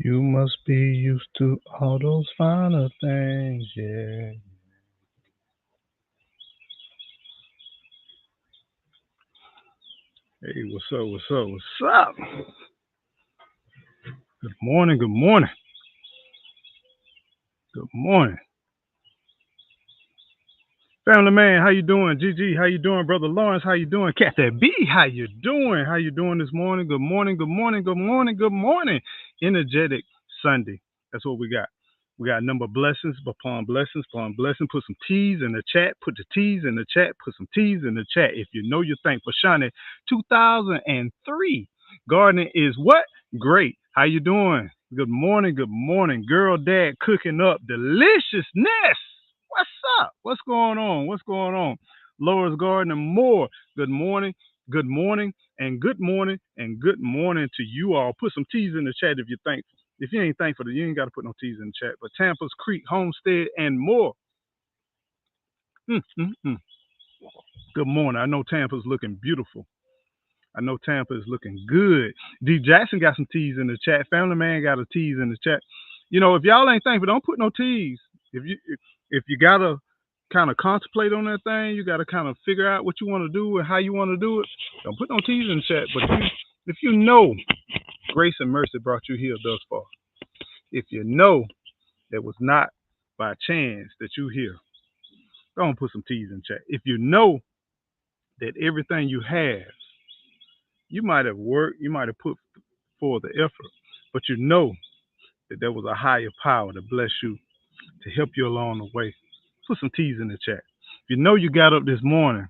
You must be used to all those finer things, yeah. Hey, what's up? What's up? What's up? Good morning. Good morning. Good morning, family man. How you doing? GG, how you doing, brother Lawrence? How you doing? Kathy B, how you doing? How you doing this morning? Good morning. Good morning. Good morning. Good morning. Energetic Sunday. That's what we got. We got a number of blessings upon blessings upon blessings. Put some T's in the chat. Put the T's in the chat. Put some T's in the chat. If you know you're thankful. Shawnee, 2003. Gardening is what? Great. How you doing? Good morning. Good morning. Girl, dad cooking up deliciousness. What's up? What's going on? What's going on? Laura's Garden and more. Good morning. Good morning. And good morning. And good morning to you all. Put some T's in the chat if you're thankful. If you ain't thankful, you ain't got to put no T's in the chat. But Tampa's Creek, Homestead, and more. Mm, mm, mm. Good morning. I know Tampa's looking beautiful. I know Tampa is looking good. D Jackson got some T's in the chat. Family Man got a T's in the chat. You know, if y'all ain't thankful, don't put no T's. If you gotta kind of contemplate on that thing, you gotta kind of figure out what you want to do and how you want to do it. Don't put no T's in the chat. But if you know grace and mercy brought you here thus far, if you know that was not by chance that you here, don't put some T's in the chat. If you know that everything you have, you might have worked, you might have put forth the effort, but you know that there was a higher power to bless you, to help you along the way. Put some T's in the chat. If you know you got up this morning,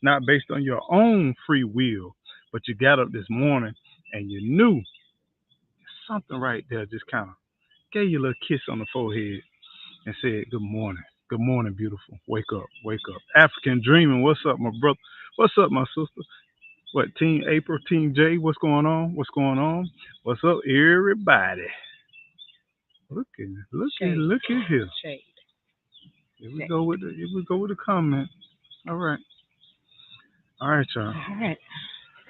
not based on your own free will, but you got up this morning and you knew something right there just kind of gave you a little kiss on the forehead and said, good morning. Good morning, beautiful. Wake up, wake up. African dreaming. What's up, my brother? What's up, my sister? What, Team April, Team J, what's going on? What's going on? What's up, everybody? Look at here. Shade. Here we go with the comment. All right, y'all. All right.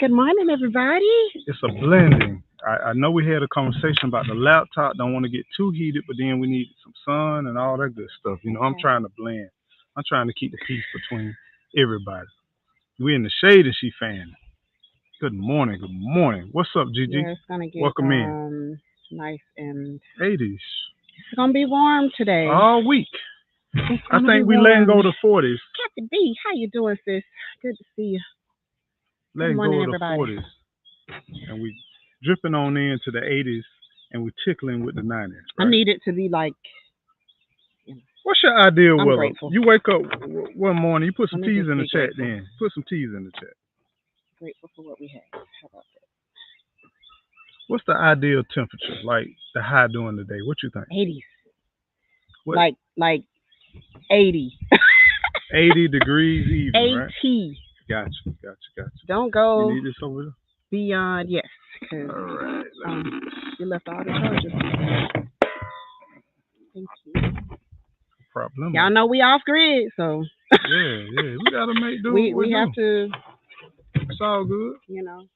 Good morning, everybody. It's a blending. I know we had a conversation about the laptop. Don't want to get too heated, but then we need some sun and all that good stuff. You know, I'm trying to blend. I'm trying to keep the peace between everybody. We in the shade and she fanning. Good morning. Good morning. What's up, Gigi? Yeah, it's gonna get welcome in. Nice and 80s. It's gonna be warm today. All week. I think we letting go to 40s. Kathy B, how you doing, sis? Good to see you. Letting go to the 40s. And we dripping on into the 80s and we tickling with the 90s. Right? I need it to be like. What's your ideal weather? Grateful. You wake up one morning, you put some T's in the chat then. Put some T's in the chat. Grateful for what we have. How about that? What's the ideal temperature? Like the high during the day? What you think? 80s. What? Like 80. 80 degrees even, 80. Right? Gotcha. Don't go you need this over there? Beyond, yes. All right. You left all the charges. Thank you. Problem. Y'all know we off grid, so. Yeah. We gotta make do. We have to. It's all good. You know.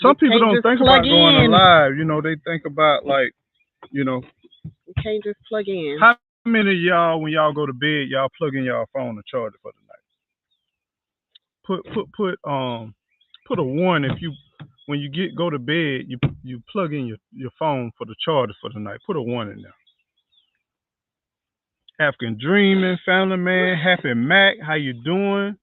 Some people don't think about going live. You know, they think about like, you know. We can't just plug in. How many of y'all, when y'all go to bed, y'all plug in y'all phone and charge it for the night? Put a 1 if you, when you go to bed, you plug in your phone for the charger for the night. Put a 1 in there. African Dreaming, Family Man, Happy Mac, how you doing?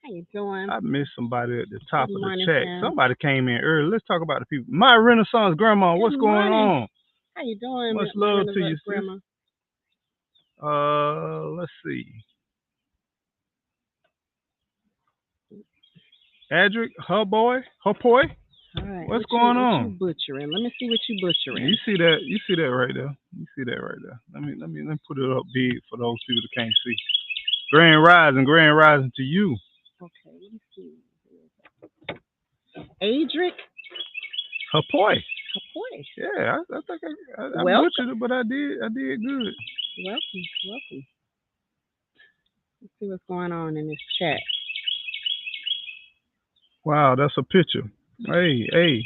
How you doing? I missed somebody at the top of the chat. Fam. Somebody came in early. Let's talk about the people. My Renaissance Grandma, what's going on? How you doing? Much love to you, Grandma. Let's see. Adric, her boy. All right. What's going on? What you butchering? Let me see what you butchering. You see that? You see that right there? Let me put it up big for those people that can't see. Grand rising to you. Okay, let me see. Adric. Her boy. Yeah, I think I butchered it, but I did good. Welcome. Let's see what's going on in this chat. Wow, that's a picture. Hey.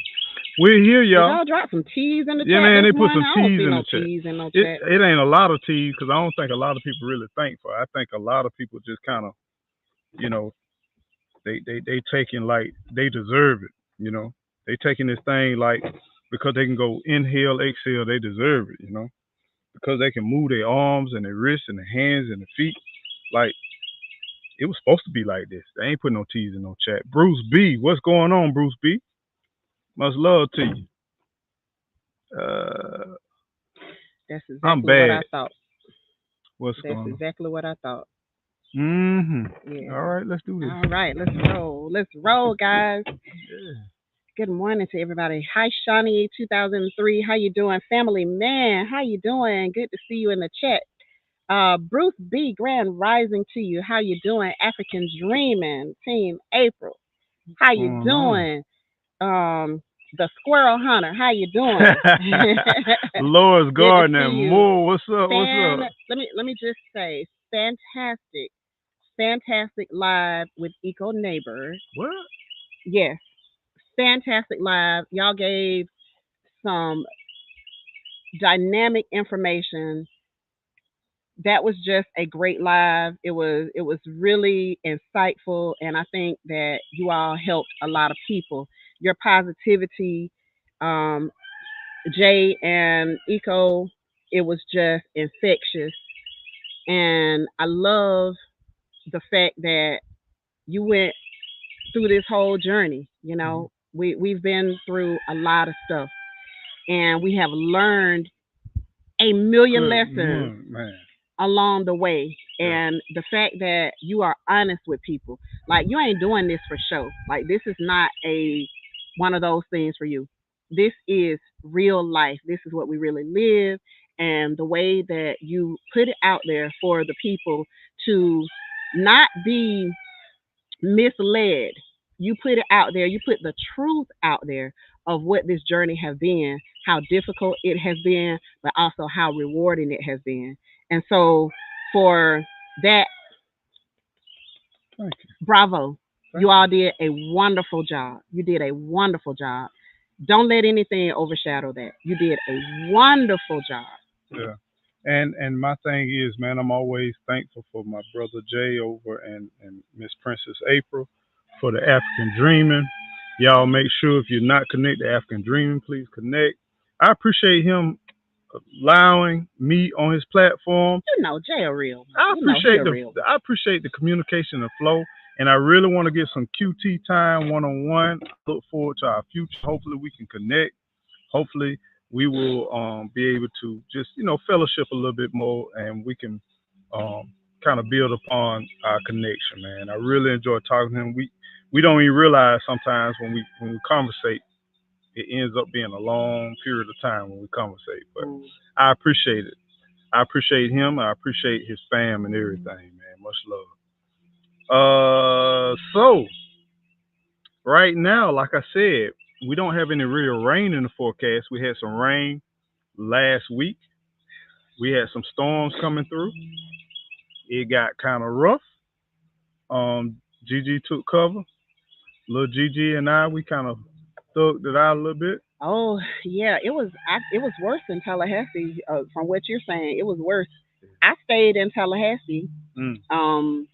We're here, Did y'all. y'all drop some T's in the Yeah, chat man, this they put morning? some I don't T's see in no the chat. T's in no It chat. it ain't a lot of T's because I don't think a lot of people really thankful. I think a lot of people just kind of, you know, they taking like they deserve it. You know, they taking this thing like because they can go inhale, exhale, they deserve it. You know, because they can move their arms and their wrists and their hands and their feet. Like it was supposed to be like this. They ain't putting no T's in no chat. Bruce B, what's going on, Bruce B? Much love to you. Uh, That's I'm exactly what I bad. thought. What's That's going on? exactly what I thought. Mm-hmm. All Yeah. right, let's do this. All right, let's roll. Let's roll, guys. Yeah. Good morning to everybody. Hi, Shawnee, 2003. How you doing, family man? How you doing? Good to see you in the chat. Bruce B, Grand Rising to you. How you doing? African Dreaming, Team April. How What's you going on? doing? The Squirrel Hunter. How you doing? Lois Good to Gardner, see you. more. What's up? What's Fan. up? Let me just say, fantastic, fantastic live with Eco Neighbor. What? Yes, fantastic live. Y'all gave some dynamic information. That was just a great live. It was really insightful, and I think that you all helped a lot of people. Your positivity, um, Jay and Eco, it was just infectious, and I love the fact that you went through this whole journey. Mm-hmm. We've been through a lot of stuff, and we have learned a million Good lessons morning, man. along the way. Yeah. And the fact that you are honest with people, like you ain't doing this for show. Like this is not a one of those things for you. This is real life. This is what we really live, and the way that you put it out there for the people to not be misled. You put it out there, you put the truth out there of what this journey has been, how difficult it has been, but also how rewarding it has been. And so for that, Thank you. bravo. Thank You you. all did a wonderful job. You did a wonderful job. Don't let anything overshadow that. You did a wonderful job. Yeah. And my thing is, man, I'm always thankful for my brother Jay over and Miss Princess April for the African Dreaming. Y'all make sure if you're not connected to African Dreaming, please connect. I appreciate him allowing me on his platform. You know, Jay a real one. You know he a real one. I appreciate the communication and flow, and I really want to get some QT time one on one. Look forward to our future. Hopefully, we can connect. Hopefully, we will be able to just fellowship a little bit more, and we can kind of build upon our connection. Man, I really enjoy talking to him. We don't even realize sometimes when we conversate, it ends up being a long period of time when we conversate. But Mm. I appreciate it. I appreciate him. I appreciate his fam and everything, man. Much love. So right now, like I said, we don't have any real rain in the forecast. We had some rain last week. We had some storms coming through. It got kind of rough. Gigi took cover. Little Gigi and I, we kind of thugged it out a little bit. Oh yeah, it was worse in Tallahassee. From what you're saying, it was worse. I stayed in Tallahassee Mm, um,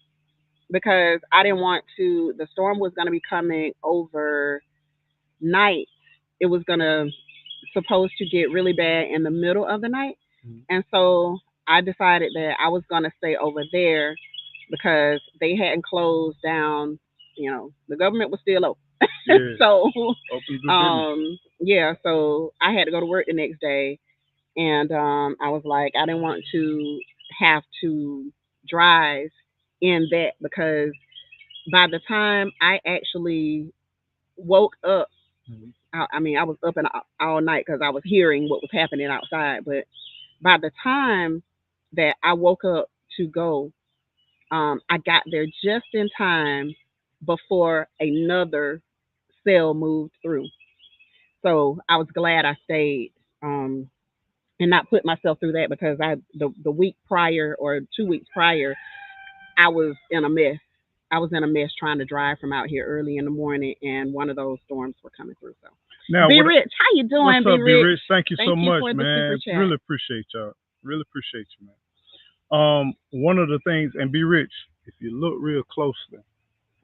because I didn't want to. The storm was going to be coming overnight. It was going to supposed to get really bad in the middle of the night, mm, and so I decided that I was going to stay over there because they hadn't closed down. The government was still open. yeah, So open to do business. yeah, so I had to go to work the next day, and I was like, I didn't want to have to drive in that because by the time I actually woke up, Mm, I mean, I was up and all night because I was hearing what was happening outside. But by the time that I woke up to go, I got there just in time before another cell moved through. So I was glad I stayed and not put myself through that because the week prior or 2 weeks prior, I was in a mess. I was in a mess trying to drive from out here early in the morning, and one of those storms were coming through. So Now, Be what? Rich, how you What's doing, Be up, B Rich? Rich? Thank you so Thank you much, for the super man. chat. Really appreciate y'all. Really appreciate you, man. One of the things, and be rich. If you look real closely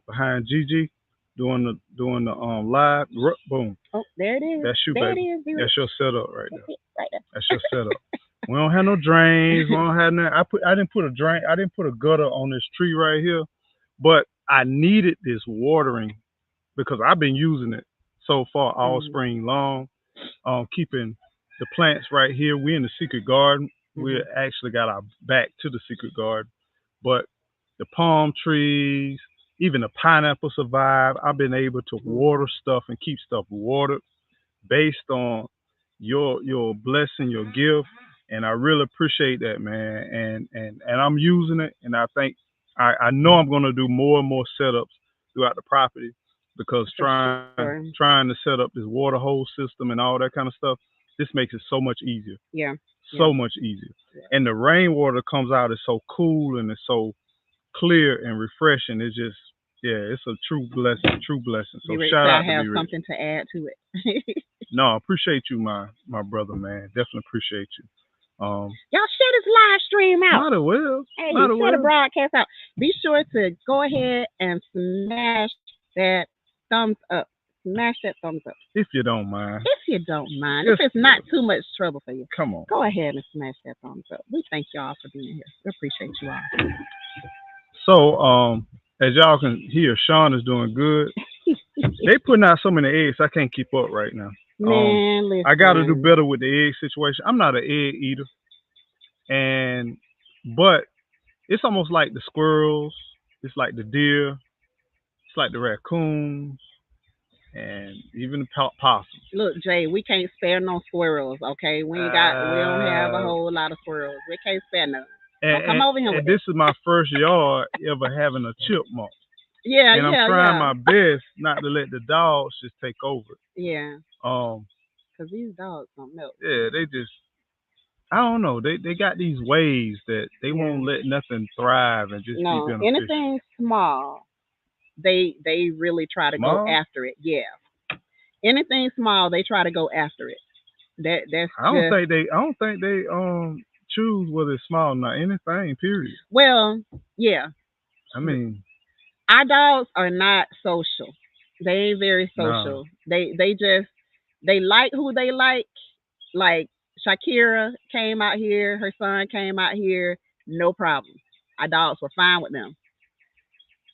behind Gigi doing the live, boom, Oh, there it is. that's you, There it baby. is, Be Rich. That's your setup right That's there. it, right That's your setup. We don't have no drains. We there. don't have no. I didn't put a drain. I didn't put a gutter on this tree right here, but I needed this watering because I've been using it so far all Mm-hmm. spring long. Keeping the plants right here. We're in the secret garden. We Mm-hmm. actually got our back to the secret garden, but the palm trees, even the pineapple survive. I've been able to Mm-hmm. water stuff and keep stuff watered based on your blessing, your gift, and I really appreciate that, man. And I'm using it, and I think I know I'm gonna do more and more setups throughout the property because For sure. trying to set up this water hose system and all that kind of stuff, this makes it so much easier, Yeah. so Yeah. much easier. Yeah. And the rainwater comes out is so cool and it's so clear and refreshing. It's just yeah, it's a true blessing, true blessing. Be So Rich shout said I out to have Be Rich. something to add to it. No, I appreciate you, my brother, man. Definitely appreciate you. Y'all share this live stream out. Might as well, Hey, might as share the well. broadcast out. Be sure to go ahead and smash that thumbs up. Smash that thumbs up. If you don't mind, If you don't mind. If just it's not too much trouble for you, come on. go ahead and smash that thumbs up. We thank y'all for being here. We appreciate you all. So, as y'all can hear, Sean is doing good. They putting out so many eggs, I can't keep up right now. Man, I got to do listen. better with the egg situation. I'm not an egg eater, and but it's almost like the squirrels, it's like the deer, it's like the raccoons, and even the possums. Look, Jay, we can't spare no squirrels, okay? We don't have a Uh, whole lot of squirrels. We can't spare none. and, Don't come and, over here with and that. this is my first yard ever having a chipmunk, Yeah, and I'm yeah, trying yeah. my best not to let the dogs just take over it. Yeah, Um, because these dogs don't milk. yeah, they just I don't know. They got these ways that they Yeah. won't let nothing thrive and just be No, beneficial. anything small, they really try to go Small, after it. Yeah. Anything small, they try to go after it. That's just I don't think they choose whether it's small or not. Anything, period. well, yeah. I mean, Our dogs are not social. They ain't very nah. social. They just they like who they like. Like Shakira came out here, her son came out here, no problem. Our dogs were fine with them.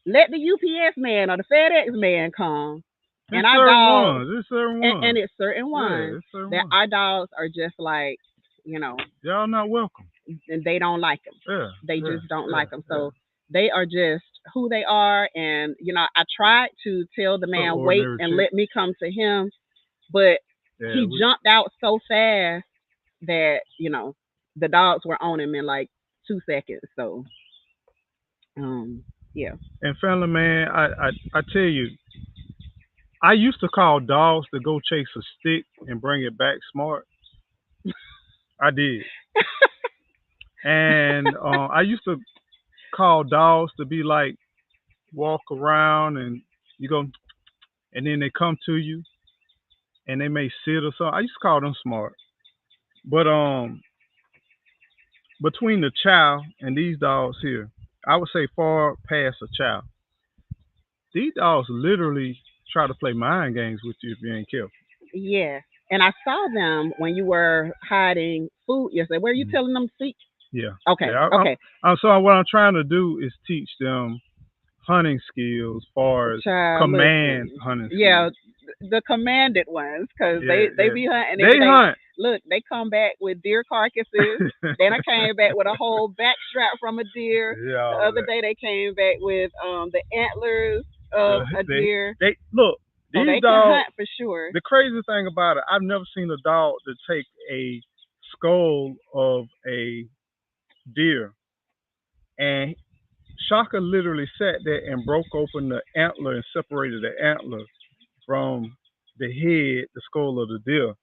Let the UPS man or the FedEx man come, and It's our certain dogs, ones. It's certain and ones. it's certain Yeah, ones it's certain that ones. our dogs are just like, you know, Y'all not welcome. and they don't like them. Yeah, They yeah, just don't yeah, like them. yeah. So they are just who they are. And I tried to tell the So man wait ordinary and chick. let me come to him, but Yeah, he jumped out so fast that the dogs were on him in like 2 seconds. So um, yeah, and family man, I tell you, I used to call dogs to go chase a stick and bring it back smart. I did. And I used to call dogs to be like walk around and you go and then they come to you and they may sit or something. I used to call them smart. But between the chow and these dogs here, I would say far past a chow. These dogs literally try to play mind games with you if you ain't careful. yeah. And I saw them when you were hiding food yesterday. Where are you Mhm. telling them to seek? Yeah, Okay, yeah. okay. So what I'm trying to do is teach them hunting skills, as far as Child, command listen. hunting Yeah, skills. the commanded ones, because Yeah, they yeah. be hunting They and they hunt. look. They come back with deer carcasses. Then I came back with a whole back strap from a deer. Yeah, The all other that. day they came back with the antlers of a They deer. they look So these they can dogs. hunt for sure. The crazy thing about it, I've never seen a dog to take a skull of a deer, and Shaka literally sat there and broke open the antler and separated the antler from the head, the skull of the deer.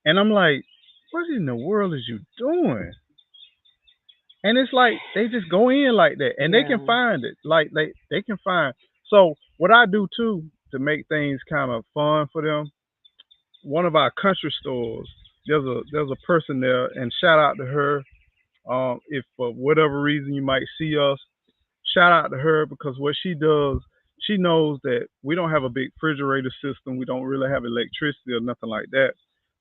And I'm like, what in the world is you doing? And it's like they just go in like that, and they can Yeah. find it. Like they can find. So what I do too to make things kind of fun for them, one of our country stores. There's a person there, and shout out to her. If for whatever reason you might see us, shout out to her because what she does, she knows that we don't have a big refrigerator system. We don't really have electricity or nothing like that.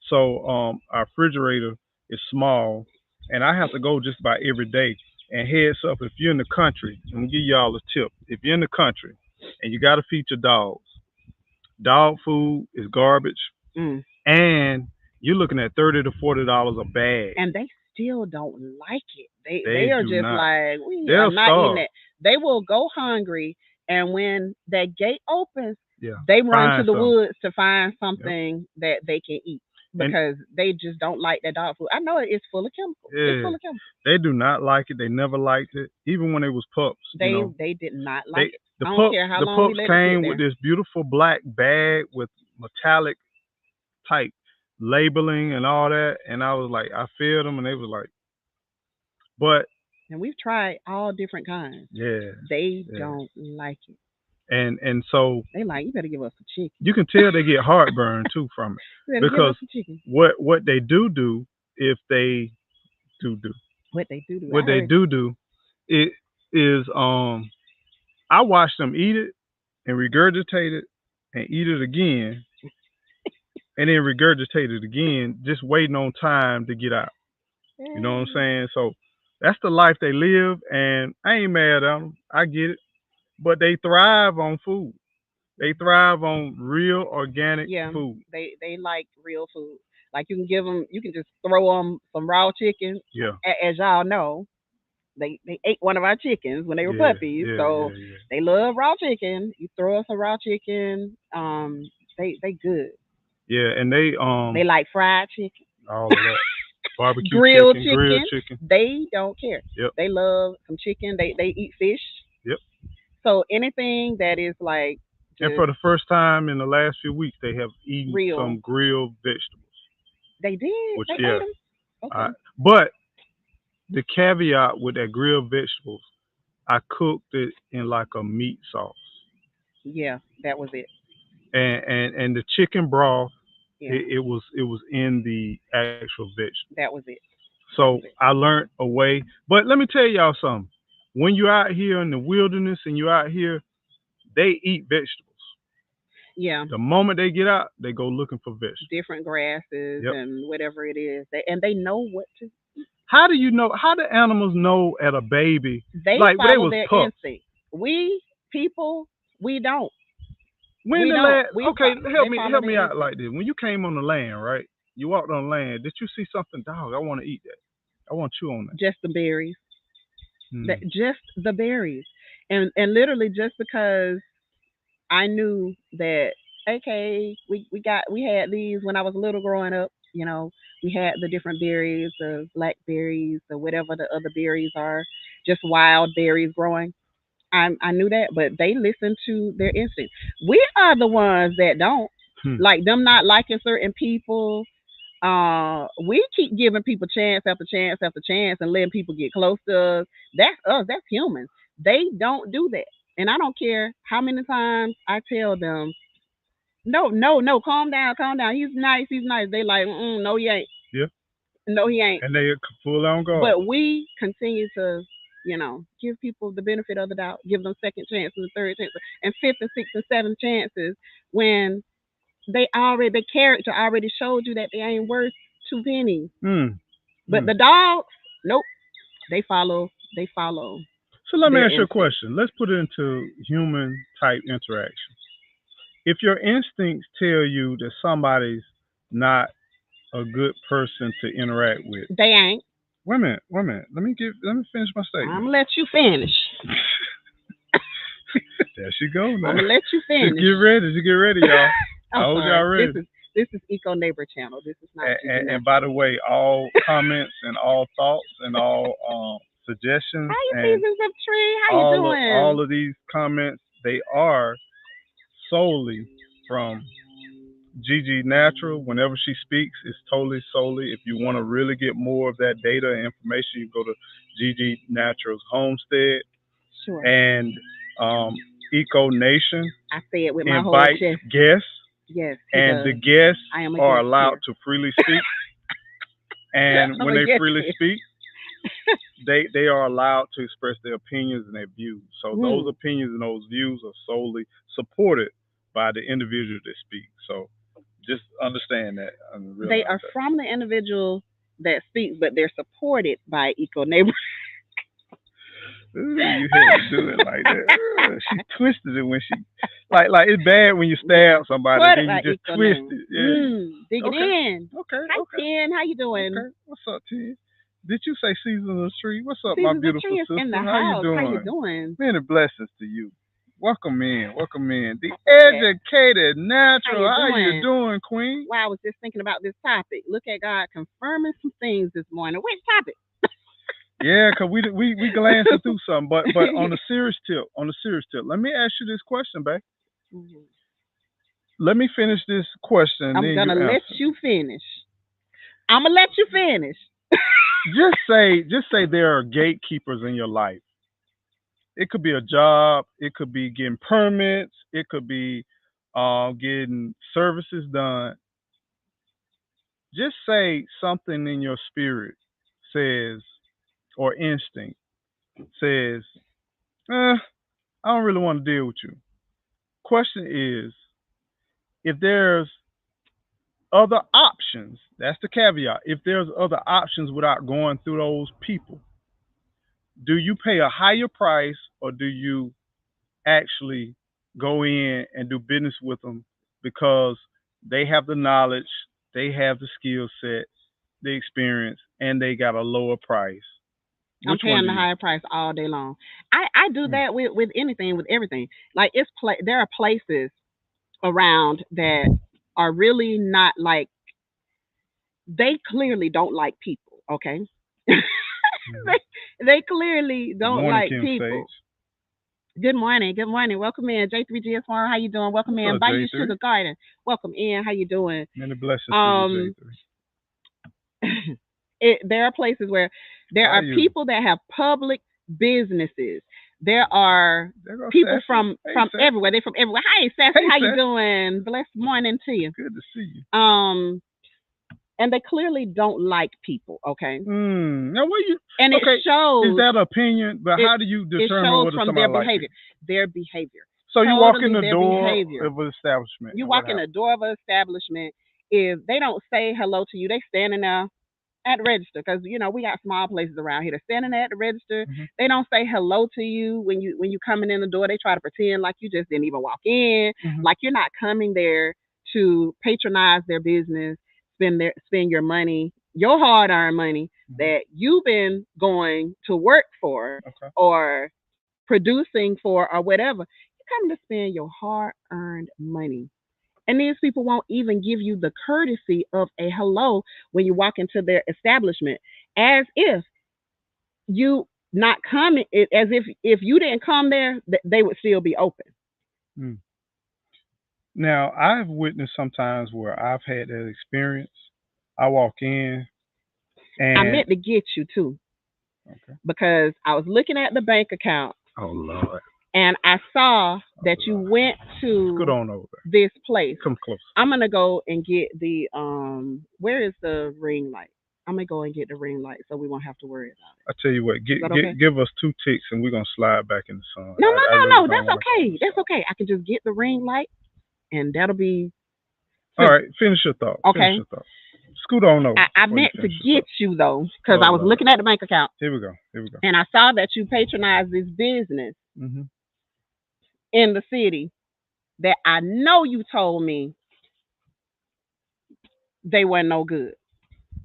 So our refrigerator is small, and I have to go just about every day. And heads up, if you're in the country, I'm gonna give y'all a tip. If you're in the country and you got to feed your dogs, dog food is garbage, Mm. and you're looking at $30 to $40 a bag. And they still don't like it. They They are do just not. like, we are They'll not eating starve. it. They will go hungry, and when that gate opens, Yeah, they run to find the some. woods to find Yep. something that they can eat And because they just don't like that dog food. I know it's full of chemicals. It's yeah, full of chemicals. they do not like it. They never liked it, even when they was pups. They did not like They it. the I don't pups care how the long we pups let it sit came with there. this beautiful black bag with metallic type labeling and all that, and I was like, I fed them, and they was like, but And we've tried all different kinds. yeah, They yeah, don't like it. and so They like, you better give us some chicken. you can tell they get heartburn too from it You better give because us some chicken. what they do if they do What they do to it. I what they heard do it is I watch them eat it and regurgitate it and eat it again and then regurgitate it again, just waiting on time to get out. You know what I'm you. saying? So that's the life they live, and I ain't mad at them. I get it, but they thrive on food. They thrive on real organic Yeah, food. they like real food. Like you can give them, you can just throw them some raw chicken. Yeah, As y'all know, they ate one of our chickens when they were yeah, puppies, yeah, so yeah, yeah, they love raw chicken. You throw us some raw chicken, they good. yeah. And they They like fried chicken, all of that barbecue grilled chicken, grilled chicken. chicken. They don't care. Yep, They love some chicken. They eat fish. yep. So anything that is like And for just the first time in the last few weeks, they have eaten real, some grilled vegetables. they did. Which They ate yeah, them. I Okay. but the caveat with that grilled vegetables, I cooked it in like a meat sauce, Yeah, that was it. and the chicken broth, Yeah, it was in the actual vegetable. that was it. That So was it. I learned a way. But let me tell y'all something. When you're out here in the wilderness and you're out here, they eat vegetables. Yeah, The moment they get out, they go looking for vegetables. different grasses Yep. and whatever it is. They know what to. How do you know? How do animals know at a baby? They Like when they follow was their pups. instinct. We people, we don't. When We the don't. land, okay, They help follow me their out instinct. like this. When you came on the land, right? You walked on land. Did you see something, dog? I want to eat that. I want you on that. Just the berries. Hmm. Just the berries. And literally just because I knew that okay, we had these when I was little growing up. We had the different berries, the blackberries, or whatever the other berries are, just wild berries growing. I knew that, but they listen to their instinct. We are the ones that don't Hmm. like them not liking certain people. We keep giving people chance after chance after chance and letting people get close to us. That's us. That's humans. They don't do that, and I don't care how many times I tell them, no, no, no, calm down, calm down. He's nice. He's nice. They like, no, he ain't. Yeah. No, he ain't. And they full on guard. But we continue to, give people the benefit of the doubt, give them second chances and third chances and fifth and sixth and seventh chances when their character already showed you that they ain't worth two pennies. Hmm. But Hmm. the dogs, nope, they follow So let me their ask you a instinct. question. Let's put it into human type interaction. If your instincts tell you that somebody's not a good person to interact with, They ain't. wait a minute, wait a minute. Let me finish my I'm statement. gonna let you finish. There she go I'm now. gonna let you Just finish. get ready. Just get ready, y'all. I I'm hope y'all sorry. This ready. is this is Eco Neighbor Channel. This is not GG And by the Natural. way, all comments and all thoughts and all How suggestions you and seasons of tree? How you all doing? of these comments, they are solely from Gigi Natural. Whenever she speaks, it's totally solely. If you want to really get more of that data and information, you go to Gigi Natural's Homestead Sure. and um, Eco Nation I say it with my whole invites chest. guests. Yes, he and the does. guests I am a are guest allowed here. to freely speak. And I'm when a they guest freely here. speak, they are allowed to express their opinions and their views. So those Mm. opinions and those views are solely supported by the individual that speaks. So just understand that and They realize are that. from the individual that speaks, but they're supported by Eco Neighbor. Ooh, you had to do it like that. She twisted it when she like it's bad when you Yeah, stab somebody, supported then you by just Eco twist Neighbor. it. Yeah. Dig it Okay. in. Okay. Hi, Okay. Ken. How you doing? Okay. What's up, T? Did you say season of the tree? What's up, my Caesar the beautiful tree is in sister? the How you house. How you doing? doing? Many blessings to you. Welcome in. Welcome in. The Yeah. educated How natural. you How you doing? doing, Queen? Wow, I was just thinking about this topic. Look at God confirming some things this morning. Which topic? Yeah, cause we glancing through something, but on the serious tip, let me ask you this question, babe. Let me finish this question and I'm then gonna you let answer. you finish. I'm gonna let you finish. Just say there are gatekeepers in your life. It could be a job, it could be getting permits, it could be getting services done. Just say something in your spirit says, or instinct says, I don't really want to deal with you. Question is, if there's other options, that's the caveat. If there's other options without going through those people, do you pay a higher price or do you actually go in and do business with them because they have the knowledge, they have the skill set, the experience, and they got a lower price? I'm Which one paying do the you? higher price all day long. I do Mm, that with anything, with everything. Like there are places around that are really not like, they clearly don't like people, okay? mm. they clearly Good don't morning, like Kim Sage. people. Good morning. Good morning. Welcome in. J3GS Farm, how you doing? Welcome What's in. up, Bayou J3? Sugar Garden. Welcome in. How you doing? Many blessings to you, Um J3. there are places where there How are are you? people that have public businesses. There are There goes people Sassy. Hey, from Sassy. everywhere. They're from everywhere. Hi, Sassy. Hey, How you Sassy. doing? Blessed morning to you. Good to see you. Um, and they clearly don't like people. Okay, Now, what you? and Okay, is that opinion? But it how do you it determine shows whether from their somebody like behavior. people? Their behavior. So you walk in Totally the their door behavior. of an establishment, You and what walk in the happens? door of an establishment. If they don't say hello to you, they standing there at the register, because we got small places around here. They're standing there at the register. Hmm. They don't say hello to you when you coming in the door. They try to pretend like you just didn't even walk in, Hmm. like you're not coming there to patronize their business, spend your money, your hard earned money Hmm. that you've been going to work for Okay. or producing for or whatever. You're coming to spend your hard earned money. And these people won't even give you the courtesy of a hello when you walk into their establishment, as if you not coming, as if you didn't come there, they would still be open. Mm. Now, I've witnessed sometimes where I've had that experience. I walk in I and meant to get you too, okay. because I was looking at the bank account Oh Lord. and I saw Oh that you Lord. went Scoot to on over there. this place. Come close. I'm gonna go and get the where is the ring light? I'm gonna go and get the ring light so we won't have to worry about I tell you what, it. Is that okay? give us 2 ticks and we're gonna slide back in the sun. No, no, I no, really no. don't That's want to go okay. That's outside. okay. I can just get the ring light, and that'll be All simple. right, finish your thought. Finish Okay. your thought. Scoot on over I before you meant to finish your get thought. you though, because Oh I was Lord. looking at the bank account Here we go. Here we go. and I saw that you patronize this business Hmm. in the city that I know you told me they weren't no good.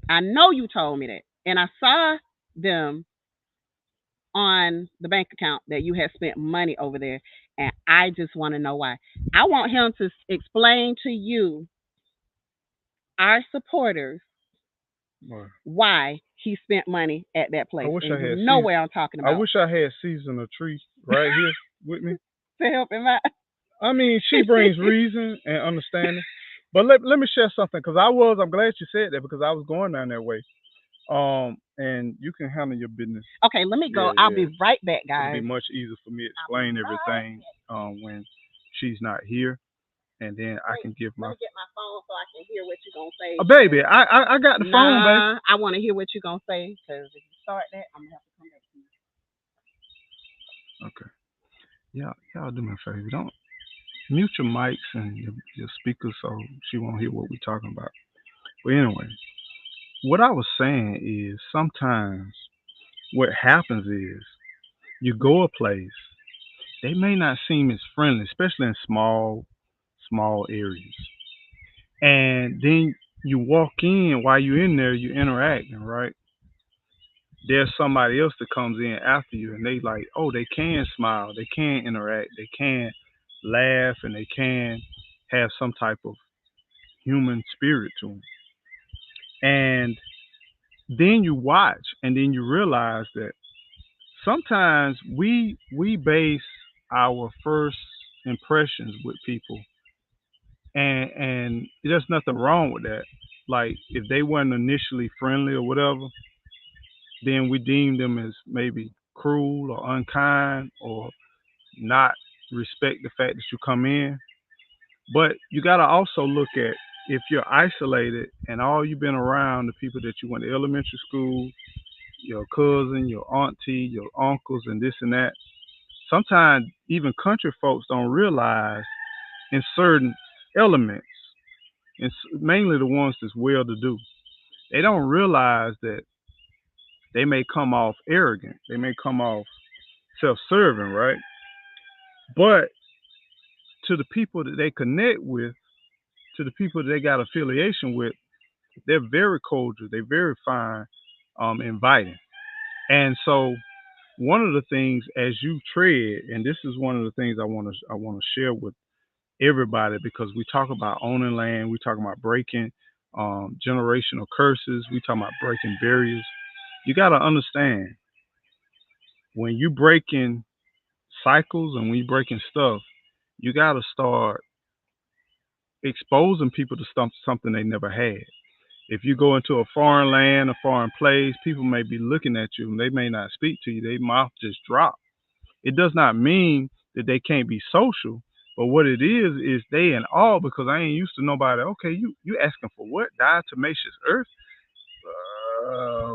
I know you told me that, and I saw them on the bank account that you had spent money over there, and I just want to know why. I want him to explain to you, our supporters, Boy, why he spent money at that I place. wish And I you had know season. where I'm talking I about. wish I had season a tree right here with me. To help him out. I mean, she brings reason and understanding. But let me share something because I'm glad you said that because I was going down that way. And you can handle your business. Okay, let me go. Yeah, I'll yeah. be right back, It'll be guys. much easier for me to I'll be explain right everything when she's not here. and then I Wait, can give let my me get my phone so I can hear what you're gonna say. baby. I got the phone, baby. Nah, I want to hear what you're gonna say because if you start that, I'm gonna have to come back to you. Okay, y'all do me a favor. Don't mute your mics and your speakers so she won't hear what we're talking about. But anyway, what I was saying is sometimes what happens is you go a place, they may not seem as friendly, especially in small areas. And then you walk in, while you're in there, you're interacting, right? There's somebody else that comes in after you and they like, oh, they can smile, they can interact, they can laugh, and they can have some type of human spirit to them. And then you watch and then you realize that sometimes we base our first impressions with people, and there's nothing wrong with that. Like if they weren't initially friendly or whatever, then we deem them as maybe cruel or unkind or not respect the fact that you come in. But you got to also look at if you're isolated and all you've been around the people that you went to elementary school, your cousin, your auntie, your uncles, and this and that. Sometimes even country folks don't realize in certain elements, and mainly the ones that's well to do, they don't realize that they may come off arrogant, they may come off self serving, right? But to the people that they connect with, to the people that they got affiliation with, they're very cordial, they're very fine, inviting. And so one of the things as you tread, and this is one of the things I want to share with everybody because we talk about owning land, we talk about breaking generational curses, we talk about breaking barriers. You got to understand when you breaking cycles and when you breaking stuff, you got to start exposing people to something they never had. If you go into a foreign land, a foreign place, people may be looking at you and they may not speak to you. Their mouth just drop. It does not mean that they can't be social, but what it is they in awe because I ain't used to nobody. Okay, you asking for what? Diatomaceous earth?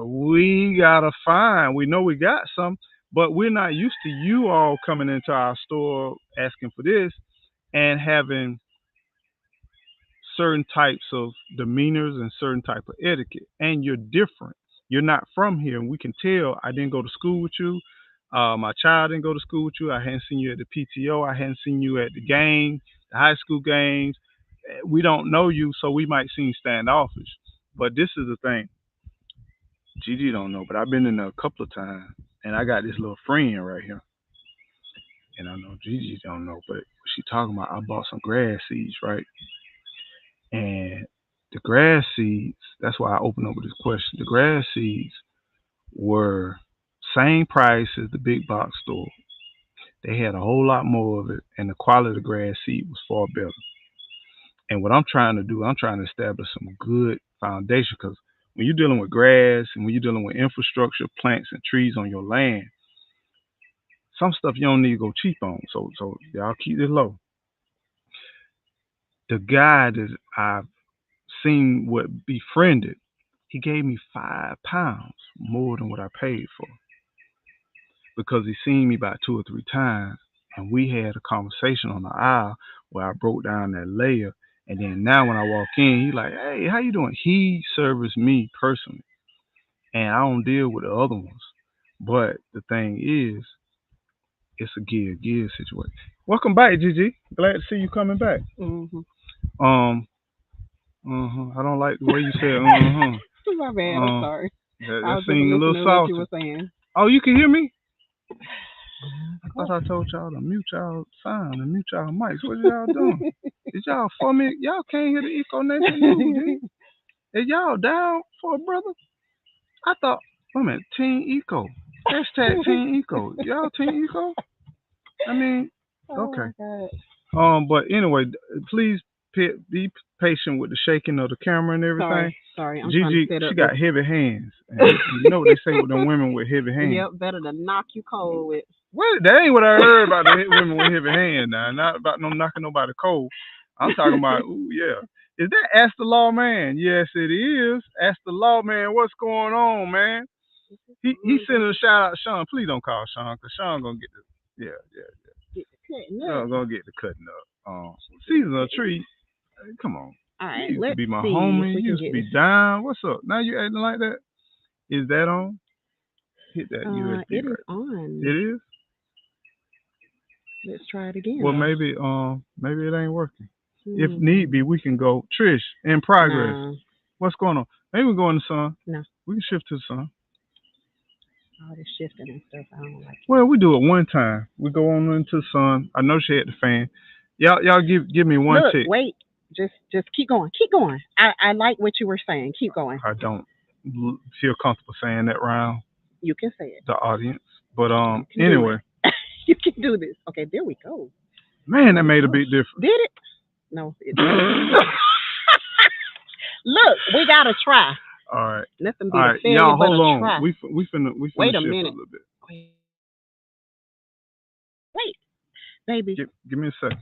We gotta find. We know we got some, but we're not used to you all coming into our store asking for this and having certain types of demeanors and certain type of etiquette. And you're different. You're not from here, and we can tell. I didn't go to school with you. My child didn't go to school with you. I hadn't seen you at the PTO. I hadn't seen you at the game, the high school games. We don't know you, so we might seem standoffish. But this is the thing. Gigi don't know, but I've been in there a couple of times, and I got this little friend right here. And I know Gigi don't know, but she talking about I bought some grass seeds, right? And the grass seeds, that's why I opened up with this question. The grass seeds were same price as the big box store. They had a whole lot more of it, and the quality of the grass seed was far better. And what I'm trying to do, I'm trying to establish some good foundation because when you're dealing with grass and when you're dealing with infrastructure, plants and trees on your land, some stuff you don't need to go cheap on. So y'all keep this low. The guy that I've seen what befriended, he gave me £5 more than what I paid for because he seen me about 2 or 3 times, and we had a conversation on the aisle where I broke down that layer. And then now when I walk in, he like, hey, how you doing? He serviced me personally, and I don't deal with the other ones. But the thing is, it's a give situation. Welcome back, Gigi. Glad to see you coming back. Mm-hmm. Um, I don't like the way you said My bad. I'm sorry. I That was just seemed a little listening to what you salty. were saying. Oh, you can hear me? I thought I told y'all to mute y'all sound and mute y'all mics. What y'all doing? Is y'all for me? Y'all can't hear the Eco Nation move, Is y'all down for a brother? I thought, wait a minute, Team Eco. Hashtag Team Eco. Y'all Team Eco? I mean, Oh okay. my god. But anyway, please be patient with the shaking of the camera and everything. Sorry. I'm trying to Gigi, set she up got this. heavy hands. And you know what they say with them women with heavy hands. Yep, better to knock you cold with. What? That ain't what I heard about the women with heavy hands now. Not about no knocking nobody cold. I'm talking about, ooh, yeah. Is that Ask the Law Man? Yes, it is. Ask the Law Man, what's going on, man? He sending a shout out to Sean. Please don't call Sean, because Sean gonna get the, yeah, yeah. Get the cutting up. Sean gonna get the cutting up. Seasonal tree. Hey, come on. All You right, used to let's be my see if homie. we You can used to get be this. down. What's up? Now you acting like that? Is that on? Hit that USB It is right on. there. It is? Let's try it again Well, though. maybe it ain't working. If need be, Hmm. we can go. Trish, in progress. No, What's going on? Maybe we go in the sun. no. We can shift to the sun. All this shifting and stuff. I don't like it. Well, we do it one time. We go on into the sun. I know she had the fan. Y'all give me one Look, tick. wait. Just keep going. Keep going. I like what you were saying. Keep going. I don't feel comfortable saying that around You can say it. the audience. But You can do anyway, it. You can do this. Okay, there we go. man, There that we made a go. big difference. Did it? No, it didn't. Look, we gotta try. All right, Nothing all beat a right, failure y'all but a hold on. try. We finna Wait a shift a minute. little bit. Wait, baby. Give me a second.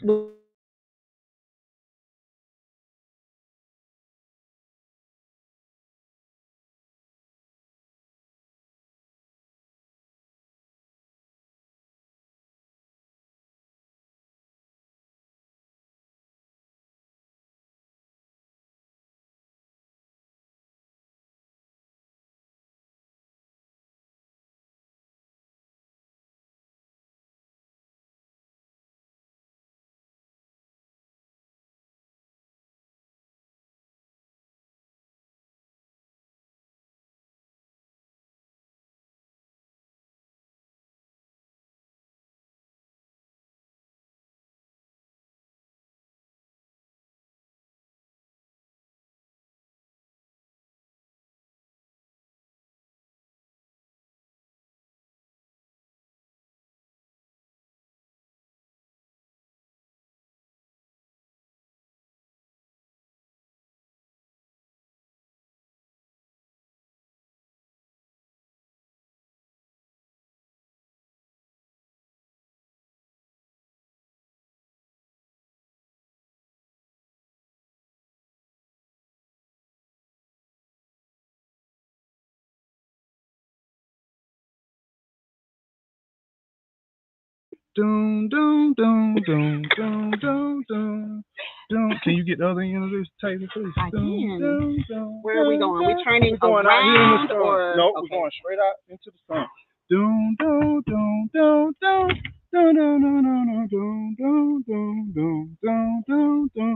Doom, doom, doom, doom, doom, doom, doom, doom. Can you get the other end of this table, please? I Doom, can. doom, doom, Where are we doom, going? We doom. turning We're going out here in the around sun. or No, we're okay? going straight out into the sun. Doom, doom, doom, doom, doom. Doom, doom, doom, doom, doom, doom, doom, doom, doom, doom,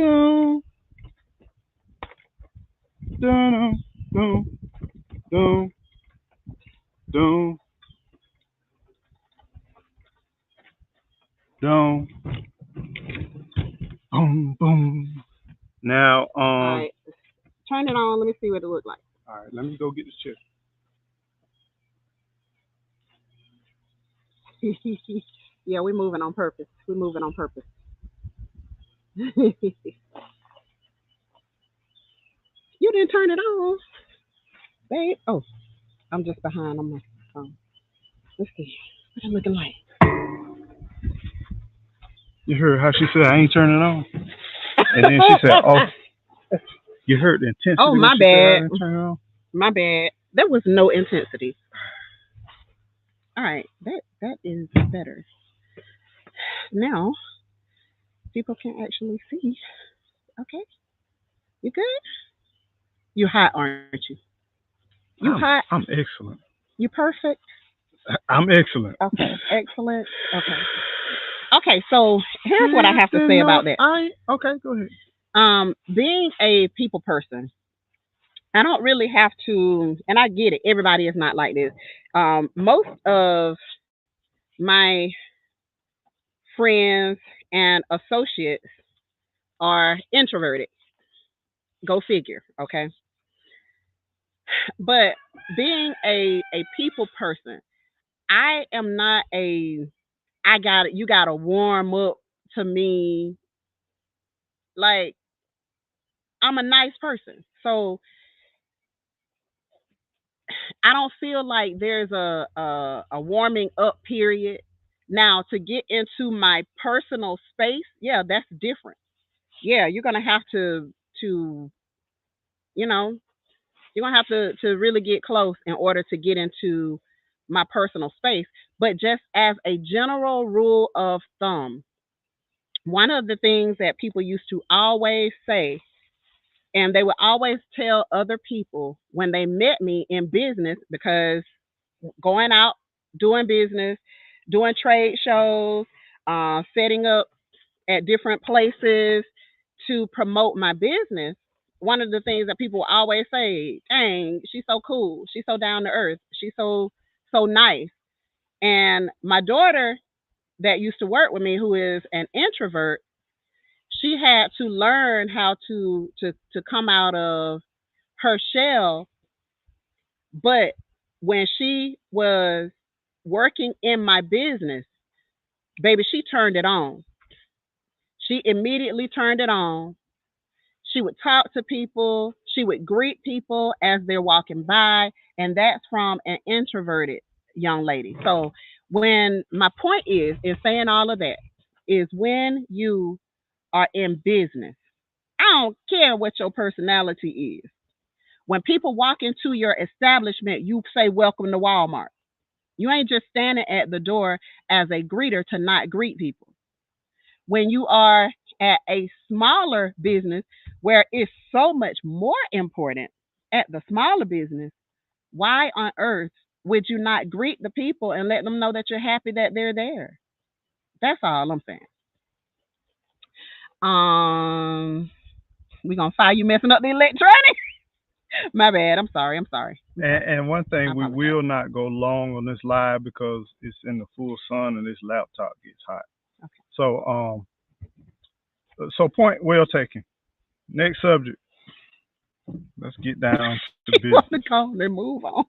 doom, doom, doom, doom, doom, doom, doom, boom, boom. Now, All right, turn it on. Let me see what it looks like. all right, let me go get this chair. Yeah, we're moving on purpose. We're moving on purpose. You didn't turn it on, babe. Oh, I'm just behind on my phone. Let's see. What's it looking like? You heard how she said I ain't turning it on, and then she said, "Oh." You heard the Oh, intensity when my she said I bad. didn't turn it on. My bad. There was no intensity. All right, that is better. Now people can actually see. Okay, you good? You hot, aren't you? You hot? I'm excellent. You perfect? I'm excellent. Okay, excellent. Okay. Okay, so here's what I have to say Lifting about up, that. I okay. Go ahead. Being a people person, I don't really have to, and I get it. Everybody is not like this. Most of my friends and associates are introverted. Go figure. Okay, but being a people person, I am not a. I got it. You got to warm up to me. Like I'm a nice person, so I don't feel like there's a warming up period. Now to get into my personal space, yeah, that's different. yeah, you're gonna have to you know you're gonna have to really get close in order to get into my personal space. But just as a general rule of thumb, one of the things that people used to always say, and they would always tell other people when they met me in business, because going out, doing business, doing trade shows, setting up at different places to promote my business, one of the things that people always say, dang, she's so cool. She's so down to earth. She's so nice. And my daughter that used to work with me, who is an introvert, she had to learn how to come out of her shell. But when she was working in my business, baby, she turned it on. She immediately turned it on. She would talk to people. She would greet people as they're walking by. And that's from an introverted young lady. So when my point is saying all of that, is when you are in business, I don't care what your personality is. When people walk into your establishment, you say, welcome to Walmart. You ain't just standing at the door as a greeter to not greet people. When you are at a smaller business where it's so much more important at the smaller business, why on earth would you not greet the people and let them know that you're happy that they're there? That's all I'm saying. We gonna fire you messing up the electronics. My bad. I'm sorry. I'm sorry. I'm sorry. And one I thing, we apologize. will not go long on this live because it's in the full sun and this laptop gets hot. Okay. So point well taken. Next subject. Let's get down to You want business. to call and move on?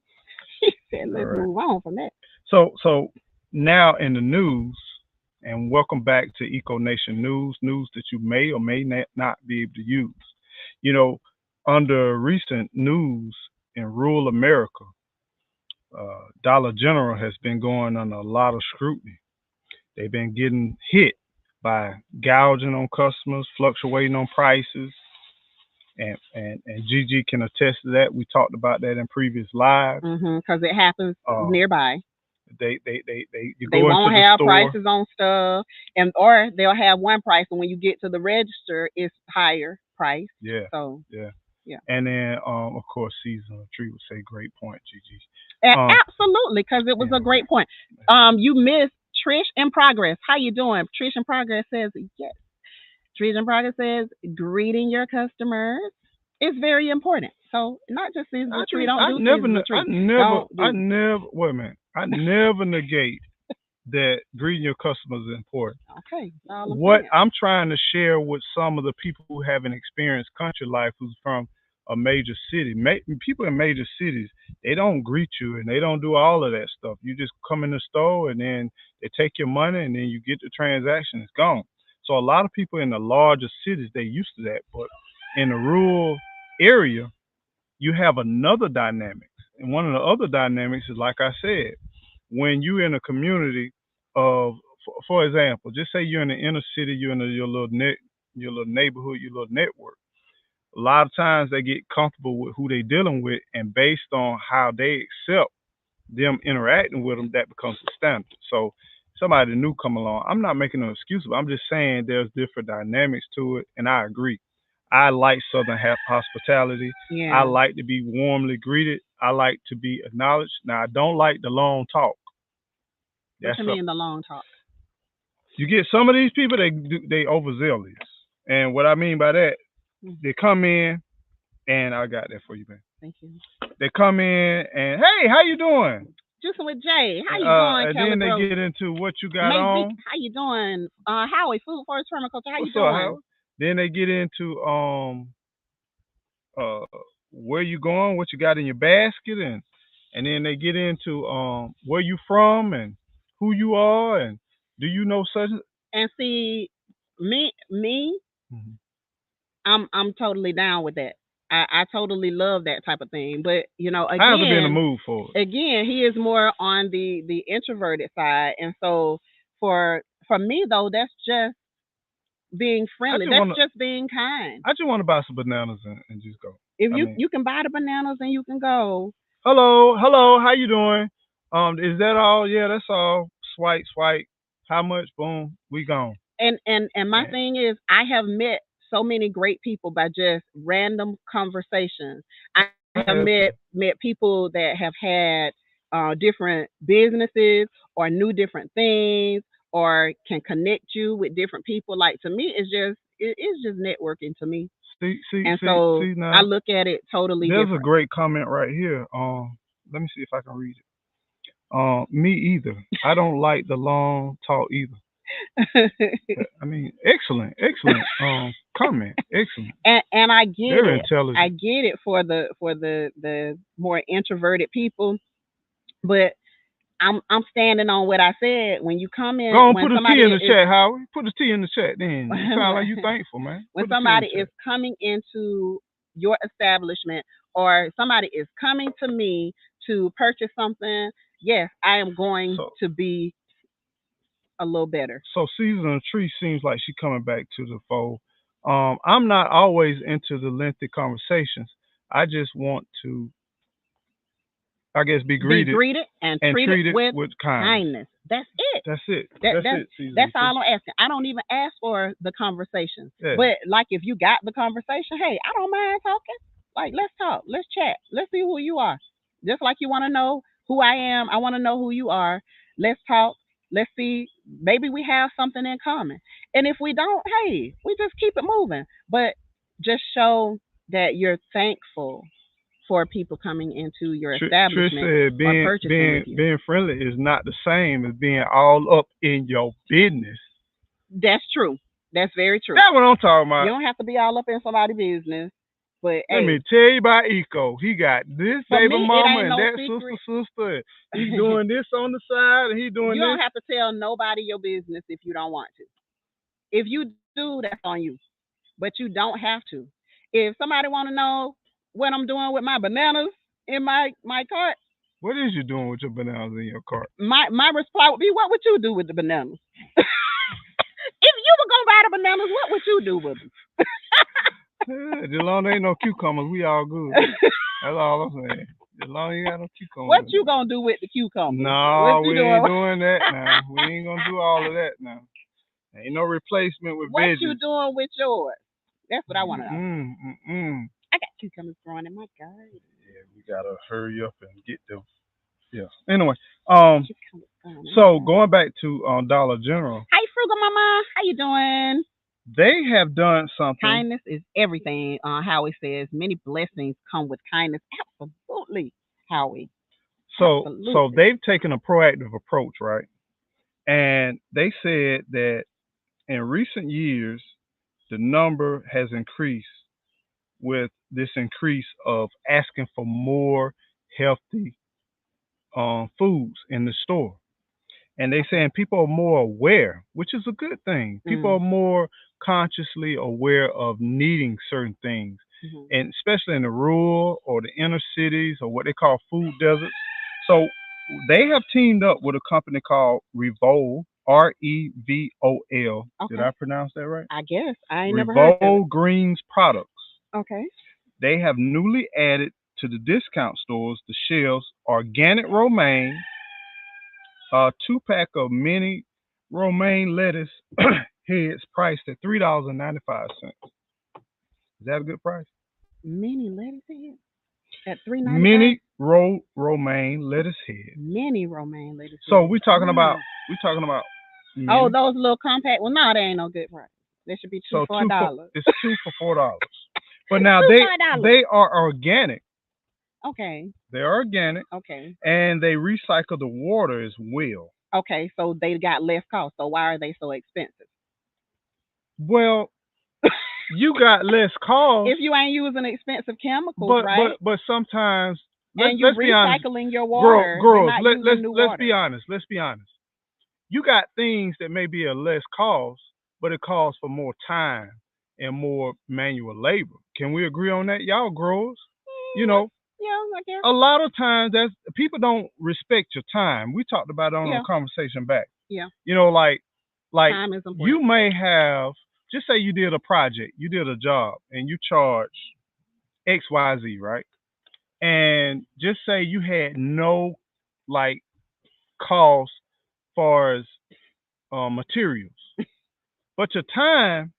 He said, All let's right. move on from that. So now in the news, and welcome back to Eco Nation News, news that you may or may not be able to use. You know, under recent news in rural America, Dollar General has been going under a lot of scrutiny. They've been getting hit by gouging on customers, fluctuating on prices, and Gigi can attest to that. We talked about that in previous lives. Because it happens Uh, nearby. you They go into won't the have store. prices on stuff, and or they'll have one price, and when you get to the register, it's higher price. Yeah, So yeah. yeah, And then of course Season Tree would say great point, Gigi. absolutely, because it was Yeah, a great point. You missed Trish in progress. How you doing? Trish in progress says yes. Trish in progress says greeting your customers is very important. So not just seasons I of tree. agree. Don't do seasons of tree. Don't I do. never. Wait a minute. I never negate that greeting your customers is important. Okay, that's all I'm What saying. I'm trying to share with some of the people who haven't experienced country life, who's from a major city, people in major cities, they don't greet you and they don't do all of that stuff. You just come in the store and then they take your money and then you get the transaction. It's gone. So a lot of people in the larger cities, they used to that, but in the rural area, you have another dynamic. And one of the other dynamics is, like I said, when you in a community of, for example, just say you're in the inner city, you're in your little neighborhood, your little network. A lot of times they get comfortable with who they dealing with, and based on how they accept them interacting with them, that becomes the standard. So somebody new come along, I'm not making no excuse, but I'm just saying there's different dynamics to it, and I agree. I like Southern hospitality. I Yeah. like to be warmly greeted. I like to be acknowledged. Now I don't like the long talk. What That's you up. mean the long talk? You get some of these people, they overzealous, and what I mean by that, Mm, they come in, and I got that for you, man. thank you. They come in and, hey, how you doing? Juicing with Jay. How you doing, And Kelly then they Bro? get into what you got May Vic, on. how you doing? Howie, Food First Permaculture, how you What's up, doing? Howard? Then they get into uh where you going, what you got in your basket, and then they get into where you from and who you are and do you know such. And see, me, Mhm. I'm totally down with that. I totally love that type of thing. But I have to be in the mood for it. again, he is more on the introverted side, and so for me though, that's just being I friendly. just That's want to. just being kind. I just want to buy some bananas and just go. If I you mean, you can buy the bananas and you can go. hello, hello, how you doing? Is that all? Yeah, that's all. Swipe, swipe. How much? Boom, we gone. And my And thing is, I have met so many great people by just random conversations. I have I have to. met people that have had different businesses or knew different things or can connect you with different people. Like to me, it's just networking to me, See, see, and see, so see I now. look at it totally There's a different. great comment right here. Let me see if I can read it. Me either. I don't like the long talk either. I mean, excellent, excellent. Comment, excellent. And I get Very it. I intelligent. get it for the more introverted people, but I'm standing on what I said. When you come Go in, on, when put a T somebody in the is chat, Howard. Put a T in the chat. Then you sound like you thankful, man. when Put a T in somebody the is chat. coming into your establishment or somebody is coming to me to purchase something, yes, I am going So, to be a little better. so season of tree seems like she coming back to the fold. I'm not always into the lengthy conversations. I just want to, I guess, be Be greeted greeted and and treated treated with with kindness. kindness. That's it. That's it. That That's that's it. Season that's of tree. all I'm asking. I don't even ask for the conversation. Yeah. But like if you got the conversation, hey, I don't mind talking. Like let's talk. Let's chat. Let's see who you are. Just like you want to know who I am, I want to know who you are. Let's talk. Let's see. Maybe we have something in common. And if we don't, hey, we just keep it moving. But just show that you're thankful for people coming into your Trish establishment said or being purchasing with being you. being friendly is not the same as being all up in your business. That's true. That's very true. That's what I'm talking You about. don't have to be all up in somebody's business. But Let me hey, tell you about Eco. He got this for baby me, it mama ain't and no that secret. sister. He doing this on the side and he doing You don't this. have to tell nobody your business if you don't want to. If you do, that's on you. But you don't have to. If somebody want to know what I'm doing with my bananas in my cart, What is you doing with your bananas in your cart? my reply would be, "What would you do with the bananas? If you were gonna buy the bananas, what would you do with them? As long as there ain't no cucumbers, we all good. That's all I'm saying. As long as you got no What cucumbers in you there. gonna do with the cucumbers? What No, you we ain't doing? doing that now. We ain't gonna do all of that now. Ain't no replacement with What you veggies. doing with yours? That's what I want to know. Mm-mm, mm-mm. I got cucumbers growing in my garden. Yeah, we gotta hurry up and get them. Yeah. Anyway, Cucumbers growing in my so garden. going back to Dollar General, Hey, Frugal Mama, how you doing? they have done something. Kindness is everything. Howie says many blessings come with kindness. Absolutely, Howie. So Absolutely. they've taken a proactive approach, right? And they said that in recent years, the number has increased with this increase of asking for more healthy foods in the store. And they Okay. saying people are more aware, which is a good thing. People are Mm. more consciously aware of needing certain things, Hmm. and especially in the rural or the inner cities or what they call food deserts. So they have teamed up with a company called Revol, Revol. Did Okay. I pronounce that right? I guess I ain't never heard of it. Revol Greens products. Okay. They have newly added to the discount stores the shelves organic romaine, a 2 pack of mini romaine lettuce heads priced at $3.95. Is that a good price? Mini lettuce head at 3.95. Mini romaine lettuce head. Mini romaine lettuce So head. we talking about Oh, mini. those little compact. Well, no, they ain't no good price. They should be two So for a dollar. it's two for $4. But now Two for a dollar. they are organic. Okay. They're organic Okay. and they recycle the water as well. Okay. So they got less cost. So why are they so expensive? Well, you got less cost, If you ain't using expensive chemicals, but right? sometimes And you let's be honest, recycling your water, you're girls, not using new let's be water. honest. Let's be honest. You got things that may be a less cost, but it calls for more time and more manual labor. Can we agree on that, y'all growers? You Mm, know, yeah, I guess. a lot of times that's people don't respect your time. We talked about it on a Yeah. conversation back. Yeah. You know, like Time is you important. may have just say you did a project, you did a job, and you charge XYZ, right? And just say you had no like cost far as materials, but your time,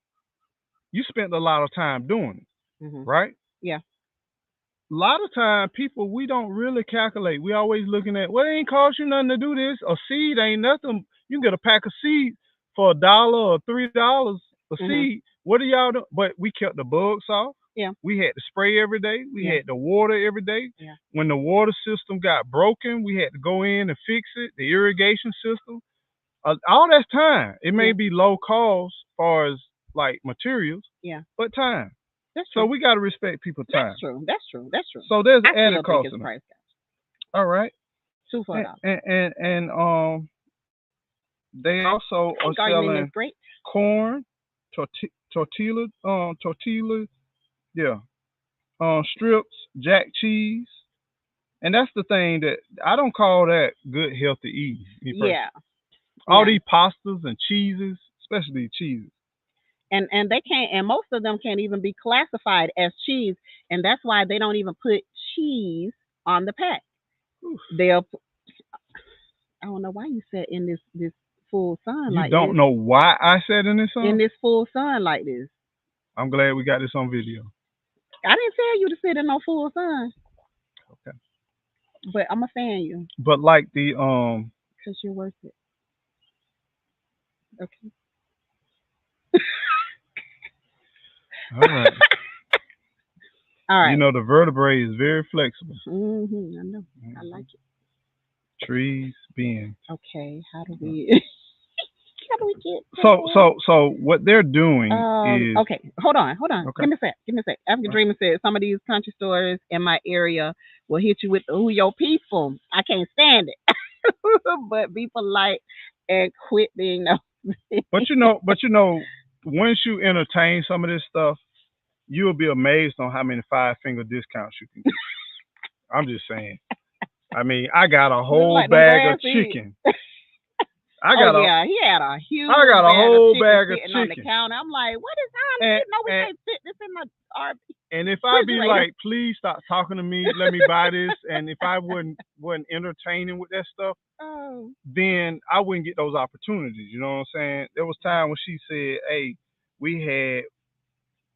you spent a lot of time doing it, Mhm. right? Yeah. A lot of time people we don't really calculate. We always looking at well, it ain't cost you nothing to do this. A seed ain't nothing. You can get a pack of seeds for $1 or $3 a Mhm. seed. What do y'all do? But we kept the bugs off. Yeah. We had to spray every day. We Yeah. had to water every day. Yeah. When the water system got broken, we had to go in and fix it. The irrigation system, all that's time. It may Yeah. be low cost as far as like materials, Yeah. but time. That's So true. we got to respect people's time. That's true. That's true. That's true. So there's I added still think cost it's a in it. price gouge. All right. Two for a dollar. And they also Hey, are gardening is selling great. corn, tortilla, yeah, strips, jack cheese, and that's the thing that I don't call that good healthy eating. Me personally, Yeah. all Yeah. these pastas and cheeses, especially cheeses. And they can't, and most of them can't even be classified as cheese, and that's why they don't even put cheese on the pack. They'll, I don't know why you said in this full sun You like don't this. know why I said in this In song? this full sun like this. I'm glad we got this on video. I didn't tell you to sit in no full sun, Okay. but I'm a fan you But like the because you're worth it. Okay. all right. All You right. know the vertebrae is very flexible. I know. I like it. Trees, beings. Okay. How do we? How do we get So there? so so what they're doing is Okay, hold on, hold on. okay. Give me a sec. Give me a sec. African Dreamer said some of these country stores in my area will hit you with the "Ooh, yo peaceful." I can't stand it. But be polite and quit being nosy. But once you entertain some of this stuff, you'll be amazed on how many 5 finger discounts you can get. I'm just saying. I mean, I got a Look whole like them bag of grass seeds. chicken. I Oh got a yeah, he had a I huge got a bag of whole chicken bag of sitting on the chicken. counter. I'm like, what is all this? And No, we and can't fit this in my our and if I be refrigerator. like, please stop talking to me, let me buy this, and if I wasn't entertaining with that stuff, Oh. then I wouldn't get those opportunities. You know what I'm saying? There was time when she said, "Hey, we had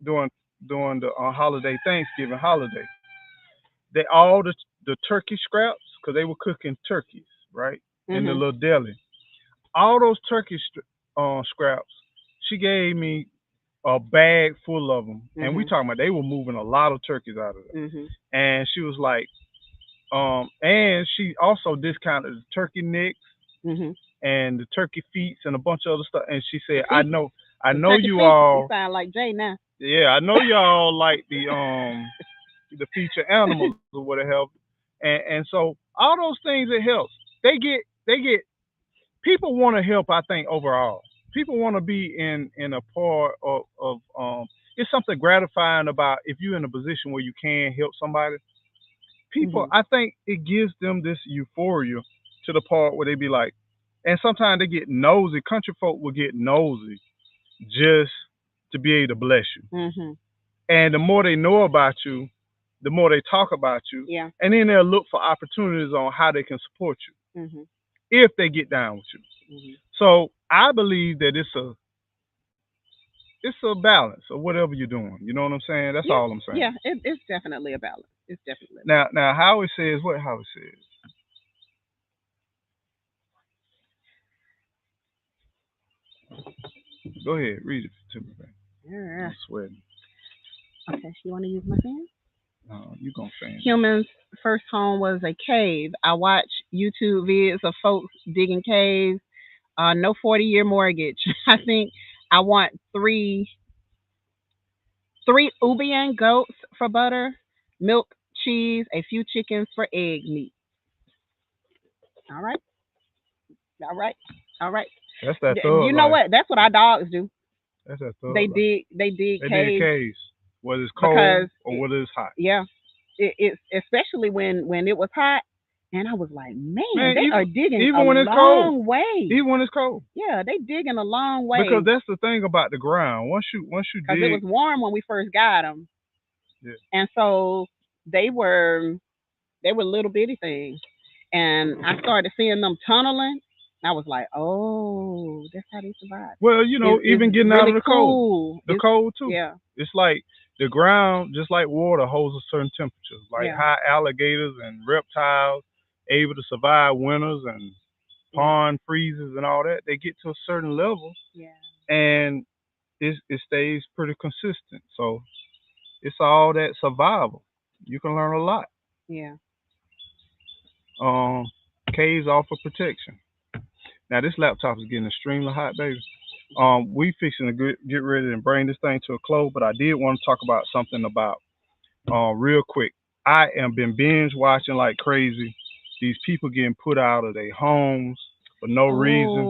during the holiday Thanksgiving holiday, they all the turkey scraps because they were cooking turkeys right in the Mhm. little deli. All those turkey scraps, she gave me a bag full of them, and we Mhm. talking about they were moving a lot of turkeys out of Mhm. there. And she was like, and she also discounted the turkey necks Mhm. and the turkey feet and a bunch of other stuff. And she said, Feet. I The know turkey you feet. You all, sound like Jay now. yeah, I know y'all like the feature animals or whatever. And so all those things it helps. They get people want to help. I think overall, people want to be in a part of. It's something gratifying about if you're in a position where you can help somebody. People, Mhm. I think it gives them this euphoria to the part where they be like, and sometimes they get nosy. Country folk will get nosy just to be able to bless you. Mhm. And the more they know about you, the more they talk about you, Yeah. and then they'll look for opportunities on how they can support you Mhm. if they get down with you. Mhm. So I believe that it's a balance of whatever you're doing. You know what I'm saying? That's Yeah. all I'm saying. Yeah. It's definitely a balance. It's definitely a balance. Now Howard says what Howard says. Go ahead, read it to me, man. Yeah. I'm sweating. Okay. You want to use my fan? No, you gonna fan. Humans' first home was a cave. I watch YouTube vids of folks digging caves. No 40-year mortgage. I think I want three Ubian goats for butter, milk, cheese, a few chickens for egg meat. All right, all right, all right. That's that thug You know life. what? That's what our dogs do. That's that thug They life. dig They did caves caves, whether it's cold because or whether it's hot. yeah, it's especially when it was hot And I was like, man, Man, they are digging a even when it's cold, long way. even when it's cold, Yeah, they digging a long because way that's the thing about the ground. Once you because it was dig, warm when we first got them, yeah. and so they were they were little bitty things. And I started seeing them tunneling. I was like, oh, that's how they survive. Well, It's even getting out really of cool. the It's cold too. yeah, It's like the ground, just like water, holds a certain temperature. Like yeah, how alligators and reptiles able to survive winters and yeah, pond freezes and all that, they get to a certain level yeah, and it stays pretty consistent. So it's all that survival. You can learn a lot. yeah. Um, Caves offer protection. Now this laptop is getting extremely hot, baby. We fixing to get ready and bring this thing to a close, but I did want to talk about something about real quick. I am been binge watching like crazy. These people getting put out of their homes for no reason.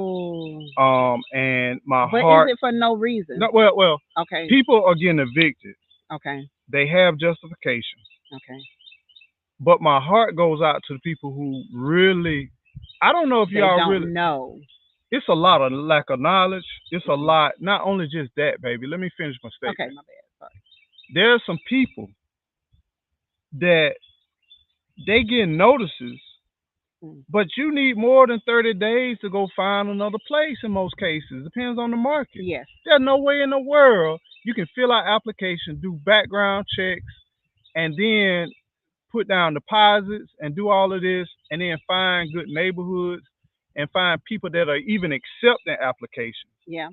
Oh, And my but is heart, it for no no, reason? well, Okay, people are getting evicted. okay, They have justification, okay. but my heart goes out to the people who really. I don't know if They y'all really. don't know. It's a lot of lack of knowledge. It's a Hmm. lot. Not only just that, baby. Let me finish my Okay, statement. my bad. Sorry. There are some people that they get notices, Mm. but you need more than 30 days to go find another place in most cases. Depends on the market. Yes. There's no way in the world you can fill out application, do background checks, and then put down deposits and do all of this and then find good neighborhoods and find people that are even accepting applications Yeah.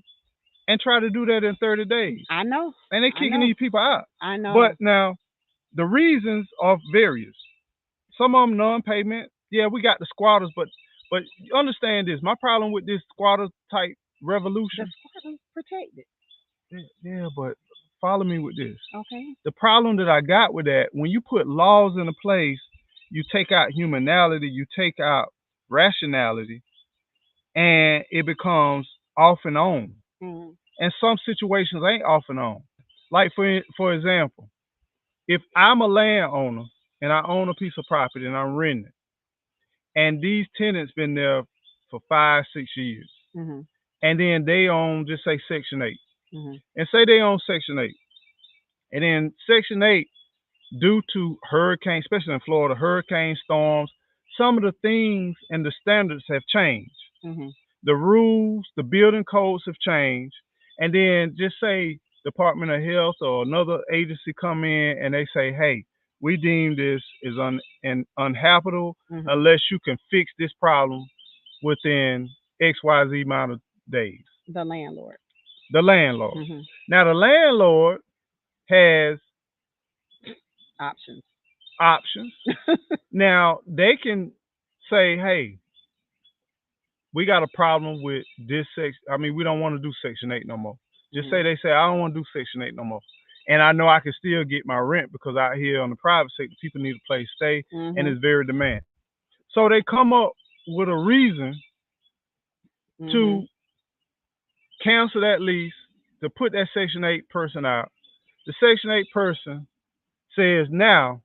and try to do that in 30 days. I know. And they're I kicking know. these people out. I But know. now the reasons are various. Some of them non-payment. Yeah, we got the squatters, but understand this. My problem with this squatter type The revolution. squad is protected. Yeah, but follow me with this. Okay. The problem that I got with that, when you put laws into place, you take out humanality, you take out rationality, and it becomes off and on. Hmm. And some situations ain't off and on. Like for example, if I'm a landowner and I own a piece of property and I'm renting it, and these tenants been there for 5, 6 years, Hmm. and then they own just say Section 8, Hmm. and say they own Section 8, and then Section 8, due to hurricanes, especially in Florida, hurricane storms, some of the things and the standards have changed. Hmm. The rules, the building codes have changed, and then just say Department of Health or another agency come in and they say, "Hey, we deem this is unhabitable Hmm. unless you can fix this problem within XYZ amount of days." The landlord. The landlord. Hmm. Now the landlord has Options. options. Now they can say, "Hey, we got a problem with this section. I mean, we don't want to do Section 8 no more." Just Hmm. say they say, "I don't want to do Section 8 no more." And I know I can still get my rent because out here on the private sector, people need a place to stay and Hmm. it's very demanding. So they come up with a reason Hmm. to cancel that lease, to put that Section 8 person out. The Section 8 person says, "Now,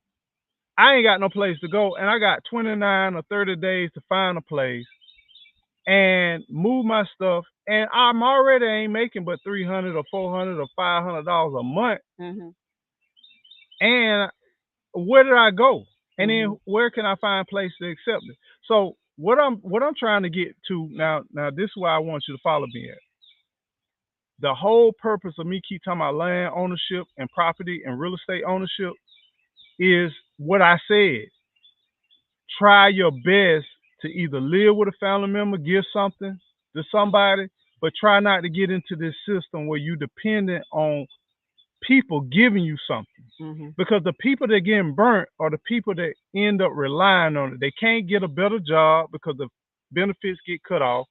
I ain't got no place to go and I got 29 or 30 days to find a place and move my stuff, and I'm already ain't making but $300 or $400 or $500 a month. Hmm. And where did I go? And Hmm. then where can I find a place to accept it?" So what I'm trying to get to now this is why I want you to follow me at. The whole purpose of me keep talking about land ownership and property and real estate ownership is what I said. Try your best to either live with a family member, give something to somebody, but try not to get into this system where you dependent on people giving you something. Hmm. Because the people that getting burnt are the people that end up relying on it. They can't get a better job because the benefits get cut off.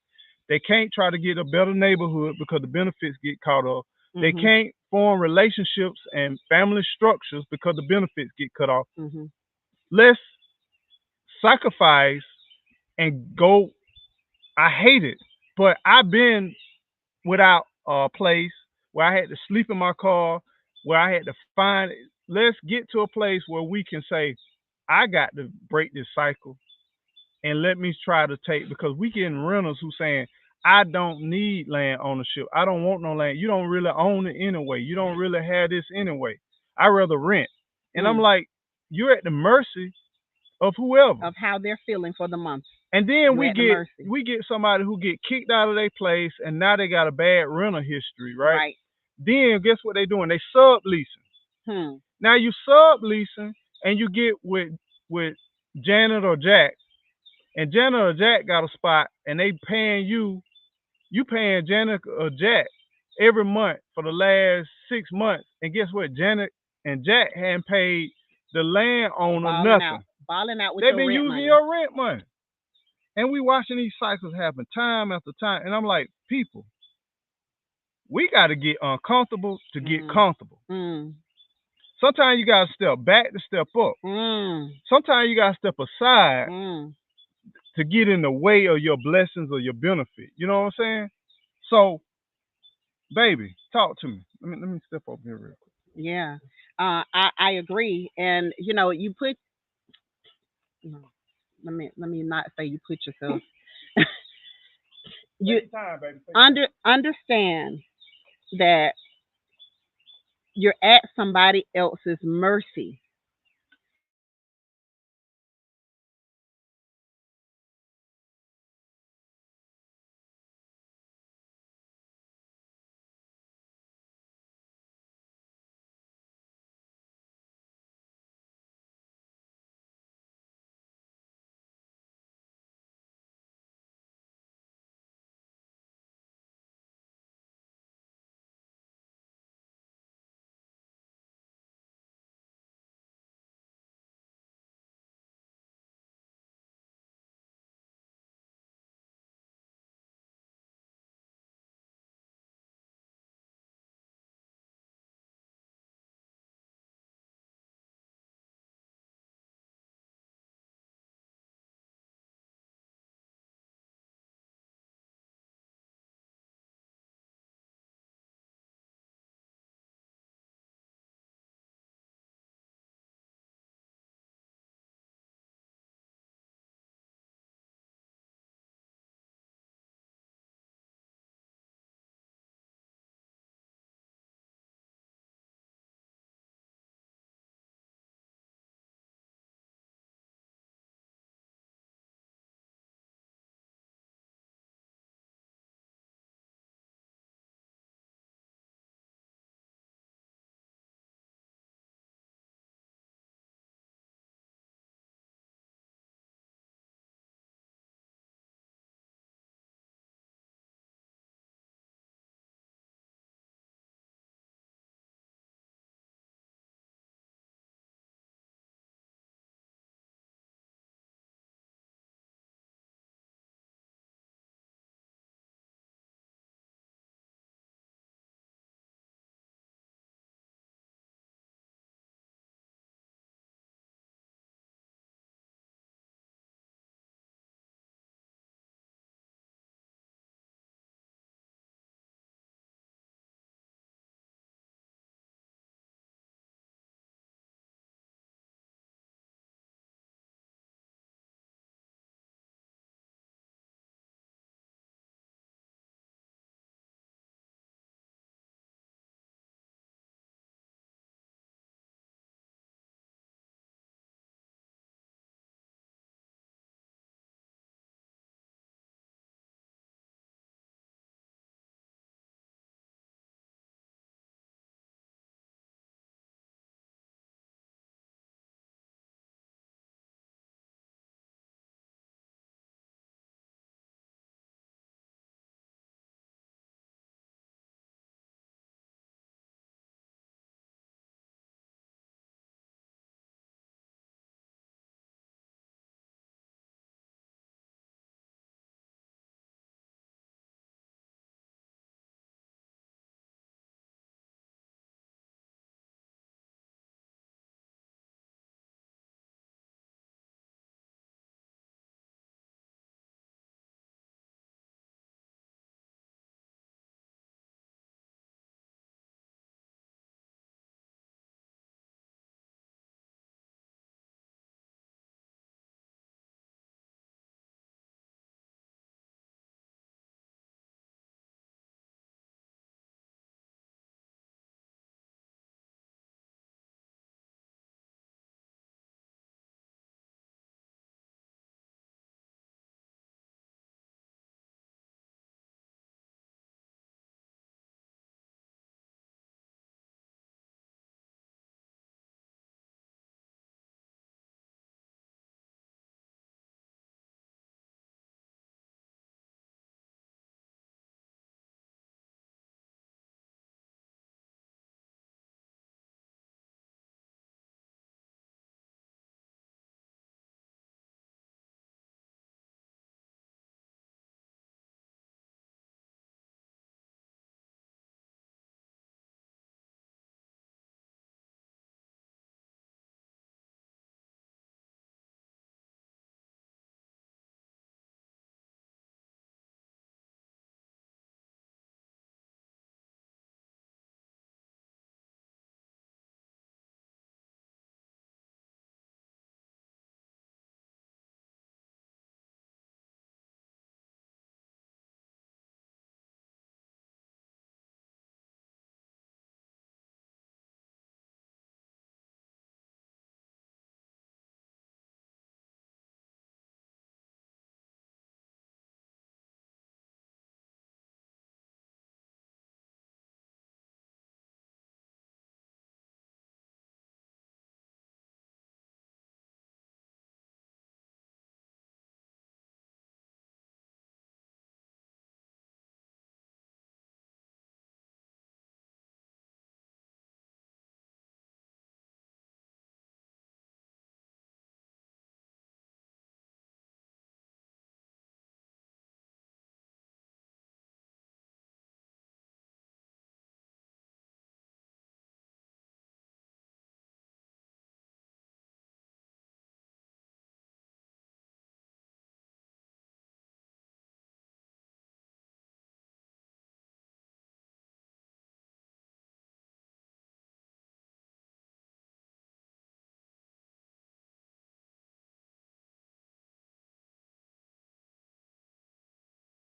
They can't try to get a better neighborhood because the benefits get cut off. They Hmm. can't form relationships and family structures because the benefits get cut off. Hmm. Let's sacrifice and go. I hate it, but I've been without a place where I had to sleep in my car, where I had to find it. Let's get to a place where we can say, "I got to break this cycle and let me try to take, because we getting renters who saying, I don't need land ownership. I don't want no land. You don't really own it anyway. You don't really have this anyway. I rather rent. And I'm Mm. like, you're at the mercy of whoever. Of how they're feeling for the month. And then You're we at the get mercy. we get somebody who get kicked out of their place, and now they got a bad rental history, right? Right. Then guess what they doing? They subleasing. Hmm. Now you subleasing, and you get with Janet or Jack, and Janet or Jack got a spot, and they paying you. You paying Janet or Jack every month for the last 6 months, and guess what? Janet and Jack hadn't paid the landowner Balling out. nothing. Balling out with They've your been rent using money. your rent money. And we watching these cycles happen time after time. And I'm like, people, we got to get uncomfortable to get Mm. comfortable. Mm. Sometimes you got to step back to step up. Mm. Sometimes you got to step aside Mm. to get in the way of your blessings or your benefit. You know what I'm saying? So, baby, talk to me. Let me step over here real quick. Yeah. I agree. And you put no, let me not say you put yourself. You Take your time, baby. Take your time. understand that you're at somebody else's mercy.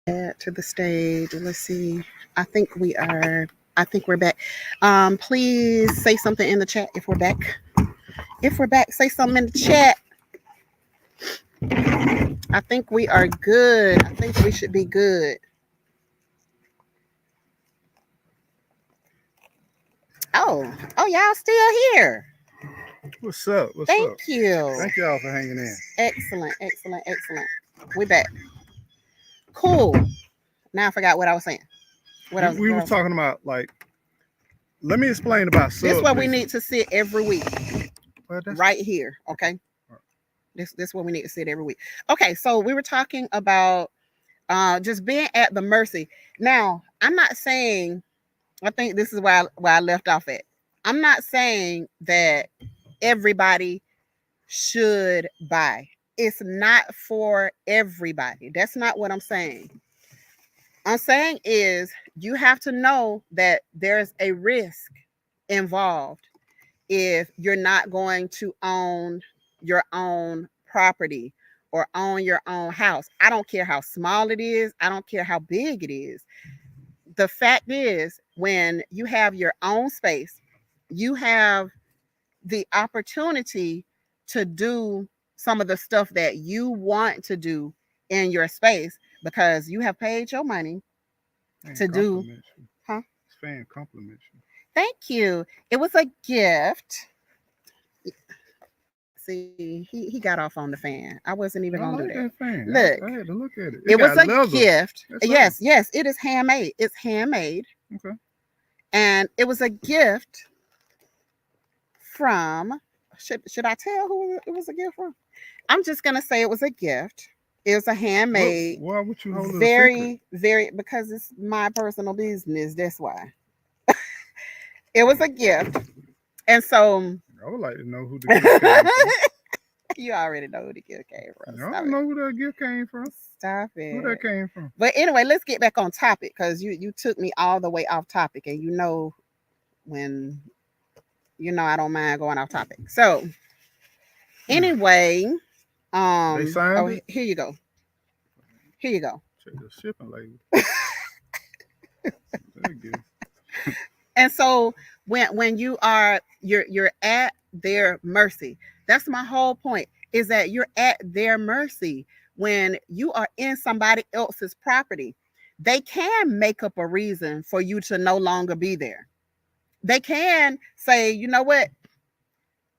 Add to the stage. Let's see. I think we are. I think we're back. Please say something in the chat if we're back. If we're back, say something in the chat. I think we are good. I think we should be good. Oh, y'all still here. What's up? What's Thank up? you. Thank y'all for hanging in. Excellent, excellent, excellent. We back. Cool. Now I forgot what I was saying. We was talking about like. Let me explain about This is where we subdivision. need to sit every week. Well, Right here. Okay. This where we need to sit every week. Okay, so we were talking about just being at the mercy. Now, I'm not saying, I think this is where I left off at. I'm not saying that everybody should buy. It's not for everybody. That's not what I'm saying. I'm saying is you have to know that there's a risk involved if you're not going to own your own property or own your own house. I don't care how small it is, I don't care how big it is. The fact is, when you have your own space, you have the opportunity to do some of the stuff that you want to do in your space because you have paid your money to do. Huh? This fan compliments you. Thank you. It was a gift. See, he got off on the fan. I wasn't even gonna do that. Fan. Look, I had to look at it. it was a leather. gift. Yes, it is handmade. It's handmade. Okay. And it was a gift from. Should I tell who it was a gift from? I'm just gonna say it was a gift. It was a handmade. Why would you hold it very, very because it's my personal business. That's why. It was a gift, and so I would like to know who the gift came from. You already know who the gift came from. I don't know who that gift came from. Stop it. Who that came from? But anyway, let's get back on topic because you took me all the way off topic, and you know when I don't mind going off topic. So anyway, they signed it? Here you go. Here you go. Check the shipping label. And so when you're at their mercy. That's my whole point, is that you're at their mercy when you are in somebody else's property. They can make up a reason for you to no longer be there. They can say, you know what?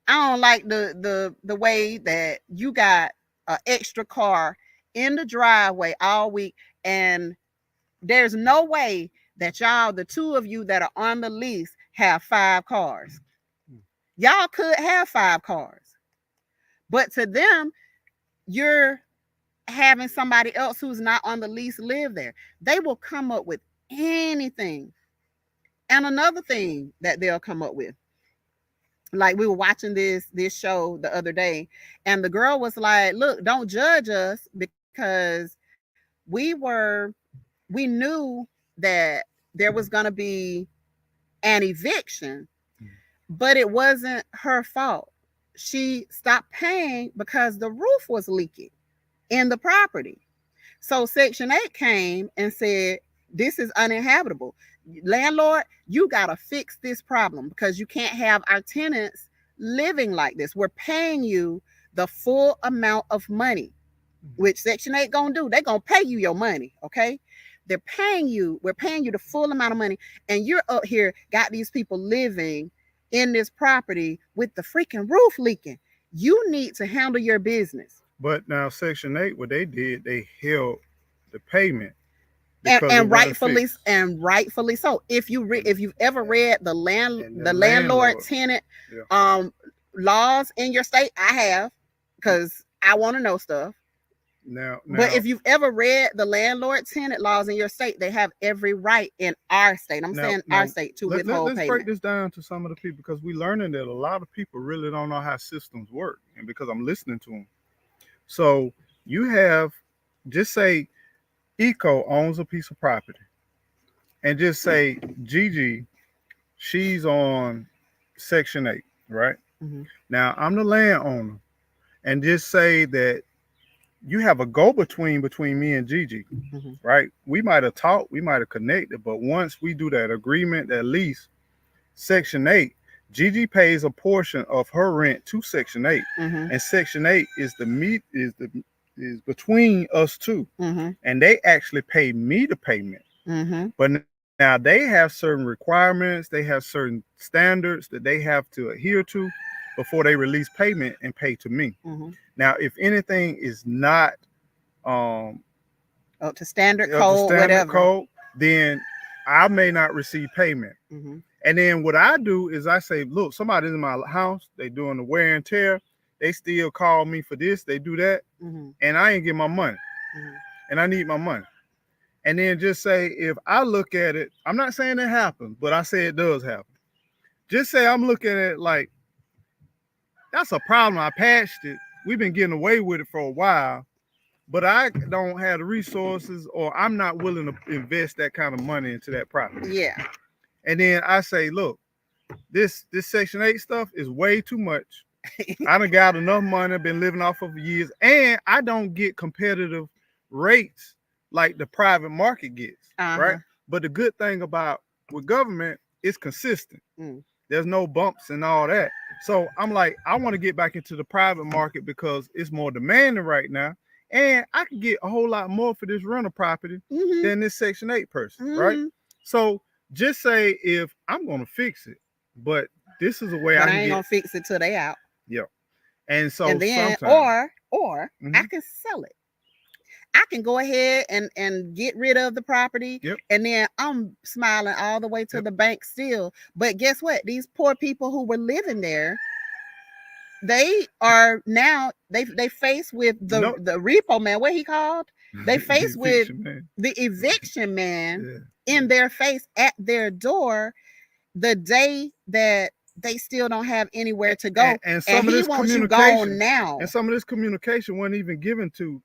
I don't like the way that you got an extra car in the driveway all week, and there's no way that y'all, the two of you that are on the lease, have 5 cars. Y'all could have 5 cars. But to them, you're having somebody else who's not on the lease live there. They will come up with anything. And another thing that they'll come up with, like we were watching this show the other day, and the girl was like, look, don't judge us because we knew that there was going to be an eviction, but it wasn't her fault. She stopped paying because the roof was leaking in the property. So Section 8 came and said, this is uninhabitable. Landlord, you got to fix this problem because you can't have our tenants living like this. We're paying you the full amount of money, which Section 8 going to do. They're going to pay you your money, okay? We're paying you the full amount of money, and you're up here, got these people living in this property with the freaking roof leaking. You need to handle your business. But now Section 8, what they did, they held the payment. And rightfully so. If you've ever read the landlord tenant laws in your state, I have, because I want to know stuff. Now, but if you've ever read the landlord tenant laws in your state, they have every right in our state. I'm saying our state to withhold payment. Let's break this down to some of the people, because we're learning that a lot of people really don't know how systems work, and because I'm listening to them. So you have, just say Eco owns a piece of property, and just say Gigi, she's on Section 8, right? Mm-hmm. Now I'm the landowner, and just say that you have a go-between me and Gigi, Mm-hmm. right? We might have talked, we might have connected, but once we do that agreement, at least Section 8, Gigi pays a portion of her rent to Section 8, Mm-hmm. and Section 8 is the meet is between us two, Mm-hmm. and they actually pay me the payment. Mm-hmm. But now they have certain requirements, they have certain standards that they have to adhere to before they release payment and pay to me. Mm-hmm. Now, if anything is not um, Up to standard of the code, standard whatever. code, then I may not receive payment. Mm-hmm. And then what I do is I say, look, somebody's in my house, they doing the wear and tear, they still call me for this, they do that, Mm-hmm. and I ain't get my money, Mm-hmm. and I need my money. And then just say, if I look at it, I'm not saying it happens, but I say it does happen. Just say I'm looking at it like, that's a problem. I patched it. We've been getting away with it for a while, but I don't have the resources, or I'm not willing to invest that kind of money into that property. Yeah. And then I say, look, this Section 8 stuff is way too much. I done got enough money, been living off of years, and I don't get competitive rates like the private market gets, right? But the good thing about with government, it's consistent. Mm. There's no bumps and all that. So I'm like, I want to get back into the private market because it's more demanding right now, and I can get a whole lot more for this rental property Mm-hmm. than this Section 8 person, Mm-hmm. right? So just say, if I'm gonna fix it, but this is a way But I I can ain't get. gonna fix it till they out. Yeah. And so And then sometimes, or I can sell it. I can go ahead and get rid of the property, Yep. and then I'm smiling all the way to Yep. the bank still. But guess what? These poor people who were living there, they are now they face with No. the repo man. What he called? They face The with eviction man. the eviction man Yeah. in their face at their door the day that they still don't have anywhere to go, And some of he this wants you communication, gone now. and some of this communication wasn't even given to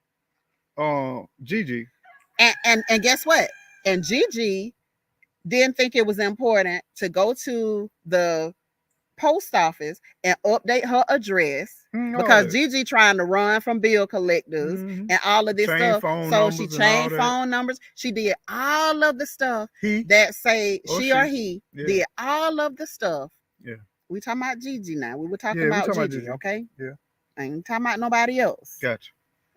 Gigi. And guess what? And Gigi didn't think it was important to go to the post office and update her address because Gigi trying to run from bill collectors and all of this Change stuff. phone So she numbers and all changed that. phone numbers. She did all of the stuff He that say or she she. or he Yeah. did all of the stuff. Yeah. We talking about Gigi now. We were talking Yeah, we about talking about Gigi, Gigi. okay? Yeah. I ain't talking about nobody else. Gotcha.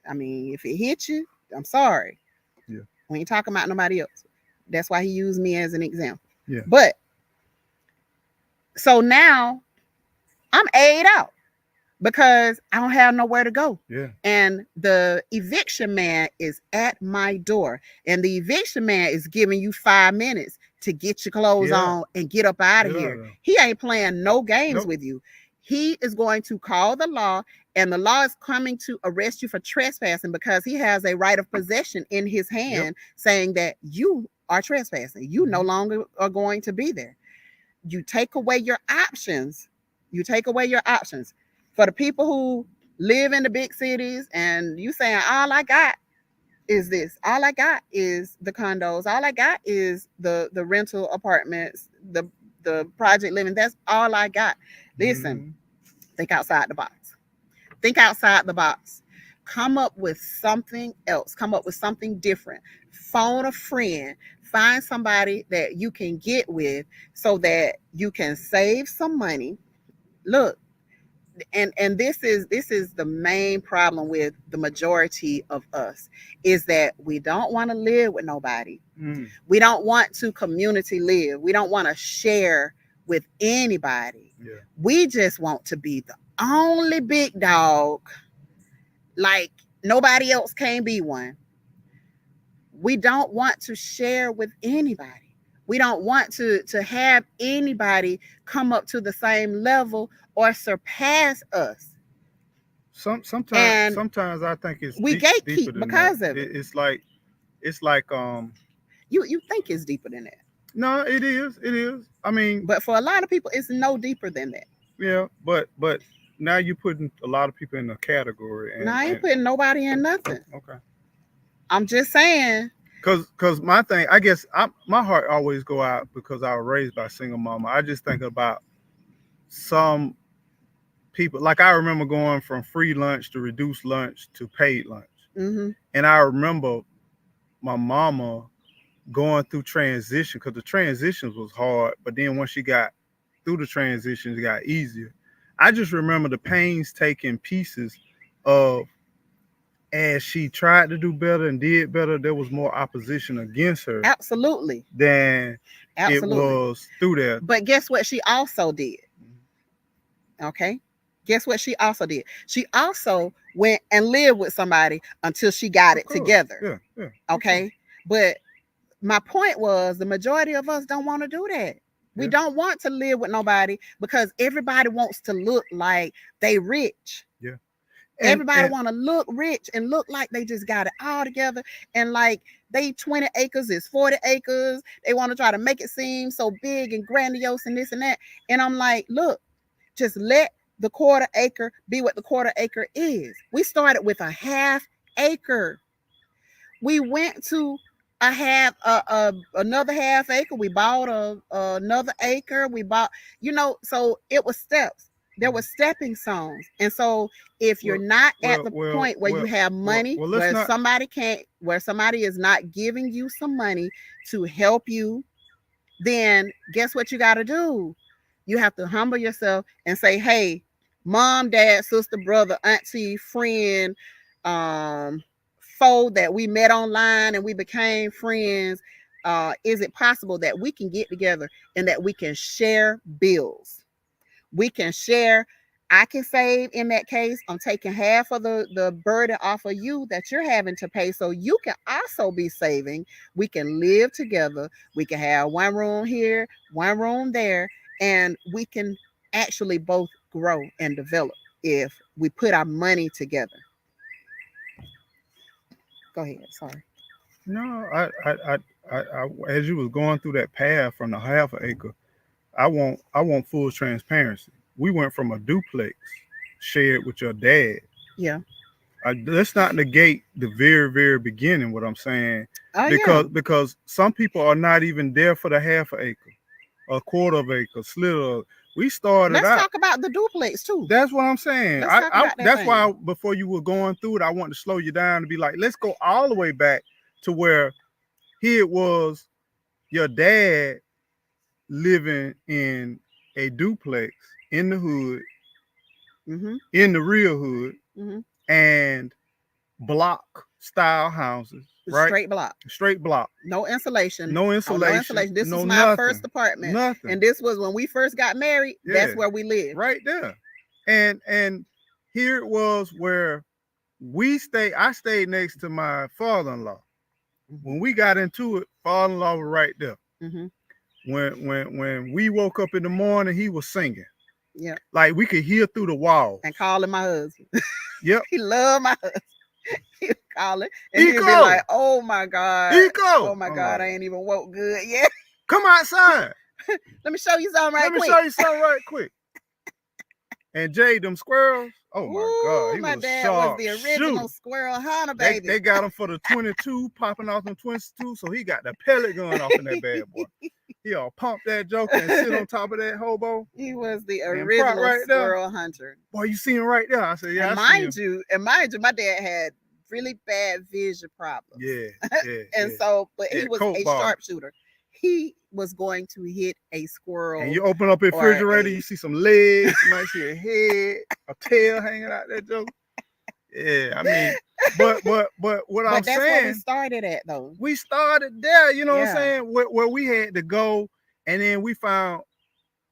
I mean, if it hit you, I'm sorry. Yeah. We ain't talking about nobody else. That's why he used me as an example. Yeah. But so now I'm A'd out because I don't have nowhere to go. Yeah. And the eviction man is at my door. And the eviction man is giving you 5 minutes to get your clothes on and get up out of here. He ain't playing no games with you. He is going to call the law, and the law is coming to arrest you for trespassing because he has a right of possession in his hand saying that you are trespassing. You no longer are going to be there. You take away your options. You take away your options. For the people who live in the big cities and you saying, all I got is this. All I got is the condos. All I got is the rental apartments, the project living. That's all I got. Listen, think outside the box. Think outside the box. Come up with something else. Come up with something different. Phone a friend. Find somebody that you can get with so that you can save some money. Look, and this is the main problem with the majority of us is that we don't want to live with nobody. We don't want to community live. We don't want to share with anybody. We just want to be the only big dog, like nobody else can be one. We don't want to share with anybody. We don't want to have anybody come up to the same level or surpass us. Sometimes I think it's we gatekeep because of it. It's like you think it's deeper than that. No, it is. It is. I mean, but for a lot of people, it's no deeper than that. Yeah, but now you're putting a lot of people in a category. And I ain't putting nobody in nothing. Okay. I'm just saying. Cause my thing, I guess my heart always go out because I was raised by a single mama. I just think about some people. Like I remember going from free lunch to reduced lunch to paid lunch. Mm-hmm. And I remember my mama going through transition because the transitions was hard, but then once she got through the transitions, it got easier. I just remember the painstaking pieces of as she tried to do better and did better, there was more opposition against her Absolutely. than it Absolutely. was through there. But guess what she also did? Okay. Guess what she also did? She also went and lived with somebody until she got Of it course. together. Yeah, yeah. Of course. Okay. But my point was the majority of us don't want to do that. We Yeah. don't want to live with nobody because everybody wants to look like they rich. Yeah. Everybody want to look rich and look like they just got it all together. And like they 20 acres is 40 acres. They want to try to make it seem so big and grandiose and this and that. And I'm like, look, just let the quarter acre be what the quarter acre is. We started with a half acre. We went to a half another half acre. We bought another acre. We bought, so it was steps. There were stepping stones. And so if you're not at the point where you have money, where somebody is not giving you some money to help you, then guess what you got to do? You have to humble yourself and say, hey, mom, dad, sister, brother, auntie, friend, foe that we met online and we became friends. Is it possible that we can get together and that we can share bills? We can share. I can save in that case. I'm taking half of the burden off of you that you're having to pay. So you can also be saving. We can live together. We can have one room here, one room there, and we can actually both grow and develop if we put our money together. Go ahead. Sorry. No, as you was going through that path from the half acre, I want full transparency. We went from a duplex shared with your dad. Yeah. Let's not negate the very, very beginning. What I'm saying, Oh because some people are not even there for the half an acre, a quarter of acre, slither. We started Let's out. talk about the duplex too. That's what I'm saying. Let's talk about that that's thing. why before you were going through it, I wanted to slow you down and be like, let's go all the way back to where here it was your dad living in a duplex in the hood, in the real hood, and block style houses, right? Straight block. No insulation. No insulation. No insulation. This no was my nothing. first apartment. Nothing. And this was when we first got married. Yeah. That's where we lived. Right there. And here it was where I stayed next to my father-in-law. When we got into it, father-in-law was right there. When we woke up in the morning, he was singing. Yeah. Like we could hear through the walls. And calling my husband. Yep. He loved my husband. He would call it. And he'd be like, oh my God. Eco. Oh my God, I ain't even woke good yet. Come outside. Let me show you something right quick. And Jay, them squirrels. Oh my God. He my was dad was the original squirrel hunter, baby. They got him for the 22, popping off them 22. So he got the pellet gun off in that bad boy. He all pump that joker and sit on top of that hobo. He was the original right squirrel hunter. Boy, you see him right there. I said, yeah. And mind you, my dad had really bad vision problems. Yeah. And so, but he was a sharpshooter. He was going to hit a squirrel. And you open up a refrigerator, you see some legs, you might see a head, a tail hanging out that joke. Yeah, I mean, but what I'm saying, that's where we started at though. We started there, you know what I'm saying, where we had to go, and then we found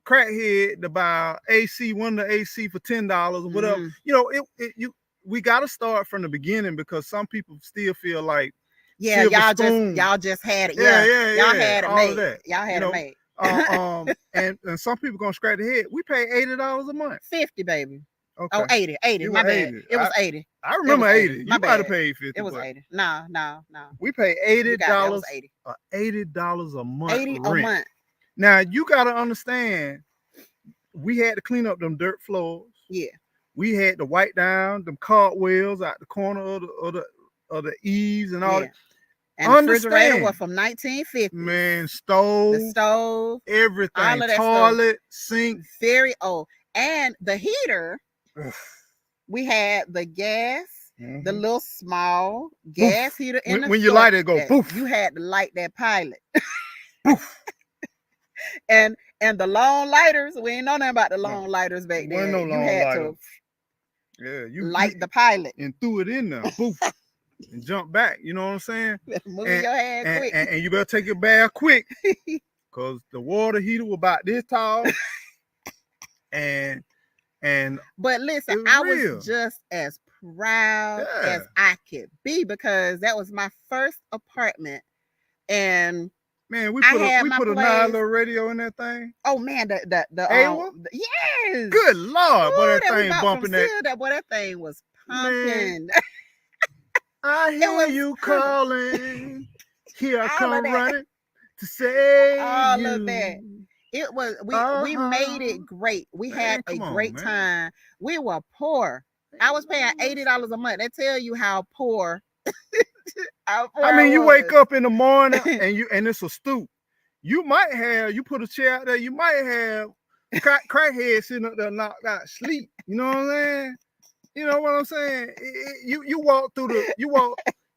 crackhead to buy AC, one of the AC for $10 or whatever. You know, we got to start from the beginning because some people still feel like, y'all just had it. Y'all had it made. Y'all had it made. And some people gonna scratch their head. We pay $80 a month. 50, baby. Okay. Oh, 80. My bad. 80. It was 80. I remember 80. You might have paid 50. It was 80. No. We pay $80. $80 a month. 80 a month. Now you gotta understand, we had to clean up them dirt floors. Yeah. We had to wipe down them cartwheels out the corner of the eaves and all that. And the refrigerator was from 1950. Man, the stove, everything, all of that toilet, sink. Very old. And the heater, we had the gas the little small Poof. gas heater in the When you short. light it, go poof. You had to light that pilot. And the long lighters, we ain't know nothing about the long lighters back then. No you had lighter. to light the pilot and threw it in there, poof, and jump back. You know what I'm saying? Move your hand quick. And you better take your bath quick, cause the water heater was about this tall. But listen, I was just as proud as I could be, because that was my first apartment. And man, we put a Nyla radio in that thing. Oh man, the yes. Good Lord, boy, that thing bumping that. Boy, that thing was pumping. I hear you calling. Here I come running to save all you. of that. It was we made it great. We had a great time. We were poor. I was paying $80 a month. They tell you how poor. I mean, you wake up in the morning and it's a stoop. You put a chair out there. You might have crackhead sitting up there knocked out sleep. You know what I'm saying? You know what I'm saying? You walk through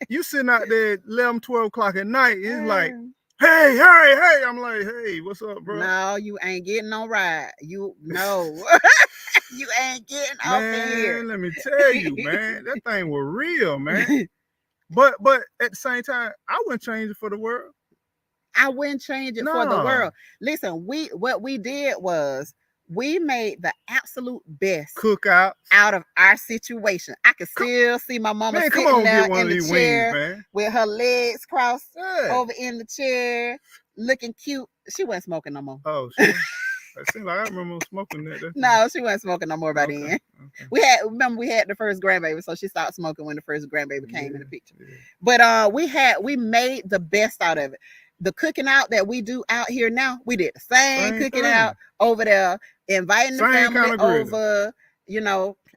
you sitting out there 11, 12 o'clock at night. It's like, hey. I'm like, hey, what's up, bro? No, you ain't getting no ride. You ain't getting off in here. Let me tell you, man, that thing was real, man. But at the same time, I wouldn't change it for the world. I wouldn't change it for the world. Listen, what we did was we made the absolute best cookout out of our situation. I could still see my mama sitting there in the chair with her legs crossed over in the chair, looking cute. She wasn't smoking no more. Oh, sure. It seemed like I remember smoking that. No, she wasn't smoking no more by then. Okay. We had the first grandbaby, so she stopped smoking when the first grandbaby came in the picture. Yeah. But we made the best out of it. The cooking out that we do out here now, we did the same cooking out over there, inviting the family over,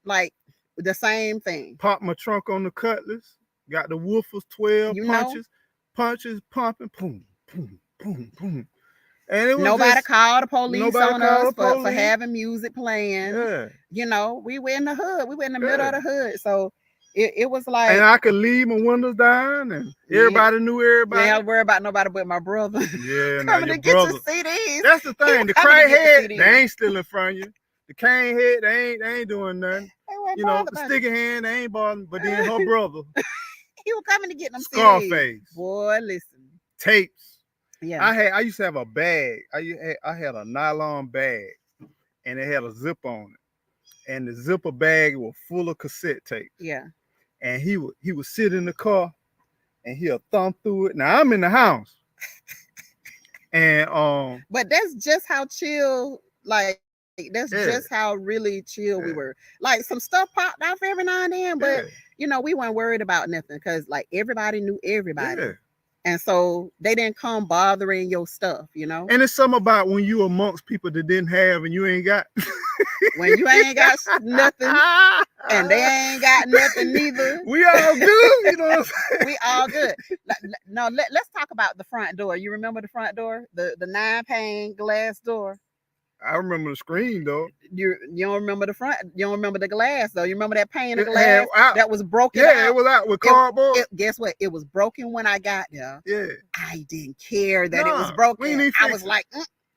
like the same thing. Pop my trunk on the Cutlass, got the woofers, 12 punches pumping, boom, boom, boom, boom. And it was nobody called the police on us for having music playing. Yeah. We were in the hood. We were in the middle of the hood. So it was like. And I could leave my windows down and everybody knew everybody. Yeah, I don't worry about nobody but my brother. Yeah, coming to get your CDs. That's the thing. The crackhead, they ain't stealing from you. The cane head, they ain't doing nothing. The sticky hand, they ain't bothering. But then her brother. He was coming to get them Scarface. CDs. Boy, listen. Tapes. Yeah, I used to have a bag. I had a nylon bag, and it had a zip on it, and the zipper bag was full of cassette tapes. Yeah, and he would sit in the car, and he'll thumb through it. Now I'm in the house, and but that's just how chill. Like that's just how really chill we were. Like some stuff popped off every now and then, but we weren't worried about nothing because like everybody knew everybody. Yeah. And so they didn't come bothering your stuff, And it's something about when you amongst people that didn't have and you ain't got. When you ain't got nothing and they ain't got nothing neither. We all good, you know what I'm saying? We all good. No, let's talk about the front door. You remember the front door? The 9-pane glass door? I remember the screen though. You don't remember the front. You don't remember the glass though. You remember that pane of glass that was broken? Yeah, it was out with cardboard. Guess what? It was broken when I got there. Yeah. I didn't care that it was broken. I was like,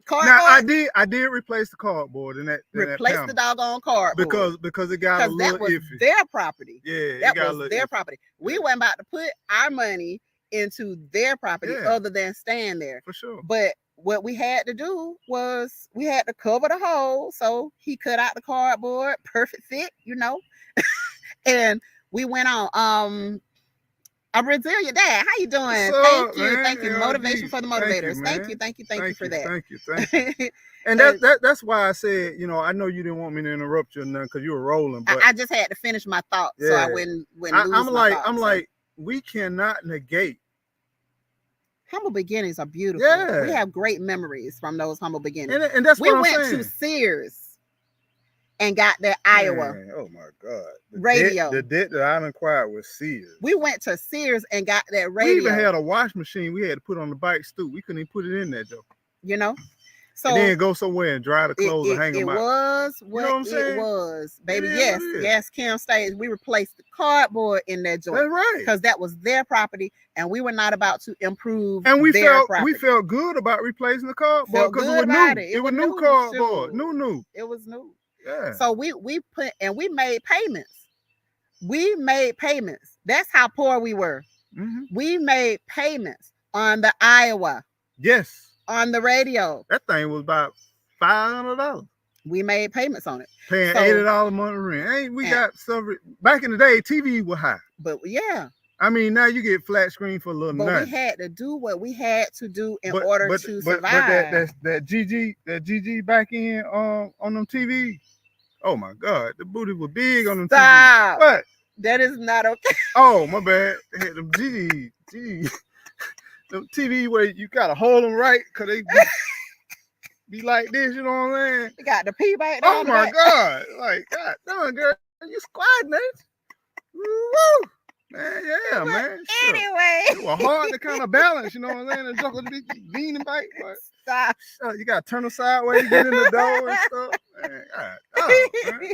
cardboard. Now I did replace the cardboard in that. Replace the doggone cardboard because it got a little iffy. That was their property. Yeah, that was their property. We weren't about to put our money into their property other than stand there. For sure. But what we had to do was we had to cover the hole. So he cut out the cardboard, perfect fit, and we went on. I'm Brazilian Dad. How you doing? Thank you. Motivation for the motivators. Thank you for that. Thank you. And that's why I said, I know you didn't want me to interrupt you or nothing because you were rolling. But I just had to finish my thought so I wouldn't lose my thoughts. I'm like, we cannot negate. Humble beginnings are beautiful. Yeah. We have great memories from those humble beginnings. And that's what I'm saying. We went to Sears and got their Iowa. Oh my God. Radio. The debt that I acquired was Sears. We went to Sears and got that radio. We even had a wash machine we had to put on the bike stool. We couldn't even put it in there, though. and So then go somewhere and dry the clothes and hang it them out. was You what know what I'm it saying? was, It baby. is Yes, what it is. yes, Kim stays. We replaced the cardboard in that joint. That's right. Because that was their property, and we were not about to improve And we their felt property. good about replacing the cardboard Felt because it good was about new. it. It was new new. cardboard. Shoot. New. It was new. Yeah. So we put and we made payments. We made payments. That's how poor we were. Mm-hmm. We made payments on the Iowa, Yes. on the radio. That thing was about $500. We made payments on it. Paying So- $80 a month rent. Ain't we And- got some? Back in the day, TV was high. But yeah, I mean, now you get flat screen for a little but nothing. we had to do what we had to do in order to survive. But that GG back in on them TV. Oh my God, the booty was big on them Stop. TV. What? That is not okay. Oh my bad. They had them GG. Them TV where you gotta hold them right because they be like this, you know what I'm saying? You got the pee back there. Oh my God. Like, God damn, girl, you squatting, man. Woo! Man, yeah, man. Sure. Anyway. It was hard to kind of balance, you know what I'm saying? And juggle to be leaning back. But Stop. you gotta turn them sideways, get in the door and stuff. Man, God, man.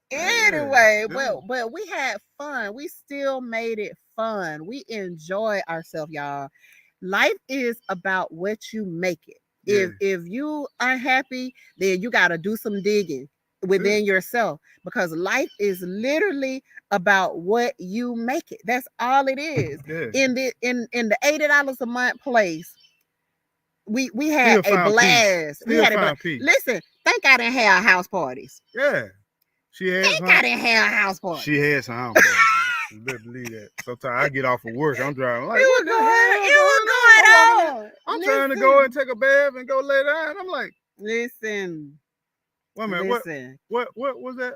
Anyway, Yeah. but we had fun. We still made it fun. We enjoy ourselves, y'all. Life is about what you make it. If you are happy, then you got to do some digging within yourself, because life is literally about what you make it. That's all it is. Yeah. In the $80 a month place, we had Still a found blast. Still We had a found blast. peace. Listen, think I didn't have house parties. Yeah. She had Think I didn't have house parties. She had some house parties. You better believe that. Sometimes I get off of work, I'm driving like, It what was the going, hell it was going on. I'm trying to go and take a bath and go lay down. I'm like, Listen. wait a minute, Listen. what was that?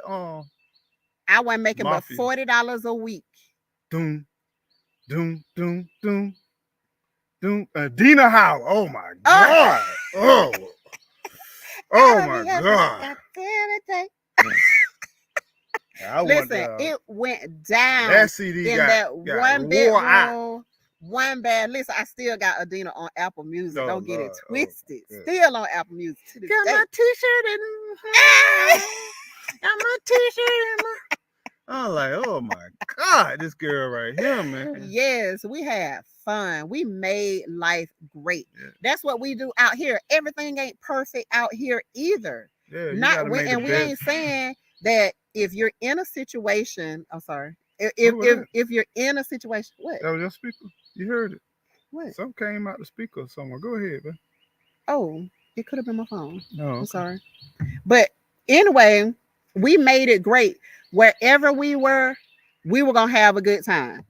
I wasn't making Mafia. but $40 a week. Doom. Dina Howe. Oh my God. Oh my God. Listen, it went down that CD in got, that got one wore out. bedroom, one bed. Listen, I still got Adina on Apple Music. Oh, Don't get it Lord. twisted. Oh, still on Apple Music to this Got day. my t-shirt and got my t-shirt and my. I'm like, oh my God, this girl right here, man. Yes, we had fun. We made life great. Yeah. That's what we do out here. Everything ain't perfect out here either. Yeah, you Not gotta we, make the and we best. ain't saying that if you're in a situation. I'm sorry. What was that? If you're in a situation, what? That was your speaker. You heard it. What? Something came out the speaker somewhere. Go ahead, man. Oh, it could have been my phone. No, I'm sorry. But anyway, we made it great. Wherever we were gonna have a good time.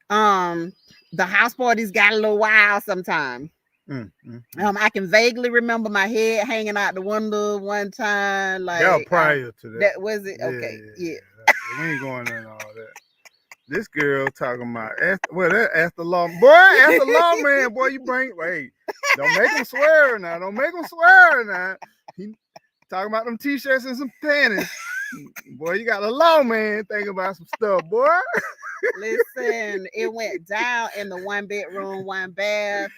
The house parties got a little wild sometimes. I can vaguely remember my head hanging out the window one time. Like that was prior to that. That was it. Okay, yeah. We ain't going in all that. This girl talking about ask the law boy, ask the lawman, boy. You bring don't make him swear now. Don't make him swear now. He talking about them t-shirts and some panties. Boy, you got a lawman thinking about some stuff, boy. Listen, it went down in the one bedroom, one bath.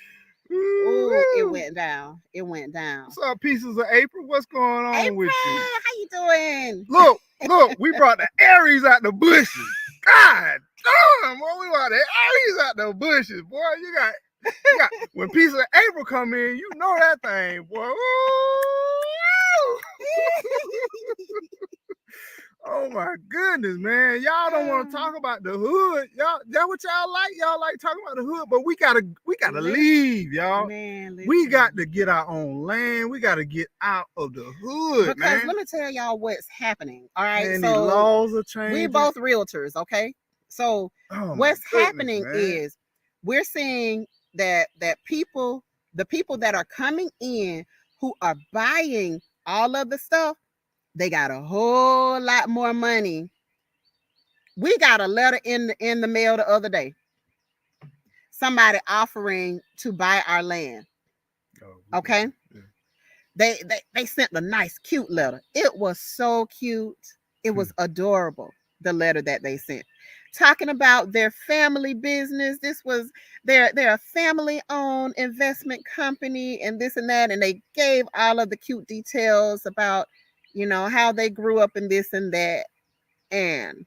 Ooh, it went down. It went down. What's up, pieces of April? What's going on April, with you? how you doing? Look, we brought the Aries out the bushes. God damn, boy, we brought the Aries out the bushes, boy. You got when pieces of April come in, you know that thing, boy. Oh my goodness, man. Y'all don't want to talk about the hood. Y'all, that what y'all like? Y'all like talking about the hood, but we gotta leave, y'all. Man, we got to get our own land. We got to get out of the hood, because man. let me tell y'all what's happening. All right, Man, so the laws are changing. we both realtors, okay? So what's happening is we're seeing that the people that are coming in who are buying all of the stuff, they got a whole lot more money. We got a letter in the mail the other day. Somebody offering to buy our land. Okay. Yeah. They sent a nice, cute letter. It was so cute. It was adorable, the letter that they sent. talking about their family business. This was they're a family owned investment company and this and that, and they gave all of the cute details about, how they grew up in this and that. And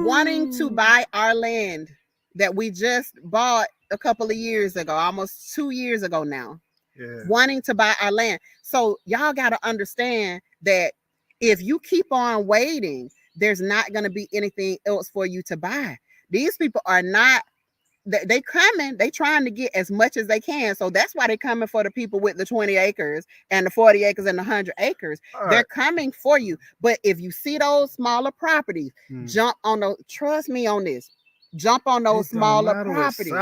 wanting to buy our land that we just bought a couple of years ago, almost 2 years ago now. Yeah. Wanting to buy our land. So y'all got to understand that if you keep on waiting, there's not going to be anything else for you to buy. These people are not, they coming, they trying to get as much as they can. So that's why they're coming for the people with the 20 acres and the 40 acres and the 100 acres. They're coming for you. But if you see those smaller properties, jump on those, trust me on this, jump on those smaller properties.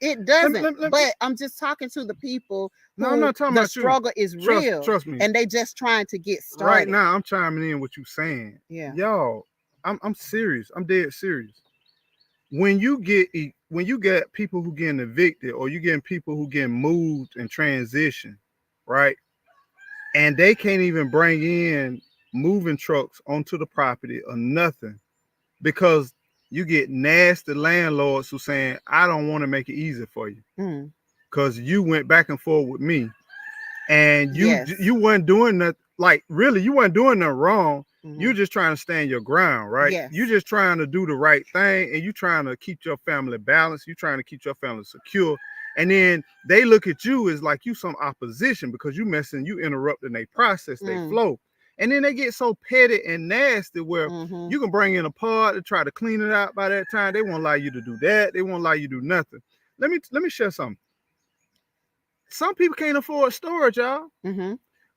It doesn't. But I'm just talking to the people who I'm not talking the about struggle you. Is real. Trust me. And they just trying to get started. Right now, I'm chiming in what you're saying. Yeah. Y'all, I'm serious. I'm dead serious. When you get people who getting evicted, or you getting people who getting moved and transition, right? And they can't even bring in moving trucks onto the property or nothing, because you get nasty landlords who saying, I don't want to make it easy for you because you went back and forth with me, and you weren't doing that. Like, really, you weren't doing nothing wrong. You're just trying to stand your ground, right? Yes. You're just trying to do the right thing, and you're trying to keep your family balanced. You're trying to keep your family secure. And then they look at you as like you some opposition because you interrupting their process, their flow. And then they get so petty and nasty where you can bring in a part to try to clean it out. By that time, they won't allow you to do that. They won't allow you to do nothing. Let me share something. Some people can't afford storage, y'all.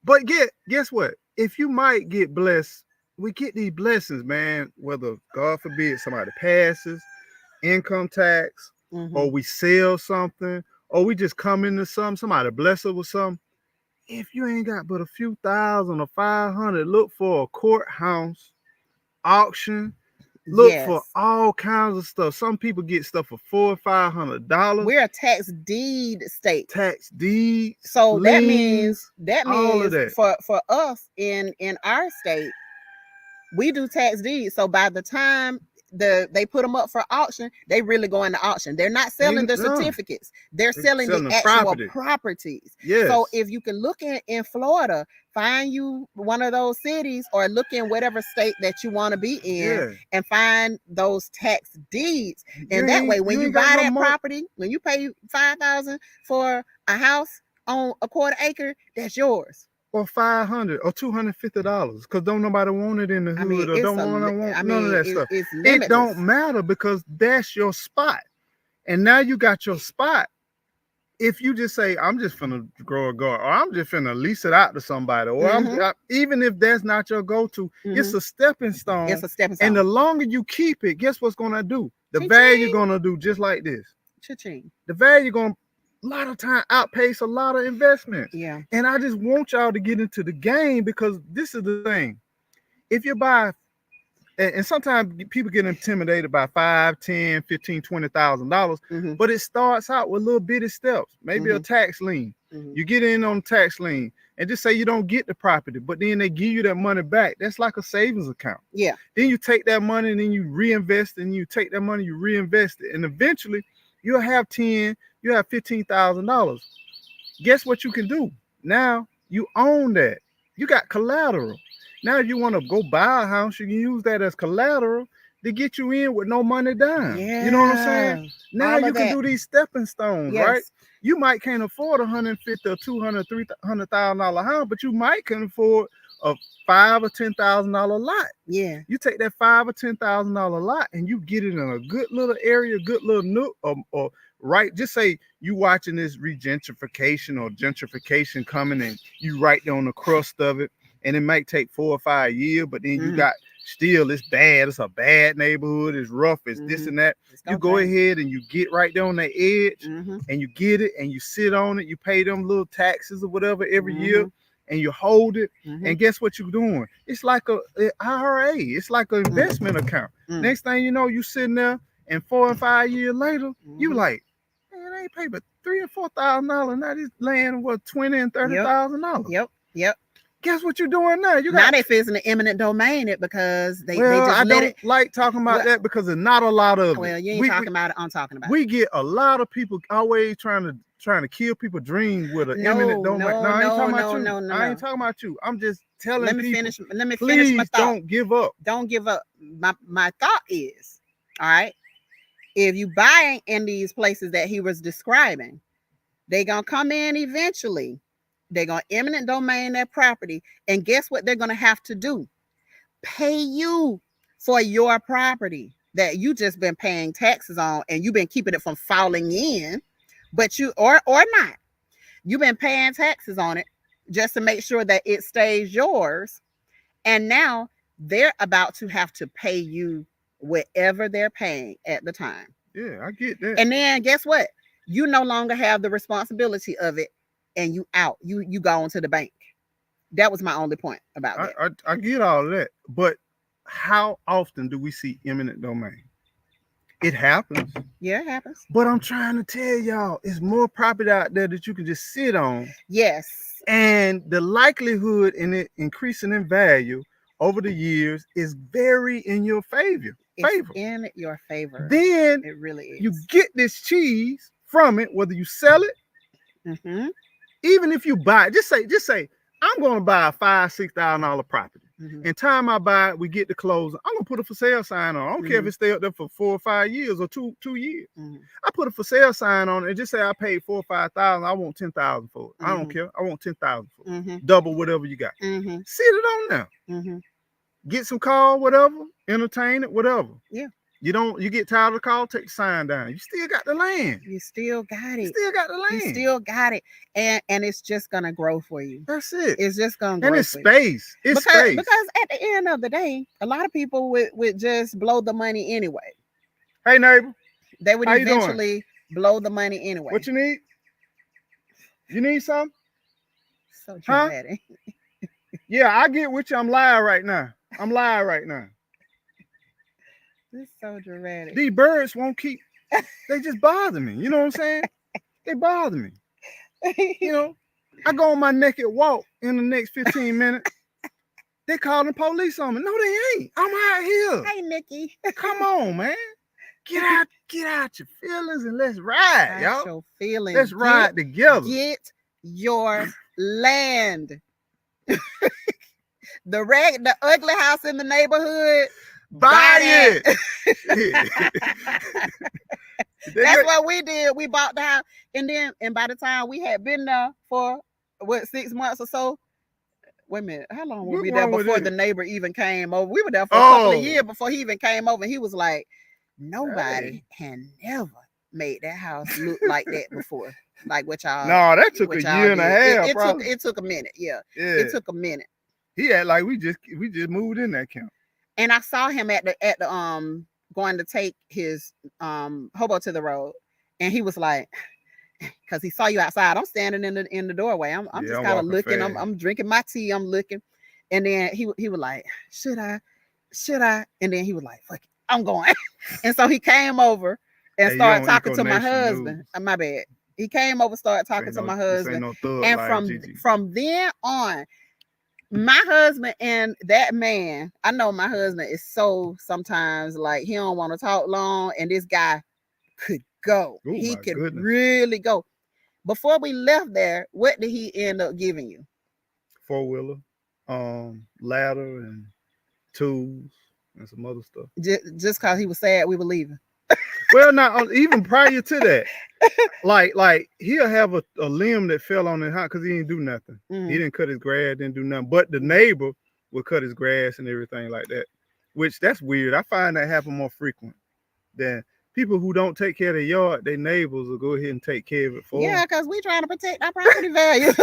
But guess what? If you might get blessed, we get these blessings, man, whether, God forbid, somebody passes, income tax, or we sell something, or we just come into something, somebody bless us with something. If you ain't got but a few thousand or 500, look for a courthouse, auction, look for all kinds of stuff. Some people get stuff for $400-$500. We're a tax deed state. Tax deed. So liens, that means that. For us in our state, we do tax deeds. So by the time they put them up for auction, they really go into auction. They're not selling the certificates. They're selling the actual properties. Yes. So if you can look in Florida, find you one of those cities, or look in whatever state that you want to be in, and find those tax deeds. And that way, when you buy that property, when you pay $5,000 for a house on a quarter acre, that's yours. Or $500 or $250, because don't nobody want it in the hood, or don't want none of that stuff. It don't matter, because that's your spot. And now you got your spot. If you just say, I'm just finna grow a garden, or I'm just finna lease it out to somebody, or even if that's not your go-to, it's a stepping stone. It's a stepping stone. And the longer you keep it, guess what's gonna do? The value gonna do just like this. Cha-ching. The value gonna a lot of time outpace a lot of investments. Yeah. And I just want y'all to get into the game, because this is the thing. If you buy, and sometimes people get intimidated by $5,000, $10,000, $15,000, $20,000, but it starts out with little bitty steps. Maybe a tax lien. You get in on tax lien, and just say you don't get the property, but then they give you that money back. That's like a savings account. Yeah. Then you take that money and then you reinvest, and you take that money, you reinvest it, and eventually you'll have you have $15,000. Guess what you can do? Now you own that. You got collateral. Now, if you want to go buy a house, you can use that as collateral to get you in with no money down. Yeah. You know what I'm saying? Now you can do these stepping stones, right? You might can't afford $150,000 or $200,000, $300,000 house, but you might can afford a $5,000 or $10,000 lot. Yeah. You take that $5,000 or $10,000 lot and you get it in a good little area, good little nook, or right. Just say you watching this regentrification or gentrification coming, and you right there on the crust of it, and it might take 4 or 5 years, but then you got still, it's bad. It's a bad neighborhood. It's rough. It's this and that. You go ahead and you get right there on the edge, and you get it, and you sit on it. You pay them little taxes or whatever every year, and you hold it. And guess what you're doing? It's like a IRA. It's like an investment account. Next thing you know, you sitting there, and 4 and 5 years later, you like, man, I ain't paid but $3,000 or $4,000. Now this land was $20,000 and Yep. $30,000. Yep. Guess what you're doing now? You Now got they fixing to eminent domain it because they well, just I let don't it. like talking about Well, that because there's not a lot of well, it. you ain't talking about it. I'm talking about We get a lot of people always trying to kill people's dreams with an it. eminent No, domain. no, No, I ain't no, talking about no, you. no, no, I ain't no. talking about you. I'm just telling Let me people, finish. Let me finish my please thought. don't give up. Don't give up. My thought is, all right. If you buy in these places that he was describing, they gonna come in eventually. They're gonna eminent domain that property, and guess what they're gonna have to do? Pay you for your property that you just been paying taxes on, and you've been keeping it from falling in, but you or not, you've been paying taxes on it just to make sure that it stays yours, and now they're about to have to pay you whatever they're paying at the time. Yeah, I get that. And then guess what? You no longer have the responsibility of it, and you out. You go into the bank. That was my only point about that. I get all of that, but how often do we see eminent domain? It happens. Yeah, it happens. But I'm trying to tell y'all, it's more property out there that you can just sit on. Yes. And the likelihood in it increasing in value over the years is very in your favor. It's in your favor. Then it really is. You get this cheese from it, whether you sell it, Mm-hmm. even if you buy it. Just say, I'm going to buy a $5,000-$6,000 property. Mm-hmm. And time I buy it, we get the closing. I'm gonna put a for sale sign on. I don't care if it stay up there for 4 or 5 years or two years. I put a for sale sign on it and just say I paid $4,000 or $5,000. I want $10,000 for it. I don't care. I want $10,000 for it. Double whatever you got. Sit it on there. Get some call, whatever. Entertain it, whatever. Yeah. You get tired of the call, take the sign down. You still got the land. You still got it. You still got the land. You still got it. And it's just gonna grow for you. That's it. It's just gonna grow. And it's space. It's space. Because at the end of the day, a lot of people would just blow the money anyway. Hey neighbor. They would eventually blow the money anyway. What you need? You need something? So dramatic. Huh? Yeah, I get with you. I'm live right now. It's so dramatic. These birds won't keep. They just bother me. You know what I'm saying? They bother me. You know, I go on my naked walk in the next 15 minutes. They calling the police on me. No, they ain't. I'm out here. Hey, Nikki. Come on, man. Get out your feelings and let's ride, y'all. Your feelings. Let's ride together. Get your land. The ugly house in the neighborhood. Buy it. That's what we did. We bought the house, and by the time we had been there for 6 months or so. Wait a minute, how long were we there before the neighbor even came over? We were there for a couple of years before he even came over. He was like, nobody had never made that house look like that before. Like what y'all. No, that took a year and a half. It took a minute. Yeah. It took a minute. He had like we just moved in that camp. And I saw him at the going to take his hobo to the road, and he was like, because he saw you outside. I'm standing in the doorway. I'm just kind of looking. I'm drinking my tea. I'm looking, and then he was like, should I? And then he was like, fuck it, I'm going. And so he came over and started talking to my husband. My bad. He came over, started talking to my husband, and from then on. My husband and that man, I know my husband is so sometimes like he don't want to talk long, and this guy could go. Ooh, he could really go. Before we left there, what did he end up giving you? 4-wheeler, ladder and tools and some other stuff. Just because he was sad we were leaving. Well, not even prior to that, like he'll have a limb that fell on his house because he didn't do nothing. He didn't cut his grass, didn't do nothing. But the neighbor would cut his grass and everything like that, which that's weird. I find that happen more frequent than people who don't take care of their yard. Their neighbors will go ahead and take care of it for them. Yeah, because we trying to protect our property value.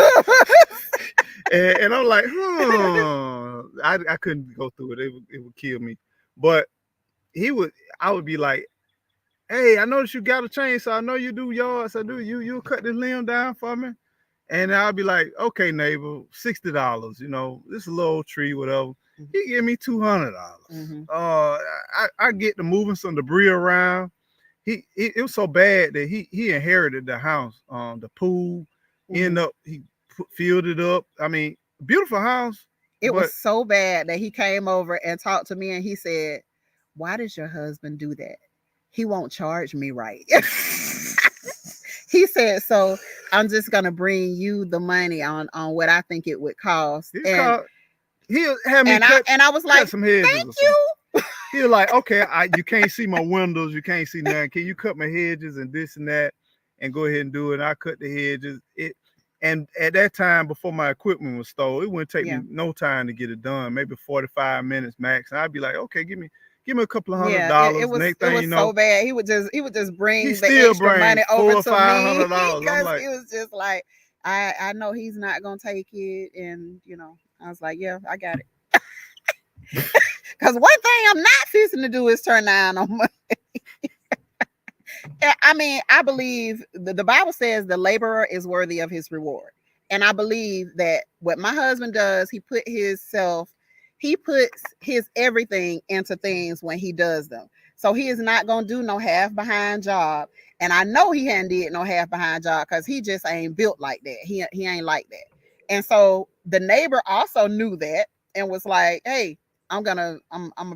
and I'm like, I couldn't go through it. It would kill me. But I would be like, hey, I noticed you got a chainsaw. I know you do yards. I do. You cut this limb down for me, and I'll be like, okay, neighbor, $60. You know, this little tree, whatever. He give me $200. I get to moving some debris around, it was so bad that he inherited the house, the pool. End Mhm. up he filled it up. I mean, beautiful house, It was but so bad that he came over and talked to me and he said, "Why does your husband do that? He won't charge me right." He said, "So I'm just gonna bring you the money on what I think it would cost." he called. He'll have me And I was cut like, some hedges "Thank or something. you." He was like, okay, you can't see my windows, you can't see nothing. Can you cut my hedges and this and that, and go ahead and do it? And I cut the hedges. And at that time, before my equipment was stole, it wouldn't take Yeah. me no time to get it done, maybe 45 minutes max. And I'd be like, okay, give me a couple of hundred Yeah, it, it dollars. was Next it thing was you so know, bad. He would just he bring the still extra bring money four over or to five me hundred dollars. I'm because like, it was just like I know he's not gonna take it, and I was like, yeah, I got it. Because one thing I'm not fixing to do is turn down on money. I mean, I believe the Bible says the laborer is worthy of his reward. And I believe that what my husband does, he puts his everything into things when he does them. So he is not gonna do no half behind job. And I know he hadn't did no half behind job because he just ain't built like that. He ain't like that. And so the neighbor also knew that and was like, "Hey, I'm gonna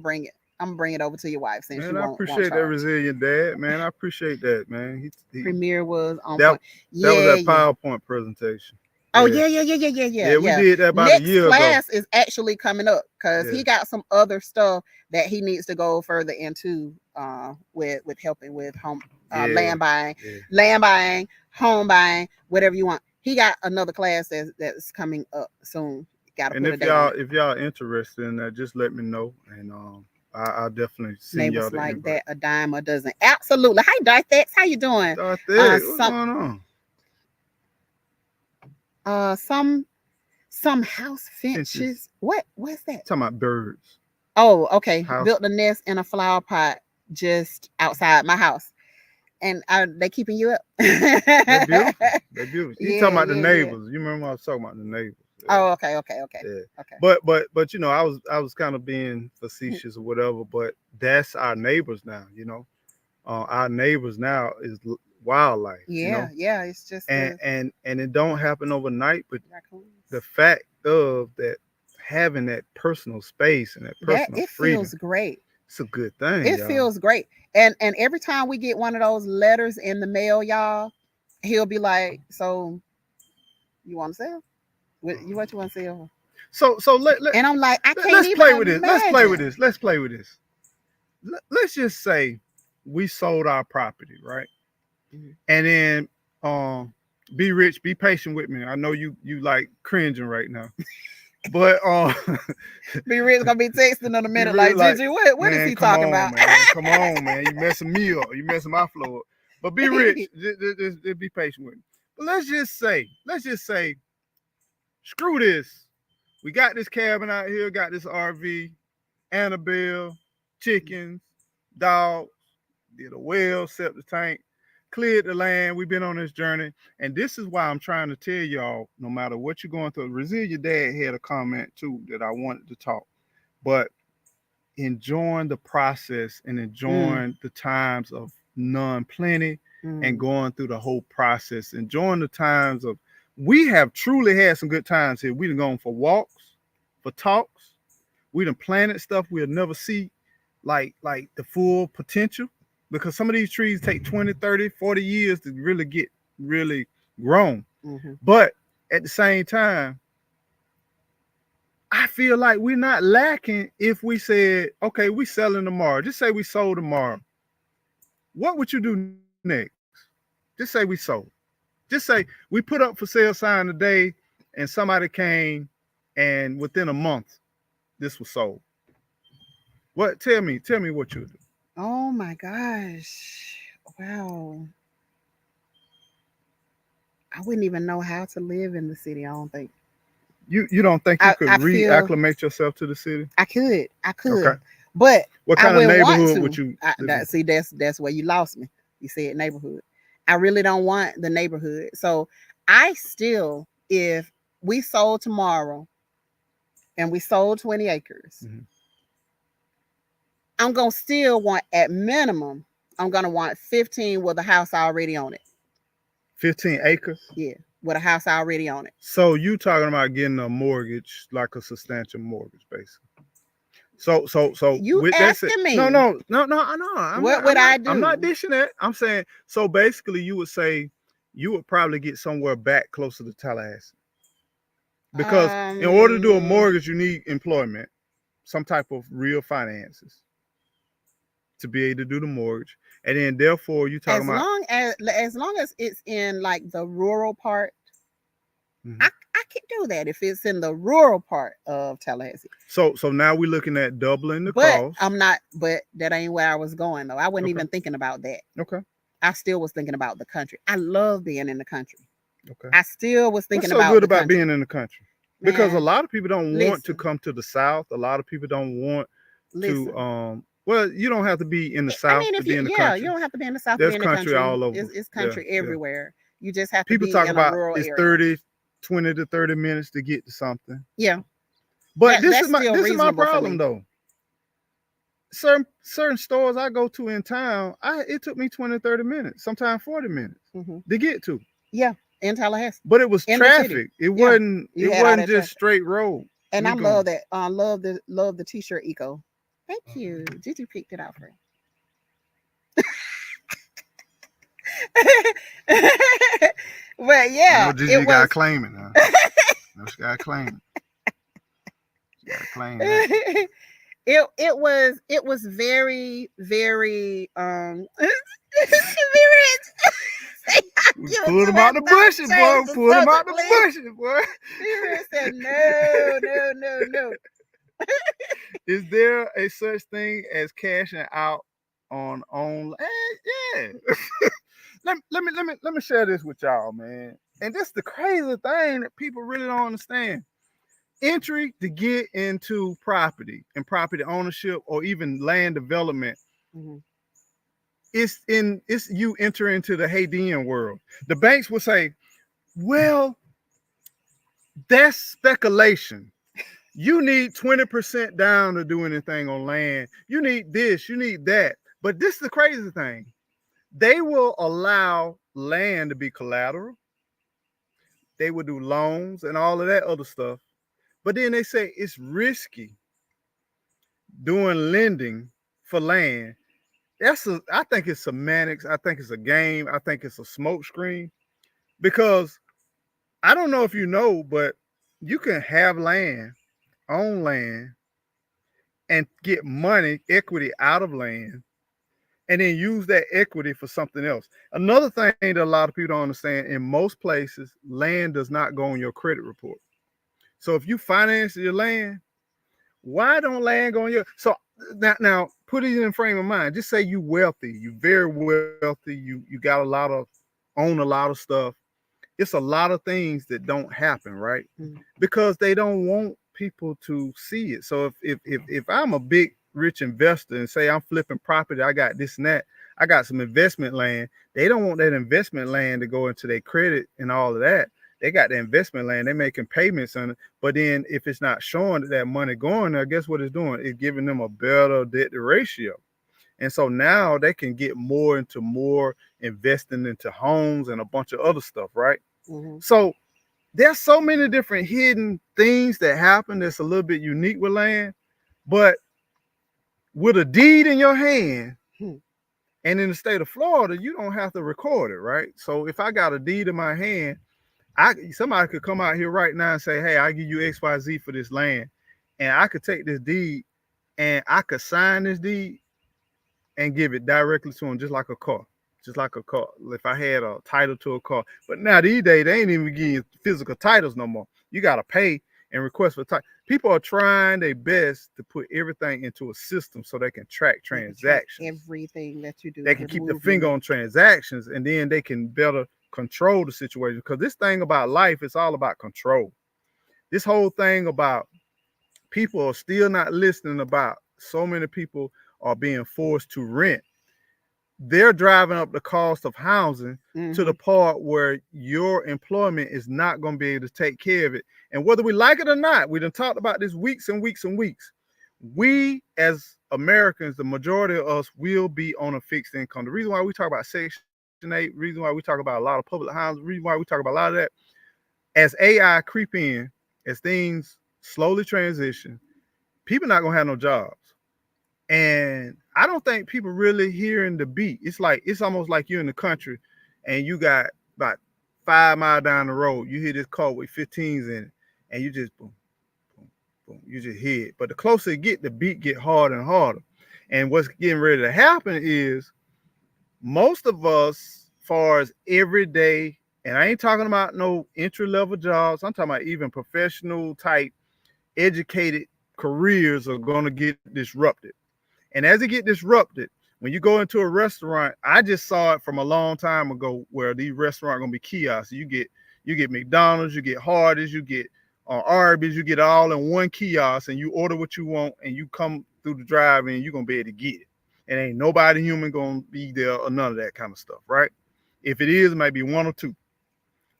bring it. I'm gonna bring it over to your wife since man, you I won't appreciate that charge." resilient dad, man. I appreciate that, man. He Premiere was on that point. that was Yeah, that yeah. PowerPoint presentation. Oh Yeah, yeah, yeah, yeah, yeah, yeah, yeah, yeah, we yeah. did that about a Next year ago. class is actually coming up because Yeah, he got some other stuff that he needs to go further into with helping with home yeah, yeah. land buying, home buying, whatever you want. He got another class that's coming up soon. Got to And put a date on it. if y'all interested in that, just let me know, and I'll definitely send y'all Neighbors the like invite. that, a dime a dozen. Absolutely. Hi, Darthex. How you doing? Hey, what's Some going on? uh some some house Finches finches. What's that? talking about birds. Oh, okay. House. Built a nest in a flower pot just outside my house. And they keeping you up. They Yeah, beautiful. They beautiful. You talking yeah, about the yeah. neighbors? You remember I was talking about the neighbors? Yeah. Oh, okay, okay, okay, Yeah. okay. But I was kind of being facetious or whatever, but that's our neighbors now, our neighbors now is wildlife, Yeah, yeah. It's just and the and it don't happen overnight, but the raccoons. fact of that, having that personal space and that That personal it freedom, feels great. it's a good thing, It y'all. feels great. And every time we get one of those letters in the mail, y'all, he'll be like, "So you want to sell? What you want to sell?" So And I'm like, I can't let's even play with this. Let's play with imagine. this. Let's play with this. Let's just say we sold our property, right? Mhm. And then be rich, be patient with me. I know you like cringing right now. But Be Rich gonna be texting in a be minute real like, like, Gigi, what is man, he come talking on, about? man. Come on, man. You messing me up. You messing my flow up. But be rich. Just be patient with me. But let's just say, screw this. We got this cabin out here, got this RV, Annabelle, chickens, dogs, did a well, septic tank, cleared the land. We've been on this journey. And this is why I'm trying to tell y'all, no matter what you're going through, Resilient Dad had a comment too that I wanted to talk. But enjoying the process and Mm, enjoying the times of none plenty and mm, going through the whole process, enjoying the times of, we have truly had some good times here. We done gone for walks, for talks. We done planted stuff we'll never see, like the full potential, because some of these trees take 20, 30, 40 years to really get really grown. mm-hmm. But at the same time, I feel like we're not lacking. If we said, okay, we selling tomorrow, just say we sold tomorrow, what would you do next? Just say we sold. Just say we put up for sale sign today and somebody came and within a month this was sold. What, tell me what you would do. Oh my gosh. Wow. I wouldn't even know how to live in the city, I don't think. You don't think you could I feel reacclimate yourself to the city? I Okay. could, but What I kind of wouldn't want neighborhood would to. you live in? See, that's where you lost me. You said neighborhood. I really don't want the neighborhood. So I still, if we sold tomorrow and we sold 20 acres, Mhm. I'm gonna still want at minimum I'm gonna want 15 with a house already on it. 15 acres. Yeah, with a house already on it. So you talking about getting a mortgage, like a substantial mortgage, basically. So You with that said, asking no, me no, no, no, no. what would I I'm not do? dishing that. I'm saying, so basically, you would say you would probably get somewhere back closer to Tallahassee, because in order to do a Um, mortgage, you need employment, some type of real finances to be able to do the mortgage, and then therefore you talking about. as long as it's in like the rural part, Mhm. I can do that if it's in the rural part of Tallahassee. So now we're looking at doubling the But cost. I'm not. But that ain't where I was going though. I wasn't Okay. even thinking about that. Okay. I still was thinking about the country. I love being in the country. Okay. I still was What's thinking so about good the about country. being in the country? Because a Man, lot of people don't want to listen, come to the South. A lot of people don't want to. listen. Well, you don't have to be in the I South mean, to if be you, in the yeah, you country. don't have to be in the South to be There's in the country country. all over. It's Yeah, country yeah. everywhere. You just have to People be talk in a about rural it's area. 30, 20 to 30 minutes to get to something. Yeah, But this is that's my still this is my reasonable for problem me. though. Certain stores I go to in town, it took me 20, 30 minutes, sometimes 40 minutes Hmm. to get to. Yeah, in Tallahassee, But it was in the city. traffic. It Yeah, wasn't you it had all wasn't that just traffic, straight road. and We I going. love that. Love the T-shirt eco. Thank you. Gigi picked it out for you. But I know yeah, it Gigi got to was. claim it now. I know she got to claim it. She got to claim that. It was very very We you pulled you him out have the not bushes, boy. changed the Pulled him out subject, the please. bushes, boy. Spirit said no, no, no, no. Is there a such thing as cashing out on? Yeah. Let me share this with y'all, man. And this is the crazy thing that people really don't understand. Entry to get into property and property ownership or even land development, Mhm. it's you enter into the Hadean world. The banks will say, well, that's speculation. You need 20% down to do anything on land. You need this, you need that. But this is the crazy thing. They will allow land to be collateral. They will do loans and all of that other stuff. But then they say it's risky doing lending for land. I think it's semantics. I think it's a game. I think it's a smoke screen. Because I don't know if you know, but you can have land, own land, and get money, equity out of land, and then use that equity for something else. Another thing that a lot of people don't understand, in most places, land does not go on your credit report. So if you finance your land, why don't land go on your so now put it in frame of mind. Just say you wealthy, you very wealthy, you got a lot of own a lot of stuff. It's a lot of things that don't happen, right? Mhm. Because they don't want people to see it. So if I'm a big rich investor and say I'm flipping property, I got this and that, I got some investment land. They don't want that investment land to go into their credit and all of that. They got the investment land, they're making payments on it. But then if it's not showing that money going there, guess what it's doing? It's giving them a better debt to ratio. And so now they can get more into more investing into homes and a bunch of other stuff, right? Mhm. So there's so many different hidden things that happen that's a little bit unique with land. But with a deed in your hand, Hmm. and in the state of Florida, you don't have to record it, right? So if I got a deed in my hand, somebody could come out here right now and say, hey, I give you XYZ for this land. And I could take this deed and I could sign this deed and give it directly to them, just like a car. Just like a car. If I had a title to a car. But now these days, they ain't even giving you physical titles no more. You got to pay and request for title. People are trying their best to put everything into a system so they can track They can track transactions. everything that you do, They can every keep the move you finger on make. transactions, and then they can better control the situation. Because this thing about life is all about control. This whole thing about people are still not listening about so many people are being forced to rent. They're driving up the cost of housing to the Hmm. part where your employment is not going to be able to take care of it. And whether we like it or not, we done talked about this weeks and weeks and weeks. We as Americans, the majority of us will be on a fixed income. The reason why we talk about Section 8, reason why we talk about a lot of public housing, reason why we talk about a lot of that, as AI creep in, as things slowly transition, people not gonna have no jobs. And I don't think people really hearing the beat. It's almost like you're in the country and you got about 5 miles down the road, you hear this car with 15s in it, and you just boom, boom, boom, you just hear it. But the closer it get, the beat get harder and harder. And what's getting ready to happen is most of us, far as everyday, and I ain't talking about no entry level jobs, I'm talking about even professional type educated careers are gonna get disrupted. And as it get disrupted, when you go into a restaurant, I just saw it from a long time ago where these restaurants gonna be kiosks. You get McDonald's, you get Hardee's, you get Arby's, you get all in one kiosk, and you order what you want, and you come through the drive-in, you're gonna be able to get it. And ain't nobody human gonna be there or none of that kind of stuff, right? If it is, it might be one or two,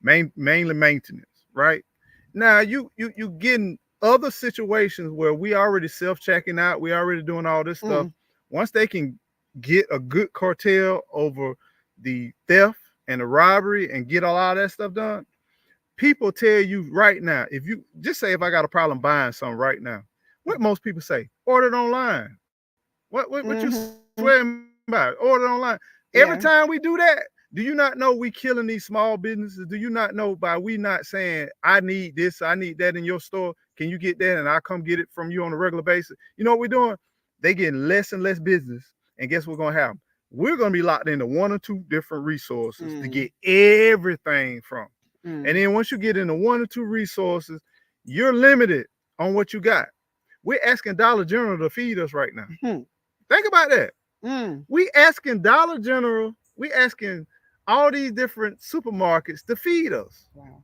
mainly maintenance, right? Now you getting other situations where we already self checking out, we already doing all this stuff. Mm. Once they can get a good cartel over the theft and the robbery and get a lot of that stuff done, people tell you right now, if you just say if I got a problem buying something right now, what most people say, order it online. What you Mhm. swearing by? Order it online. Every time we Yeah. do that, do you not know we killing these small businesses? Do you not know by we not saying I need this, I need that in your store? Can you get that and I'll come get it from you on a regular basis? You know what we're doing? They getting less and less business. And guess what's gonna happen? We're gonna be locked into one or two different resources to Mm. get everything from. And Mm. then once you get into one or two resources, you're limited on what you got. We're asking Dollar General to feed us right now. Mhm. Think about that. Mm. We asking Dollar General, we asking all these different supermarkets to feed us. Wow.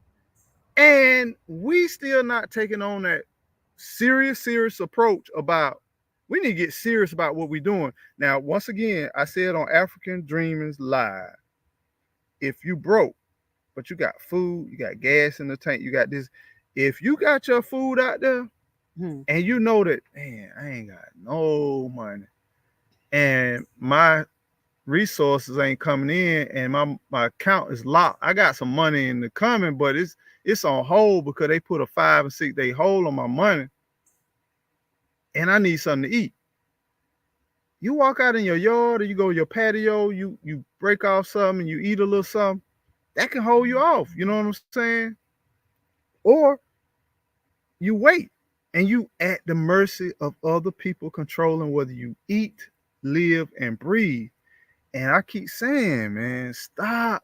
And we still not taking on that serious approach about we need to get serious about what we're doing. Now, once again, I said on African Dreamers Live, if you broke, but you got food, you got gas in the tank, you got this. If you got your food out there Mm. and you know that, man, I ain't got no money and my resources ain't coming in and my account is locked. I got some money in the coming, but it's on hold because they put a 5 and 6 day hold on my money and I need something to eat. You walk out in your yard or you go to your patio, you break off something and you eat a little something, that can hold you off. You know what I'm saying? Or you wait and you at the mercy of other people controlling whether you eat, live, and breathe. And I keep saying, man, stop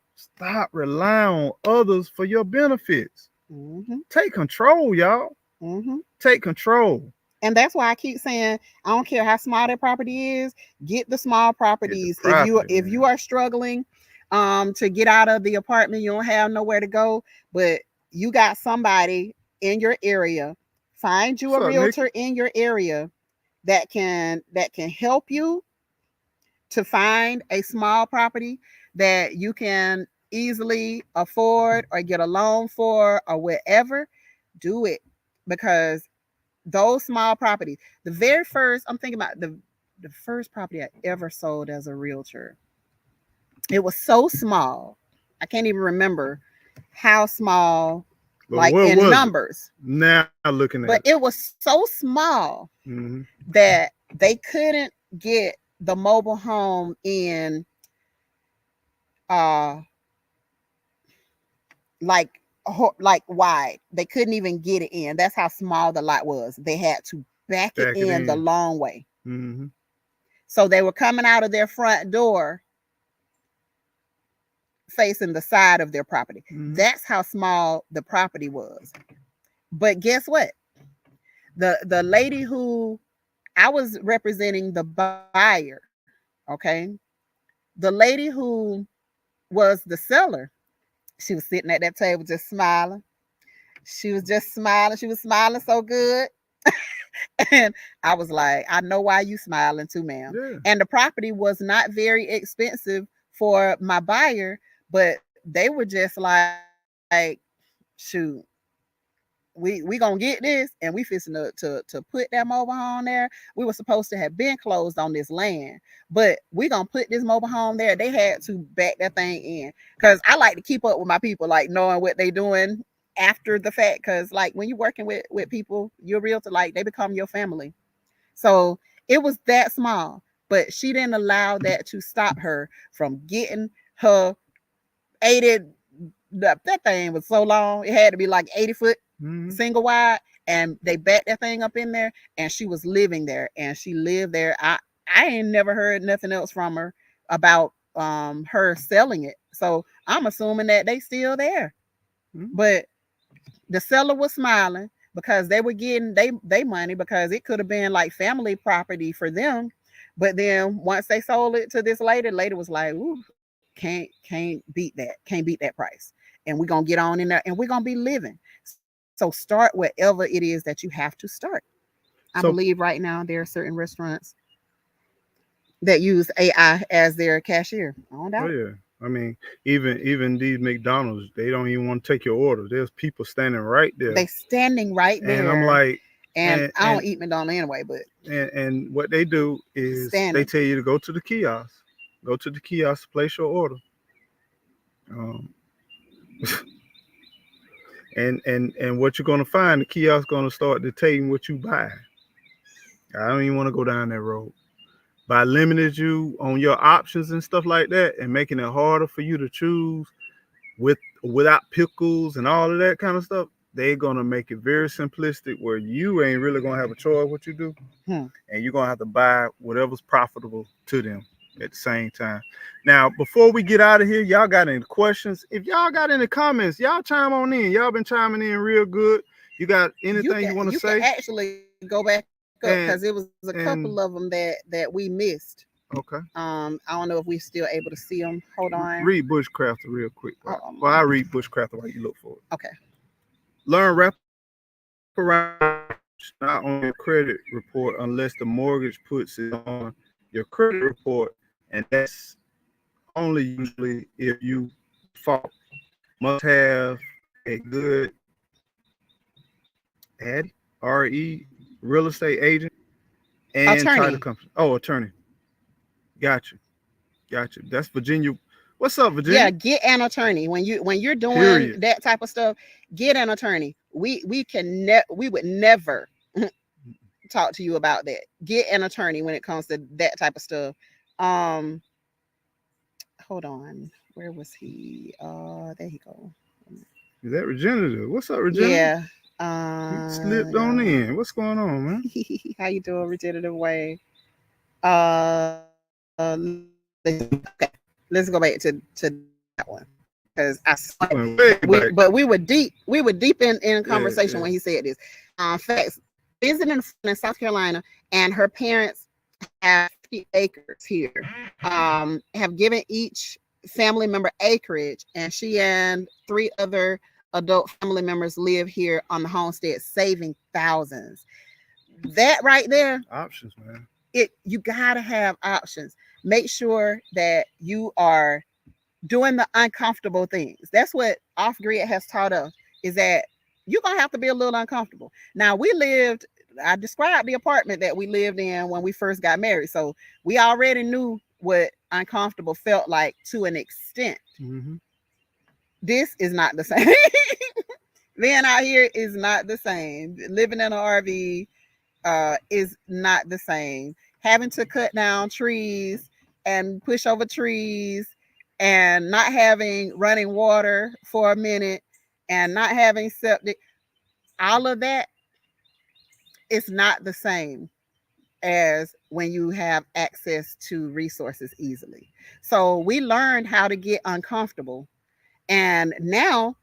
relying on others for your benefits. Mhm. Take control, y'all. Mhm. Take control. And that's why I keep saying I don't care how small that property is, get the small Get the properties. property, If you man. are struggling to get out of the apartment, you don't have nowhere to go, but you got somebody in your area, find you What's a up, Nikki? realtor in your area that can help you to find a small property that you can easily afford or get a loan for or whatever. Do it, because those small properties. The very first, I'm thinking about the first property I ever sold as a realtor. It was so small. I can't even remember how small, But like what in was it? numbers, Now looking at it. but it was so small Mm-hmm. that they couldn't get the mobile home in uh like like wide. They couldn't even get it in. That's how small the lot was. They had to back it Back it in the in. long way. Mm-hmm. So they were coming out of their front door facing the side of their property. Mm-hmm. That's how small the property was. But guess what? The lady who I was representing the buyer, okay? The lady who was the seller, she was sitting at that table just smiling. She was just smiling. She was smiling so good. And I was like, I know why you smiling too, ma'am. Yeah. And the property was not very expensive for my buyer, but they were just like, shoot, we gonna get this, and we fixing to put that mobile home there. We were supposed to have been closed on this land, but we gonna put this mobile home there. They had to back that thing in, because I like to keep up with my people, like knowing what they doing after the fact. Because like when you're working with people, you're real to, like, they become your family. So it was that small, but she didn't allow that to stop her from getting her 80. That thing was so long, it had to be like 80 foot, single wide, and they backed that thing up in there, and she was living there, and she lived there. I ain't never heard nothing else from her about her selling it, so I'm assuming that they still there. But the seller was smiling because they were getting they money, because it could have been like family property for them. But then once they sold it to this lady was like, ooh, can't beat that. Can't beat that price. And we're gonna get on in there, and we're gonna be living. So start whatever it is that you have to start. I So, believe right now there are certain restaurants that use AI as their cashier. I don't oh doubt it. yeah. I mean, even these McDonald's, they don't even want to take your order. There's people standing right there, They standing right and I'm there, like, and and I don't and eat McDonald's anyway, but and what they do is they standing. tell you to go to the kiosk, place your order, um, and what you're gonna find, the kiosk gonna start dictating what you buy. I don't even want to go down that road. By limiting you on your options and stuff like that, and making it harder for you to choose without pickles and all of that kind of stuff, they're gonna make it very simplistic where you ain't really gonna have a choice what you do, Hmm. and you're gonna have to buy whatever's profitable to them at the same time. Now, before we get out of here, y'all got any questions? If y'all got any comments, y'all chime on in. Y'all been chiming in real good. You got anything you want to You can say? actually go back up, because it was a And couple of them and that we missed. okay, I don't know if we're still able to see them. Hold on. read Bushcrafter real quick. Well, I read Bushcrafter while you look for it. Okay. Learn wraparound not on your credit report unless the mortgage puts it on your credit report, and that's only usually if you default. Must have a good ADDIE, RE, real estate agent, and title Attorney. company. Oh, attorney. Gotcha. Gotcha. That's Virginia. What's up, Yeah, Virginia? get an attorney when you're doing Period. that type of stuff. Get an attorney. We would never talk to you about that. Get an attorney when it comes to that type of stuff. Um, hold on. Where was he? There he go. Is that regenerative? What's up, regenerative? Yeah. You slipped on Yeah. in. What's going on, man? How you doing, regenerative way? Let's go back to that one, because You went way back. we were deep in Yeah, conversation yeah. when he said this. Facts. Visiting in South Carolina, and her parents have 50 acres here. Have given each family member acreage, and she and three other adult family members live here on the homestead, saving thousands. That right there, Options, man. you gotta have options. Make sure that you are doing the uncomfortable things. That's what off grid has taught us, is that you're gonna have to be a little uncomfortable. Now I described the apartment that we lived in when we first got married. So we already knew what uncomfortable felt like to an extent. Mm-hmm. This is not the same. Being out here is not the same. Living in an RV is not the same. Having to cut down trees and push over trees, and not having running water for a minute, and not having septic, all of that is not the same as when you have access to resources easily. So we learned how to get uncomfortable. And now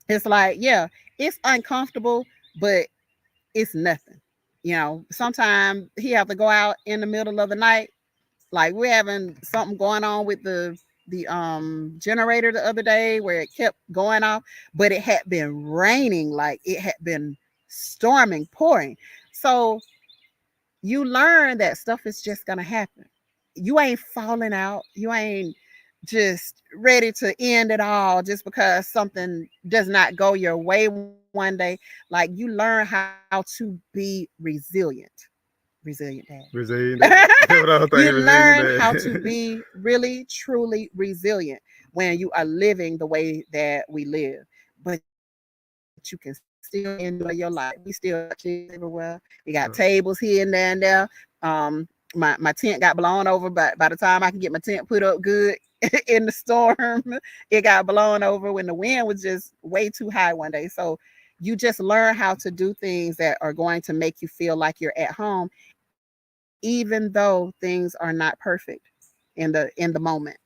it's like, yeah, it's uncomfortable, but it's nothing. Sometimes he have to go out in the middle of the night. Like, we're having something going on with the generator the other day, where it kept going off, but it had been raining, like it had been storming, pouring. So you learn that stuff is just gonna happen. You ain't falling out. You ain't just ready to end it all just because something does not go your way one day. one day. Like you learn how to be resilient. Resilient Resilient. dad. That's what I was You thinking. Resilient. learn how to be really, truly resilient when you are living the way that we live. But you can still enjoy your life. We still got chairs everywhere. We got tables here and there and there. My tent got blown over, but by the time I can get my tent put up good in the storm, it got blown over when the wind was just way too high one day. So you just learn how to do things that are going to make you feel like you're at home, even though things are not perfect in the moment.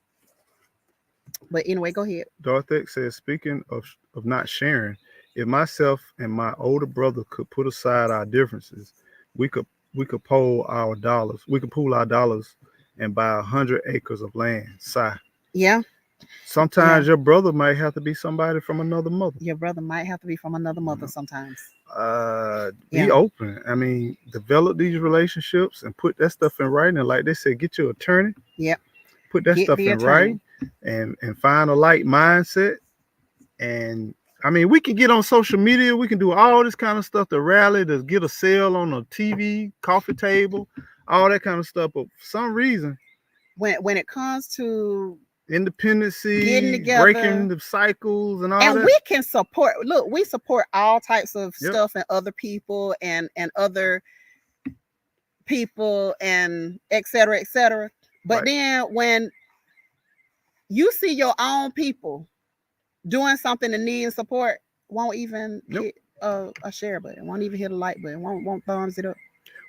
But anyway, go ahead. Darthek says, speaking of not sharing, if myself and my older brother could put aside our differences, we could we could pool our dollars and buy 100 acres of land. Sigh. Yeah, yeah. Sometimes your brother might have to be somebody from another mother. Your brother might have to be from another mother sometimes. Be Yeah. open. I mean, develop these relationships and put that stuff in writing. And like they said, get your attorney, Yep. put that Get stuff the in attorney. writing, and find a like mindset. And I mean, we can get on social media. We can do all this kind of stuff to rally, to get a sale on a TV, coffee table, all that kind of stuff. But for some reason, When it comes to getting independency, breaking together, the cycles, and all and that. we can support, look, we support all types of Yep. stuff and other people and other people and et cetera, et cetera. But Right. then when you see your own people doing something that needs support, won't even Nope. hit a share button, won't even hit a like button, won't thumbs it up.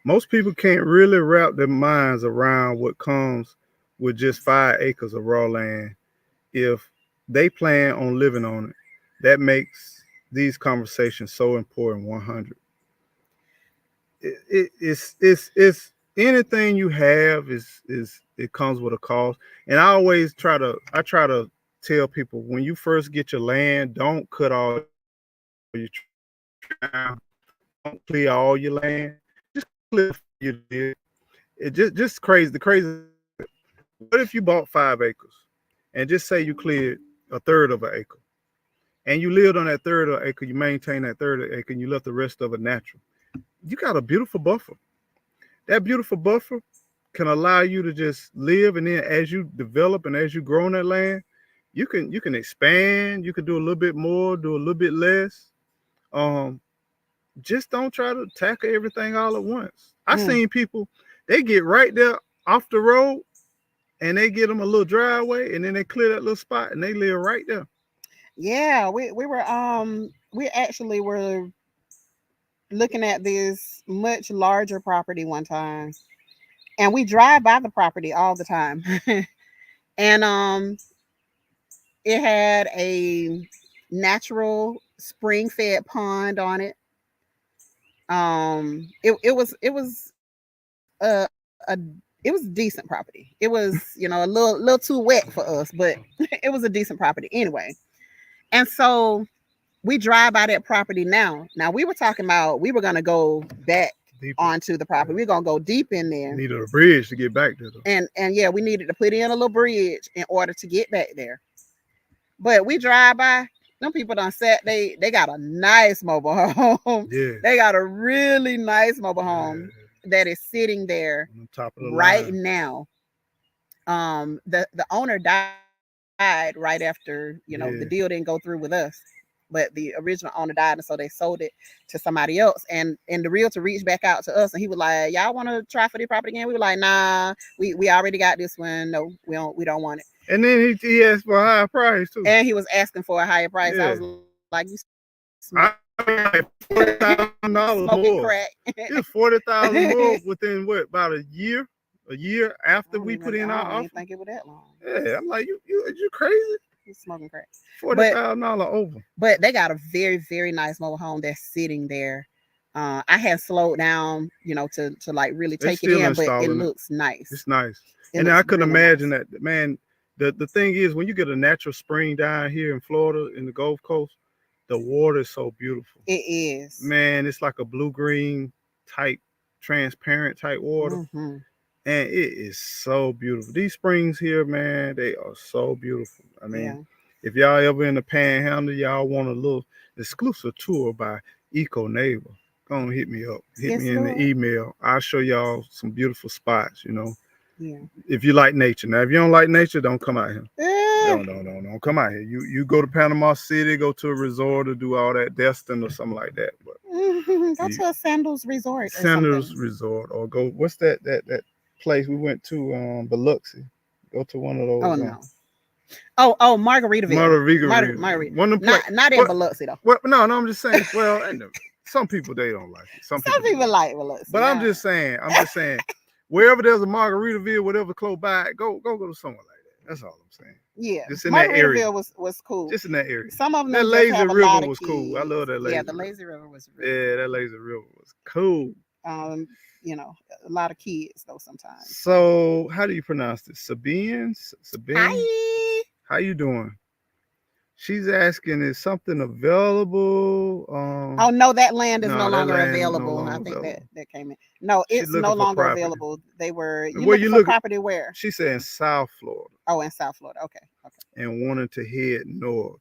Most people can't really wrap their minds around what comes with just 5 acres of raw land if they plan on living on it. That makes these conversations so important. 100. It's anything you have is it comes with a cost. And I try to tell people, when you first get your land, don't cut all your trees down, don't clear all your land, just clear for you to live. It just crazy. The crazy. What if you bought 5 acres and just say you cleared a third of an acre and you lived on that third of an acre, you maintain that third of an acre, and you left the rest of it natural? You got a beautiful buffer. That beautiful buffer can allow you to just live, and then as you develop and as you grow on that land, you can expand. You can do a little bit more, do a little bit less. Um, just don't try to tackle everything all at once. I Mm. seen people, they get right there off the road and they get them a little driveway and then they clear that little spot and they live right there. Yeah, we actually were looking at this much larger property one time, and we drive by the property all the time. And it had a natural spring fed pond on it. It was a it was a decent property. It was, a little too wet for us, but it was a decent property anyway. And so we drive by that property now. Now we were talking about we were gonna go back Deeper. onto the property. We're gonna go deep in there. Needed a bridge to get back there though. And yeah, we needed to put in a little bridge in order to get back there. But we drive by, them people done said they got a nice mobile home. Yeah. They got a really nice mobile Yeah. home that is sitting there On the top of the right line. now. The owner died right after, the deal didn't go through with us. But the original owner died, and so they sold it to somebody else. And the realtor reached back out to us, and he was like, "Y'all want to try for the property again?" We were like, "Nah, we already got this one. No, we don't want it." And then he asked for a higher price too. And he was asking for a higher price. I Yeah. was like, "You I mean, like $40,000 smoking more. crack." It was 40,000 more within what, about a year after we put in I our don't even offer. think it was that long. Yeah, I'm like, you crazy? He's smoking crack. But $40,000 over. but they got a very, very nice mobile home that's sitting there. I had slowed down, to like really They take it still in, but it installing it. looks nice. It's nice. It And I looks couldn't really imagine nice. that, man. The thing is, when you get a natural spring down here in Florida in the Gulf Coast, the water is so beautiful. It is. Man, it's like a blue green type, transparent type water. Mm-hmm. And it is so beautiful. These springs here, man, they are so beautiful. I Yeah. mean, If y'all ever in the Panhandle, y'all want a little exclusive tour by Eco Neighbor, go on, hit me up. Hit Yes, me in the Lord. email. I'll show y'all some beautiful spots. Yeah. If you like nature. Now, if you don't like nature, don't come out here. Eh, Don't come out here. You go to Panama City, go to a resort or do all that, Destin or something like that. But go you, to a Sandals resort or Sanders something. Resort or go. What's that place we went to? Biloxi. Go to one of Oh those. no. Oh, Margaritaville. Margarita. Margarita. One of them place. Not in What? Biloxi though. What? No, no. I'm just saying. Well, some people they don't like it. Some Some people do people like it. like Biloxi. But I'm just saying. I'm just saying. Wherever there's a Margaritaville, whatever close by, go to somewhere like that. That's all I'm saying. Yeah, Just in that area. Margaritaville was cool. Just in that area. Some of That them just lazy have a river lot of was cool. I kids. love that Yeah, lazy the river. lazy river was really Yeah, that cool. lazy river was cool. Um, you know, a lot of kids though sometimes. So, how do you pronounce this? Sabine? Sabine? Hi. How you doing? She's asking, is something available? Oh no, that land is no No, that longer land no available. I longer think available. that came in. No, She it's no looking for longer property. available. They were And you where looking you for looking? property where? She said in South Florida Oh, in South Florida. Okay. Okay. and wanting to head north.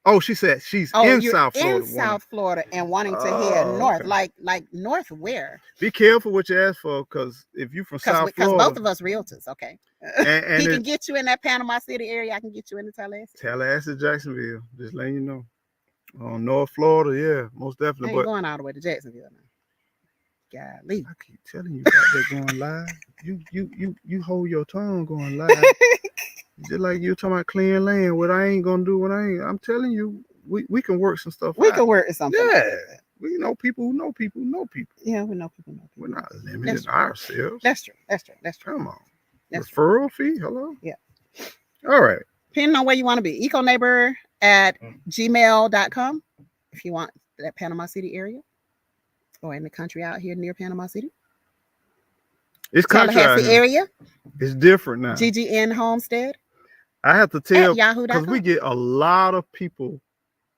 Oh, she said she's Oh, in you're South in Florida wanting. South Florida and wanting to head Oh, north. okay. Like north where? Be careful what you ask for, because if you from South Because both Florida, of us realtors, okay. and He can it get you in that Panama City area. I can get you in the Tallahassee. Tallahassee, Jacksonville, just letting you know. North Florida, yeah, most I definitely. ain't But going all the way to Jacksonville now. Golly. I keep telling you about that going live. You hold your tongue going live. Just like you talking about clean land, what I ain't gonna do, what I ain't. I'm telling you, we can work some stuff We out. could work something out. Yeah, we know people who know people who know people. Yeah, we know people know We're people. not limiting That's true. ourselves. That's true. That's true. That's true. Come on, That's true. referral fee. Hello. Yeah. All right. Depending on where you want to be. EcoNeighbor at gmail.com if you want that Panama City area or in the country out here near Panama City. It's country out Tallahassee here. area, It's different now. GGN Homestead I have to at tell, because we yahoo.com. get a lot of people.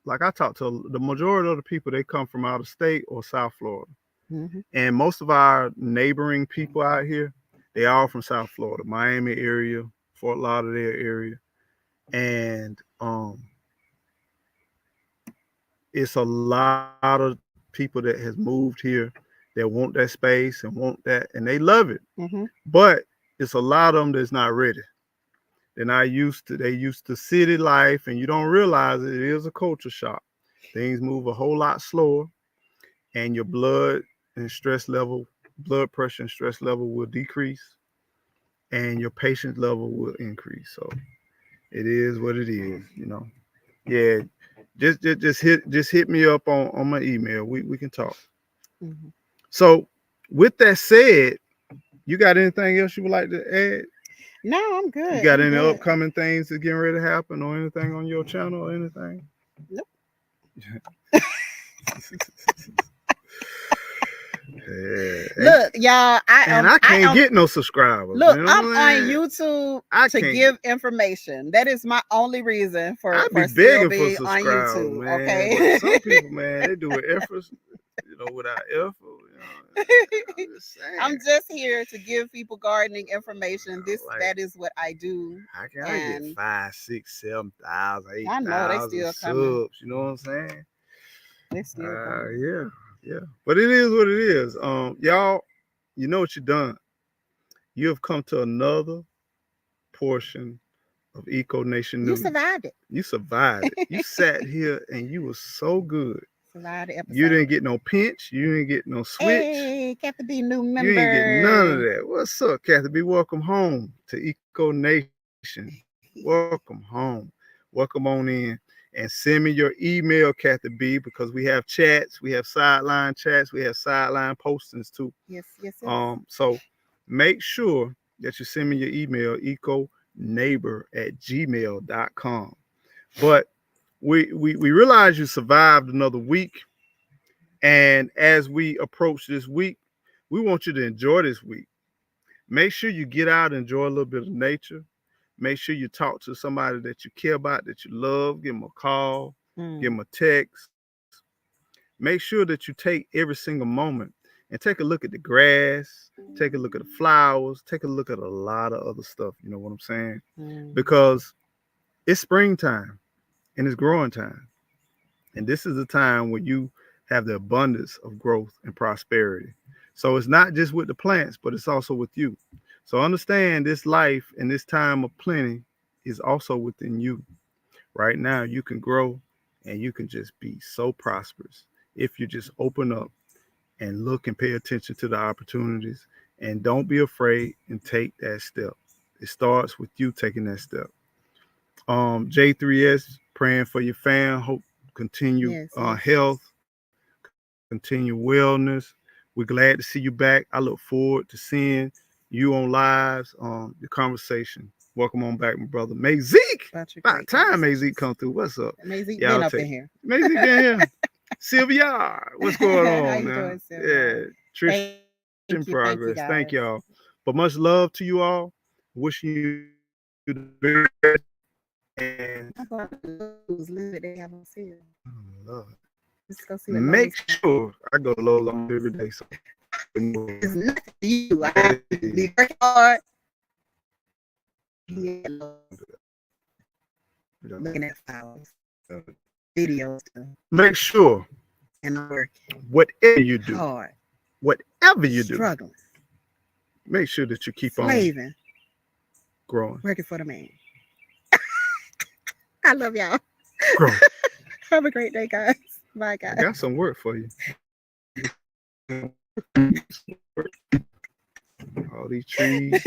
Like I talk to the majority of the people, they come from out of state or South Florida, Mm-hmm. and most of our neighboring people out here, they all from South Florida, Miami area, Fort Lauderdale area, and it's a lot of people that has moved here that want that space and want that, and they love it. Mm-hmm. But it's a lot of them that's not ready. They're not used to. They used to city life, and you don't realize it is a culture shock. Things move a whole lot slower, and your blood pressure and stress level will decrease, and your patience level will increase. So it is what it is. Yeah, just hit me up on my email. We can talk. Mm-hmm. So with that said, you got anything else you would like to add? No, I'm You good. got I'm any good. upcoming things that getting ready to happen, or anything on your channel, or anything? Nope. Yeah. Look, y'all, And I can't get no subscribers. look, You know I'm what on I'm saying? YouTube I to can't. give information. That is my only reason I for be still begging for being on subscribers, YouTube. man. Okay. But some people, man, they do it efforts, without effort. I'm just I'm saying. just here to give people gardening information. Like, That is what I do. how can I get And 5, 6, 7,000, eight I know they thousand still coming. subs? You know what I'm saying? They still coming. Yeah, yeah. But it is what it is. Y'all, you know what you done. You have come to another portion of Eco Nation You News. survived it. You survived it. You sat here and you were so good. Survived the episode. You didn't get no pinch. You didn't get no switch. Hey, Kathy B, new member. You ain't get none of that. What's up, Kathy B? Welcome home to Eco Nation. Welcome home. Welcome on in. And send me your email, Kathy B, because we have chats, we have sideline chats, we have sideline postings too. Yes, yes, yes. So make sure that you send me your email, econeighbor@gmail.com. But we realize you survived another week. And as we approach this week, we want you to enjoy this week. Make sure you get out and enjoy a little bit of nature. Make sure you talk to somebody that you care about, that you love. Give them a call, give them a text. Make sure that you take every single moment and take a look at the grass, take a look at the flowers, take a look at a lot of other stuff. You know what I'm saying? Because It's springtime and it's growing time. And this is a time where you have the abundance of growth and prosperity. So it's not just with the plants, but it's also with you. So understand this life and this time of plenty is also within you. Right now, you can grow and you can just be so prosperous if you just open up and look and pay attention to the opportunities and don't be afraid and take that step. It starts with you taking that step. J3S, praying for your fam. Hope continue Yes, yes, yes. health, continue wellness. We're glad to see you back. I look forward to seeing you on lives, the conversation. Welcome on back, my brother. May Zeke. About your About great time May Zeke conversations. come through. What's up? Amazing Y'all been up in take here. May Zeke been here. Sylvia, what's going How on you now? doing, Sylvia? Yeah, Trish in Thank you. progress. Thank you, Thank y'all. guys. But much love to you all. Wishing you the very best. And I'm going to Lowe's. Look what they have on sale. Lord, Let's go see what make Lowe's got. sure I go to Lowe's almost every day. So you know It's nothing to you. I hey, be working hard. Be at Lowe's yeah, looking at flowers, yeah. videos too. Make sure And I'm working whatever you do, hard, whatever you do, struggling, make sure that you keep on slaving, growing. working for the man. I love y'all. Grow. Have a great day, guys. Bye, I guys. got some work for you. All these trees.